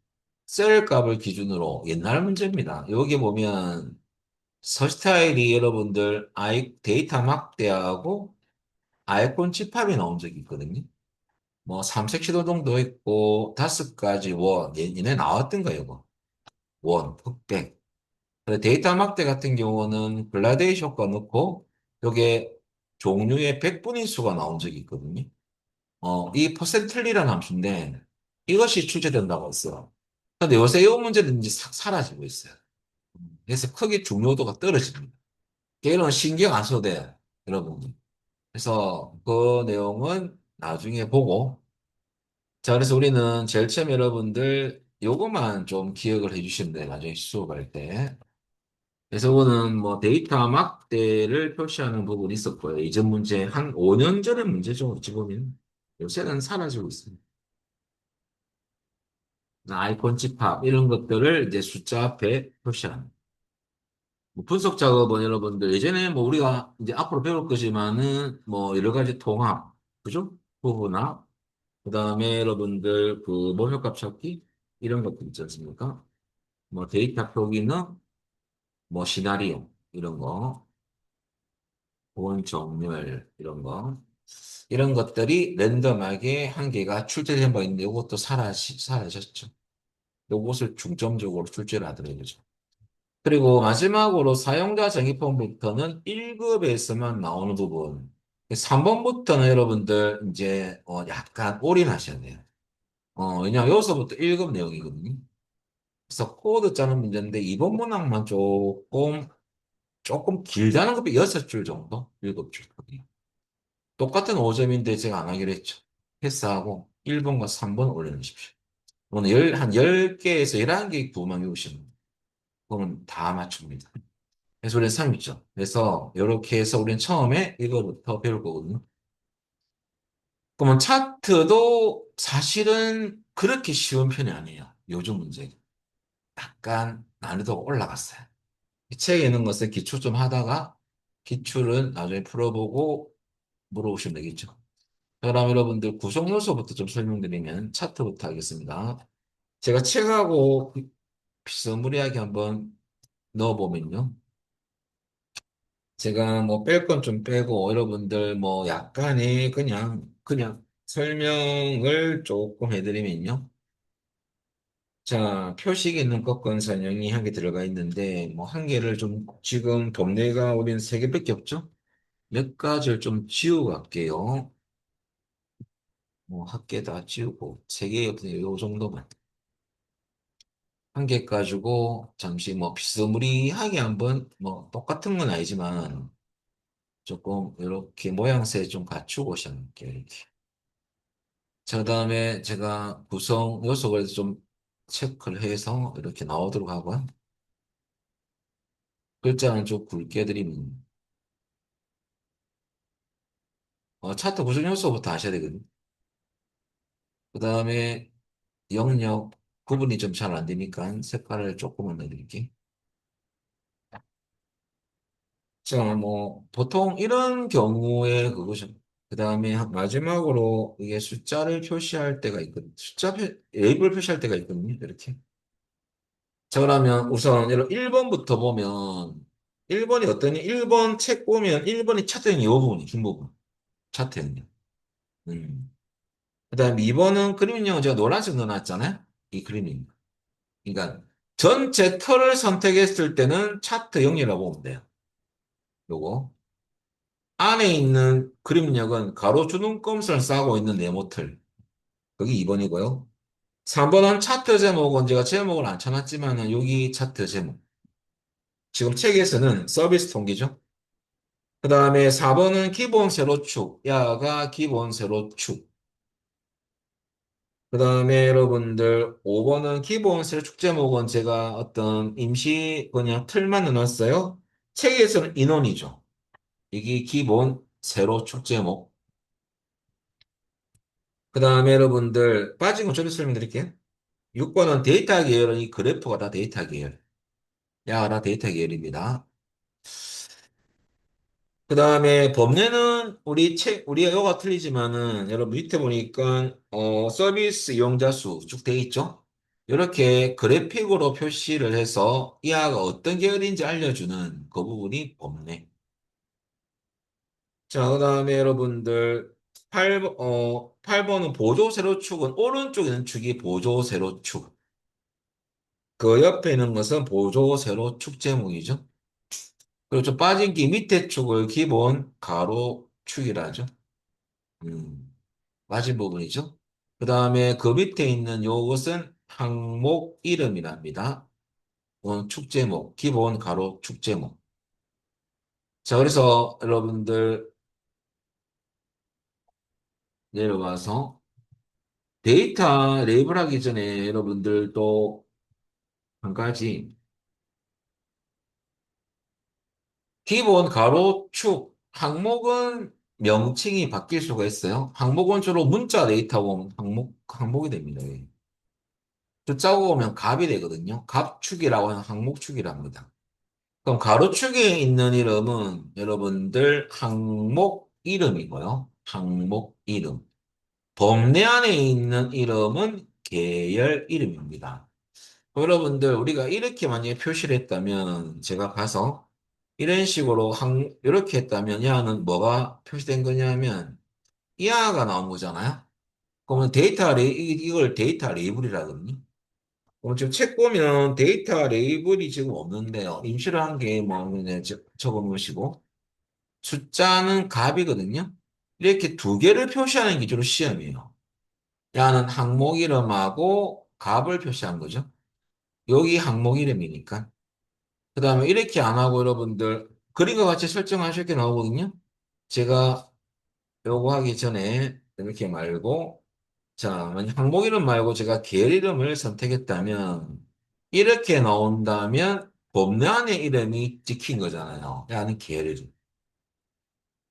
셀 값을 기준으로 옛날 문제입니다. 여기 보면 서스타일이 여러분들 아이 데이터 막대하고 아이콘 집합이 나온 적이 있거든요. 뭐 삼색 시도동도 있고 다섯 가지 원 얘네 나왔던 거예요. 뭐. 원, 흑백. 근데 데이터 막대 같은 경우는 글라데이션 효과 넣고 요게 종류의 백분위수가 나온 적이 있거든요. 이 퍼센틀리라는 함수인데 이것이 출제된다고 했어요. 근데 요새 이 문제는 이제 싹 사라지고 있어요. 그래서 크게 중요도가 떨어집니다. 걔는 신경 안 써도 돼요, 여러분. 그래서 그 내용은 나중에 보고. 자, 그래서 우리는 제일 처음 여러분들 요것만 좀 기억을 해주시면 돼요. 나중에 수업할 때. 그래서 이거는 뭐 데이터 막대를 표시하는 부분이 있었고요. 이전 문제 한 5년 전의 문제죠. 어찌 보면. 요새는 사라지고 있습니다. 아이콘 집합 이런 것들을 이제 숫자 앞에 표시하는. 뭐 분석 작업은 여러분들 예전에 뭐 우리가 이제 앞으로 배울 거지만은 뭐 여러 가지 통합, 그죠? 부분합, 그다음에 여러분들 그 모효값 찾기 이런 것들 있지 않습니까? 뭐 데이터 표기는 뭐 시나리오 이런 거, 보안 정렬 이런 거 이런 것들이 랜덤하게 한 개가 출제된 바 있는데 이것도 사라졌죠. 요것을 중점적으로 출제를 하더라고요. 그리고 마지막으로 사용자 정의법부터는 1급에서만 나오는 부분. 3번부터는 여러분들 이제 약간 올인하셔야 돼요. 왜냐면 여기서부터 1급 내용이거든요. 그래서 코드 짜는 문제인데 이번 문항만 조금 길다는 급이 6줄 정도? 7줄. 똑같은 5점인데 제가 안 하기로 했죠. 패스하고 1번과 3번 올려놓으십시오. 오늘 한 10개에서 11개 구만 외우시면 그러면 다 맞춥니다. 그래서 우리는 3이죠. 그래서 이렇게 해서 우리는 처음에 이거부터 배울 거거든요. 그러면 차트도 사실은 그렇게 쉬운 편이 아니에요. 요즘 문제. 약간 난이도가 올라갔어요. 이 책에 있는 것을 기초 좀 하다가 기출은 나중에 풀어보고 물어보시면 되겠죠. 그럼 여러분들 구성 요소부터 좀 설명드리면 차트부터 하겠습니다. 제가 책하고 비스무리하게 한번 넣어보면요. 제가 뭐 뺄 건 좀 빼고 여러분들 뭐 약간의 그냥 설명을 조금 해드리면요. 자, 표식에 있는 것건 선형이 한 개 들어가 있는데 뭐 한 개를 좀 지금 범례가 우리는 세 개밖에 없죠? 몇 가지를 좀 지우고 갈게요. 뭐 학계 다 지우고 세 개였어요. 요 정도만. 한 개 가지고 잠시 뭐 비스무리하게 한번 뭐 똑같은 건 아니지만 조금 이렇게 모양새 좀 갖추고 시작할게요. 이렇게. 자, 그다음에 제가 구성 요소를 좀 체크를 해서 이렇게 나오도록 하고요. 글자는 좀 굵게 드리면 차트 구성 요소부터 하셔야 되거든요. 그다음에 영역 구분이 좀 잘 안 되니까 색깔을 조금만 넣어드릴게요. 자, 뭐 보통 이런 경우에 그거죠. 그다음에 마지막으로 이게 숫자를 표시할 때가 있거든요. 앱을 표시할 때가 있거든요. 이렇게. 자, 그러면 우선 1번부터 보면 1번이 어떠니? 1번 책 보면 1번이 차트형이 이 부분이 긴 부분. 차트형이요. 음. 그다음 2번은 그림형 제가 노란색 넣어놨잖아요. 이 그림입니다. 그러니까 전체 틀을 선택했을 때는 차트 0이라고 보면 돼요. 요거. 안에 있는 그림력은 가로 주눈금을 싸고 있는 네모 틀. 그게 2번이고요. 3번은 차트 제목은 제가 제목을 안 쳐놨지만은 여기 차트 제목. 지금 책에서는 서비스 통계죠. 그 다음에 4번은 기본 세로축, 야가 기본 세로축. 그 다음에 여러분들 5번은 기본 세로축 제목은 제가 어떤 임시 그냥 틀만 넣어놨어요. 책에서는 인원이죠. 이게 기본 세로축 제목. 그 다음에 여러분들 빠진 거 좀 설명드릴게요. 6번은 데이터 계열은 이 그래프가 다 데이터 계열. 야가 다 데이터 계열입니다. 그 다음에 범례는 우리가 이거가 틀리지만은 여러분 밑에 보니까 서비스 이용자 수 쭉 돼 있죠? 이렇게 그래픽으로 표시를 해서 이 아가 어떤 계열인지 알려주는 그 부분이 범례. 자, 그 다음에 여러분들 8번은 보조 세로축은 오른쪽에 있는 축이 보조 세로축. 그 옆에 있는 것은 보조 세로축 제목이죠. 그리고 좀 빠진 게 밑에 축을 기본 가로축이라 하죠. 음, 빠진 부분이죠. 그 다음에 그 밑에 있는 요것은 항목 이름이랍니다. 축 제목, 기본 가로축 제목. 자, 그래서 여러분들 내려가서 데이터 레이블하기 전에 여러분들 또 한 가지 기본 가로축 항목은 명칭이 바뀔 수가 있어요. 항목은 주로 문자 데이터가 오면 항목이 됩니다. 예. 숫자가 오면 값이 되거든요. 값축이라고 하는 항목축이라 합니다. 그럼 가로축에 있는 이름은 여러분들 항목 이름이고요. 항목 이름. 범례 안에 있는 이름은 계열 이름입니다. 여러분들 우리가 이렇게 만약에 표시를 했다면 제가 봐서 이런 식으로 이렇게 했다면 야는 뭐가 표시된 거냐면 이하가 나온 거잖아요. 그러면 이걸 데이터 레이블이라거든요. 그럼 지금 책 보면 데이터 레이블이 지금 없는데요. 임시로 한 게 뭐 그냥 적은 것이고 숫자는 값이거든요. 이렇게 두 개를 표시하는 게 주로 시험이에요. 야는 항목 이름하고 값을 표시한 거죠. 여기 항목 이름이니까. 그 다음에 이렇게 안 하고 여러분들 그림과 같이 설정하실 게 나오거든요. 제가 요거 하기 전에 이렇게 말고 자, 만약 항목 이름 말고 제가 계열 이름을 선택했다면 이렇게 나온다면 범례 안에 이름이 찍힌 거잖아요. 라는 계열 이름.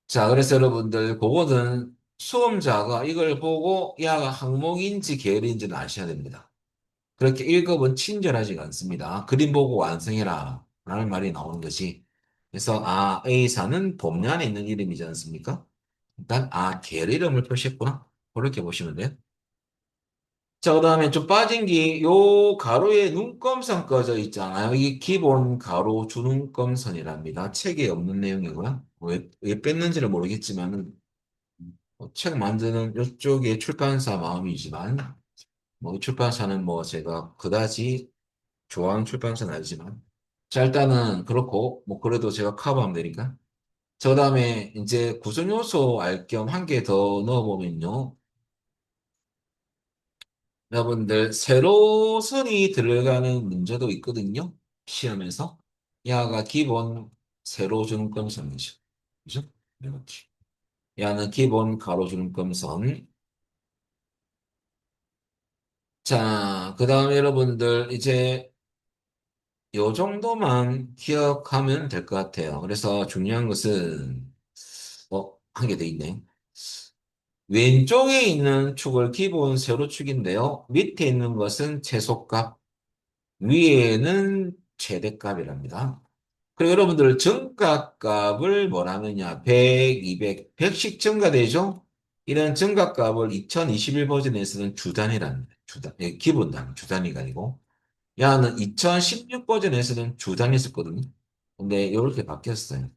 자, 그래서 여러분들 그거는 수험자가 이걸 보고 야가 항목인지 계열인지는 아셔야 됩니다. 그렇게 1급은 친절하지가 않습니다. 그림 보고 완성해라. 라는 말이 나오는 것이. 그래서, A사는 범례 안에 있는 이름이지 않습니까? 일단, 계열 이름을 표시했구나. 그렇게 보시면 돼요. 자, 그 다음에 좀 빠진 게, 요 가로에 눈금선 꺼져 있잖아요. 이게 기본 가로 주눈금선이랍니다. 책에 없는 내용이고요. 왜 뺐는지는 모르겠지만은, 책 만드는 이쪽에 출판사 마음이지만, 뭐, 출판사는 뭐, 제가 그다지 좋아하는 출판사는 아니지만. 자, 일단은 그렇고, 뭐, 그래도 제가 커버하면 되니까. 저 다음에 이제 구성 요소 알 겸 한 개 더 넣어보면요. 여러분들, 세로선이 들어가는 문제도 있거든요. 시험에서. 야가 기본 세로 중점선이죠. 그죠? 이렇게. 야는 기본 가로 중점선. 자, 그 다음에 여러분들, 이제 요 정도만 기억하면 될 것 같아요. 그래서 중요한 것은, 한 개 더 있네. 왼쪽에 있는 축을 기본 세로축인데요. 밑에 있는 것은 최소값, 위에는 최대값이랍니다. 그리고 여러분들 정각값을 뭐라느냐. 100, 200, 100씩 증가되죠? 이런 정각값을 2021 버전에서는 주단위랍니다. 기본 단위, 주단위가 아니고. 야는 2016 버전에서는 주단위 썼거든요. 근데 이렇게 바뀌었어요.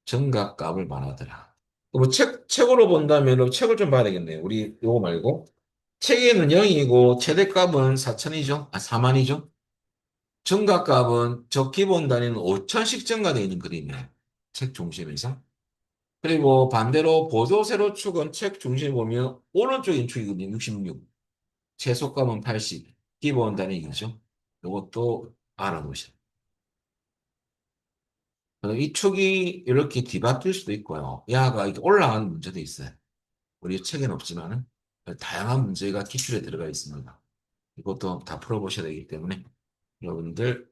정각값을 말하더라. 뭐 책으로 본다면 책을 좀 봐야 되겠네요. 우리 요거 말고. 책에는 0이고 최대값은 4천이죠. 4만이죠. 정각값은 저 기본 단위는 5천씩 증가되어 있는 그림이에요. 책 중심에서. 그리고 반대로 보조 세로축은 책 중심에 보면 오른쪽인 축이거든요. 66. 최소값은 80. 기본 단위이죠. 이것도 알아두시죠. 이 축이 이렇게 뒤바뀔 수도 있고요. 야가 이렇게 올라가는 문제도 있어요. 우리 책에는 없지만은 다양한 문제가 기출에 들어가 있습니다. 이것도 다 풀어보셔야 되기 때문에 여러분들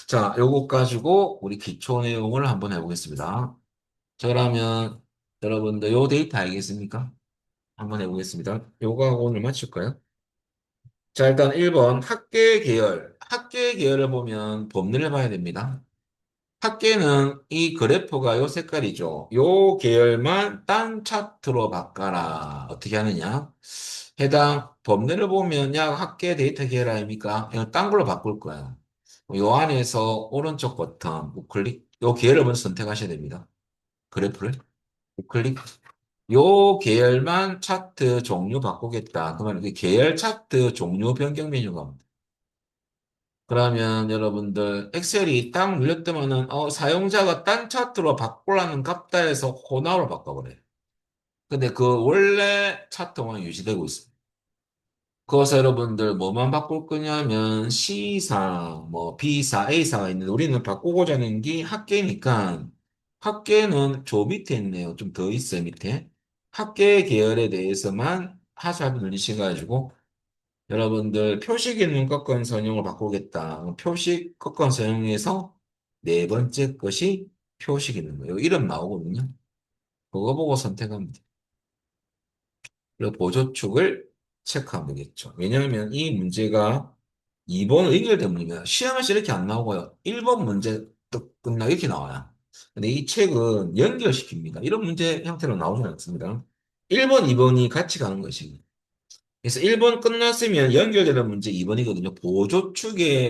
자, 요거 가지고 우리 기초 내용을 한번 해보겠습니다. 자, 그러면 여러분들 요 데이터 알겠습니까? 한번 해보겠습니다. 요거하고 오늘 맞출까요? 자, 일단 1번 학계 계열. 학계 계열을 보면 법률을 봐야 됩니다. 학계는 이 그래프가 요 색깔이죠. 요 계열만 딴 차트로 바꿔라. 어떻게 하느냐? 해당 범례를 보면 야 학계 데이터 계열 아닙니까? 이거 딴 걸로 바꿀 거예요. 요 안에서 오른쪽 버튼 우클릭 요 계열을 먼저 선택하셔야 됩니다. 그래프를. 클릭. 요 계열만 차트 종류 바꾸겠다. 그러면 그 계열 차트 종류 변경 메뉴가 옵니다. 그러면 여러분들 엑셀이 딱 눌렸더만은 사용자가 딴 차트로 바꾸라는 값다에서 호나우로 바꿔버려요. 근데 그 원래 차트만 유지되고 있습니다. 그래서 여러분들 뭐만 바꿀 거냐면 C사, 뭐 B사, A사가 있는데 우리는 바꾸고자 하는 게 합계니까 합계는 저 밑에 있네요. 좀 더 있어요, 밑에. 합계 계열에 대해서만 하샵을 눌리셔가지고 여러분들 표식 있는 꺾은 선형을 바꾸겠다. 표식 꺾은 선형에서 네 번째 것이 표식 있는 거예요. 이름 나오거든요. 그거 보고 선택합니다. 그리고 보조축을 체크하면 되겠죠. 왜냐하면 이 문제가 2번 의결된 문제가 시험에서 이렇게 안 나오고요. 1번 문제 또 끝나 이렇게 나와요. 근데 이 책은 연결시킵니다. 이런 문제 형태로 나오지 않습니다. 1번, 2번이 같이 가는 것입니다. 그래서 1번 끝났으면 연결되는 문제 2번이거든요.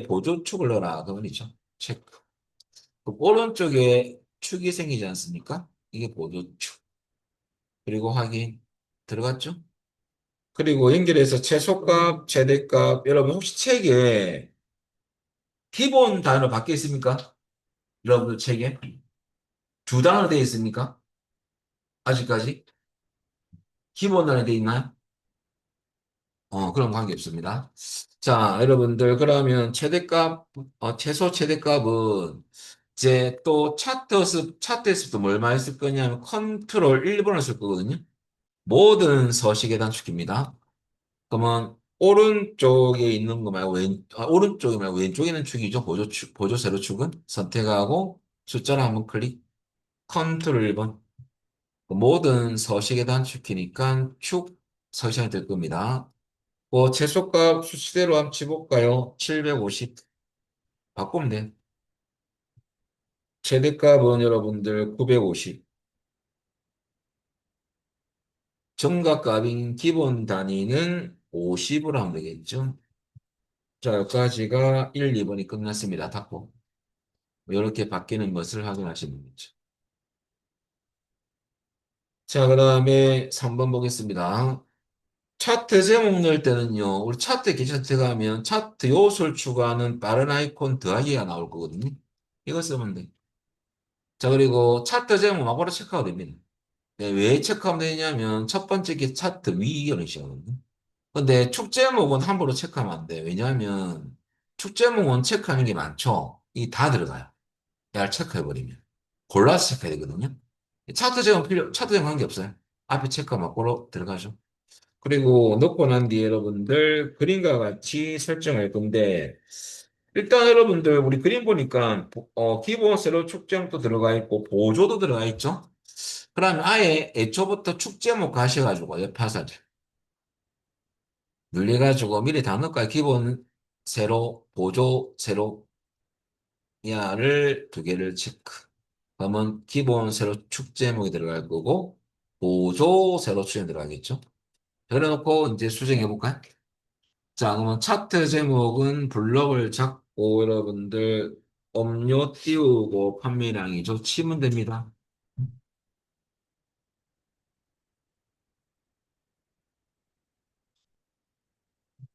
보조축을 넣어라. 그 말이죠. 체크. 그 오른쪽에 축이 생기지 않습니까? 이게 보조축. 그리고 확인. 들어갔죠? 그리고 연결해서 최소값, 최대값, 여러분 혹시 책에 기본 단어 밖에 있습니까? 여러분들 책에 두 단어로 되어 있습니까? 아직까지? 기본 단어 되어 있나요? 그럼 관계 없습니다. 자, 여러분들 그러면 최대값, 최소 최대값은 이제 또 차트에서도 뭘 많이 쓸 거냐면 컨트롤 1번을 쓸 거거든요. 모든 서식의 단축입니다. 그러면 오른쪽에 있는 거 말고 오른쪽에 말고 왼쪽에 있는 축이죠. 보조 세로축은 선택하고 숫자를 한번 클릭. 컨트롤 1번. 모든 서식에 단축키니까 축 서식이 될 겁니다. 최소값 수치대로 한번 쳐볼까요? 750. 바꾸면 돼. 최대값은 여러분들 950. 정각값인 기본 단위는 50으로 하면 되겠죠. 자, 여기까지가 1, 2번이 끝났습니다. 닫고. 이렇게 바뀌는 것을 확인하시면 되죠. 자, 그 다음에 3번 보겠습니다. 차트 제목 넣을 때는요, 우리 차트 기차 들어가면 차트 요소를 추가하는 빠른 아이콘 더하기가 나올 거거든요. 이거 쓰면 돼. 자, 그리고 차트 제목 마구로 체크하면 됩니다. 네, 왜 체크하면 되냐면 첫 번째 게 차트 위 이런 식이거든요. 근데 축 제목은 함부로 체크하면 안 돼. 왜냐하면 축 제목은 체크하는 게 많죠. 이 다 들어가요. 야 체크해버리면. 골라서 체크해야 되거든요. 차트 제목 관계 없어요. 앞에 체크 마구로 들어가죠. 그리고 넣고 난 뒤에 여러분들 그림과 같이 설정할 건데 일단 여러분들 우리 그림 보니까 기본 세로 축제목도 들어가 있고 보조도 들어가 있죠. 그러면 아예 애초부터 축제목 가셔가지고 옆에 하사죠. 눌려가지고 미리 다 넣을까요? 기본 세로 보조 세로 야를 두 개를 체크. 그러면 기본 세로 축제목이 들어갈 거고 보조 세로 축제목이 들어가겠죠. 그래놓고 이제 수정해 볼까요? 자, 그러면 차트 제목은 블럭을 잡고 여러분들 업료 띄우고 판매량이죠. 치면 됩니다.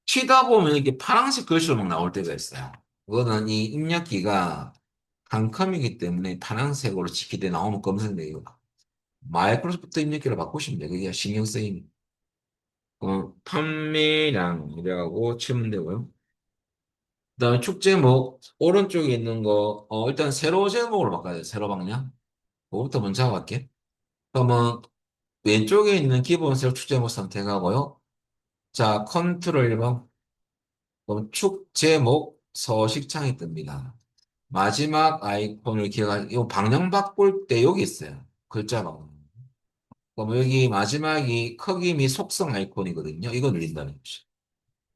치다 보면 이렇게 파란색 글씨로 막 나올 때가 있어요. 그거는 이 입력기가 한 컴이기 때문에 파란색으로 칠때 나오면 검은색이에요. 마이크로소프트 입력기로 바꾸시면 돼요. 그게 신경 쓰이니. 판매량이라고 치면 되고요. 그다음에 축 제목 오른쪽에 있는 거 일단 세로 제목으로 바꿔야 돼요. 세로 방향. 그거부터 먼저 하고 갈게. 그러면 왼쪽에 있는 기본 셀 축제목 선택하고요. 자, 컨트롤 1번. 그럼 축제목 서식창이 뜹니다. 마지막 아이콘을 기억하, 이 방향 바꿀 때 여기 있어요. 글자 방향. 그럼 여기 마지막이 크기 및 속성 아이콘이거든요. 이거 눌린다는 거죠.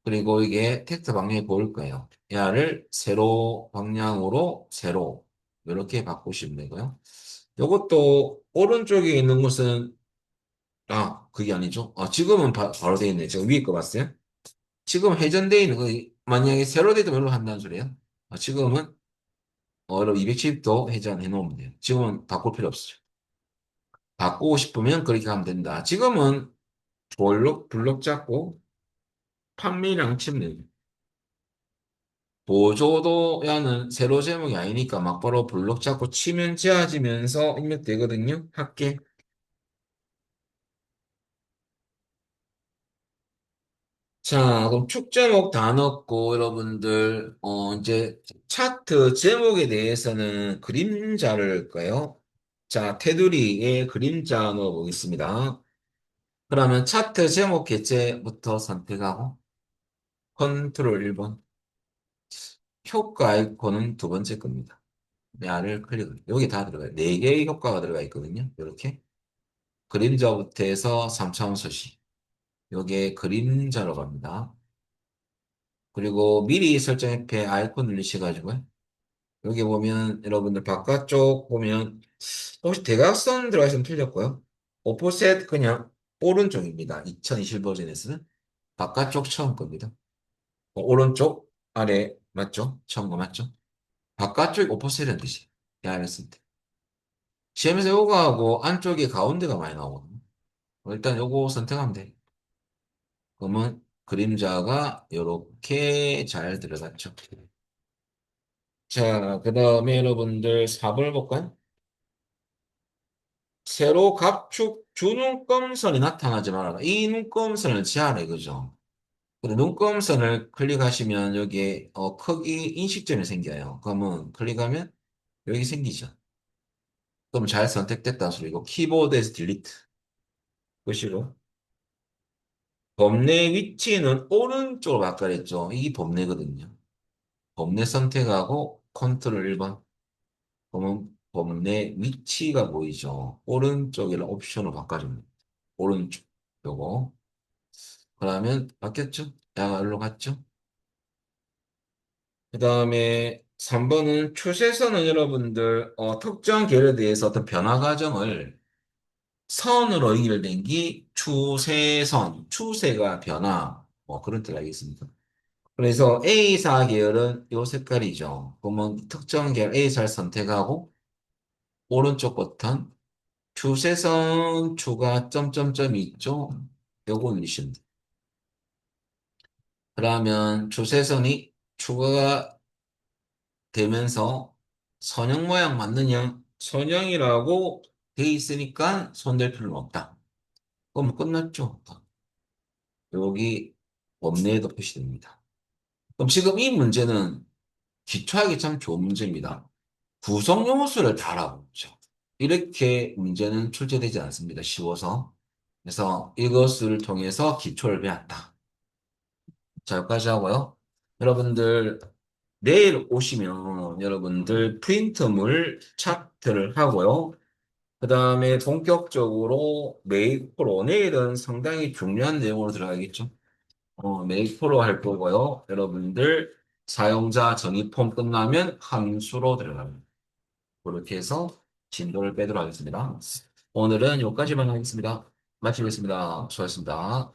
그리고 이게 텍스트 방향이 보일 거예요. 얘를 세로 방향으로 세로 이렇게 바꾸시면 되고요. 이것도 오른쪽에 있는 것은 그게 아니죠. 지금은 바로 돼 있네. 지금 위에 거 봤어요? 지금 회전돼 있는 거, 만약에 세로 돼도 별로 한다는 소리예요. 지금은, 여러분 270도 회전해 놓으면 돼요. 지금은 바꿀 필요 없어요. 바꾸고 싶으면 그렇게 하면 된다. 지금은 블록 잡고 판매량 치면 보조도야는 세로 제목이 아니니까 막바로 블록 잡고 치면 지어지면서 입력되거든요. 할게. 자, 그럼 축 제목 다 넣었고, 여러분들, 이제 차트 제목에 대해서는 그림자를까요? 자, 테두리에 그림자 넣어보겠습니다. 그러면 차트 제목 개체부터 선택하고, 컨트롤 1번. 효과 아이콘은 두 번째 겁니다. 야를 클릭을. 여기 다 들어가요. 네 개의 효과가 들어가 있거든요. 이렇게. 그림자부터 해서 3차원 서식. 요게 그림자로 갑니다. 그리고 미리 설정앱에 아이콘 눌리셔가지고요. 여기 보면 여러분들 바깥쪽 보면 혹시 대각선 들어가 있으면 틀렸고요. 오프셋 그냥 오른쪽입니다. 2020 버전에서는 바깥쪽 처음 겁니다. 오른쪽 아래 맞죠? 처음 거 맞죠? 바깥쪽 오프셋은 뜻이에요. 야랬을 때. 시험에서 요거하고 안쪽에 가운데가 많이 나오거든요. 일단 요거 선택하면 돼. 그러면 그림자가 이렇게 잘 들어갔죠. 자, 그 다음에 여러분들 4번 볼까요? 세로 갑축 주눈금선이 나타나지 말아라. 이 눈금선을 지하라 이거죠. 근데 눈금선을 클릭하시면 여기에 크기 인식점이 생겨요. 그러면 클릭하면 여기 생기죠. 그럼 잘 선택됐다는 소리고 키보드에서 딜리트 끝이고 범례 위치는 오른쪽으로 바꿔랬죠. 이게 범례거든요. 범례 선택하고 컨트롤 1번. 그러면 범례 위치가 보이죠. 오른쪽이라 옵션으로 바꿔줍니다. 오른쪽 요거. 그러면 바뀌었죠? 야가 일로 갔죠? 그 다음에 3번은 추세선은 여러분들 특정 계열에 대해서 어떤 변화 과정을 선으로 연결된 게 추세선, 추세가 변화 뭐 그런 뜻 알겠습니까? 그래서 A사 계열은 요 색깔이죠. 그러면 특정 계열 A사를 선택하고 오른쪽 버튼 추세선 추가 점점점이 있죠? 요거 누르시면 돼요. 그러면 추세선이 추가가 되면서 선형 모양 맞느냐? 선형이라고 돼 있으니까 손댈 필요는 없다. 그럼 끝났죠? 여기 법내에도 표시됩니다. 그럼 지금 이 문제는 기초하기 참 좋은 문제입니다. 구성 요소를 다 알아보죠. 이렇게 문제는 출제되지 않습니다. 쉬워서. 그래서 이것을 통해서 기초를 배웠다. 자, 여기까지 하고요. 여러분들 내일 오시면 여러분들 프린트물 차트를 하고요. 그 다음에 본격적으로 메이크로 내일은 상당히 중요한 내용으로 들어가겠죠. 메이크로 할 거고요. 여러분들 사용자 정의 폼 끝나면 함수로 들어갑니다. 그렇게 해서 진도를 빼도록 하겠습니다. 오늘은 여기까지만 하겠습니다. 마치겠습니다. 수고하셨습니다.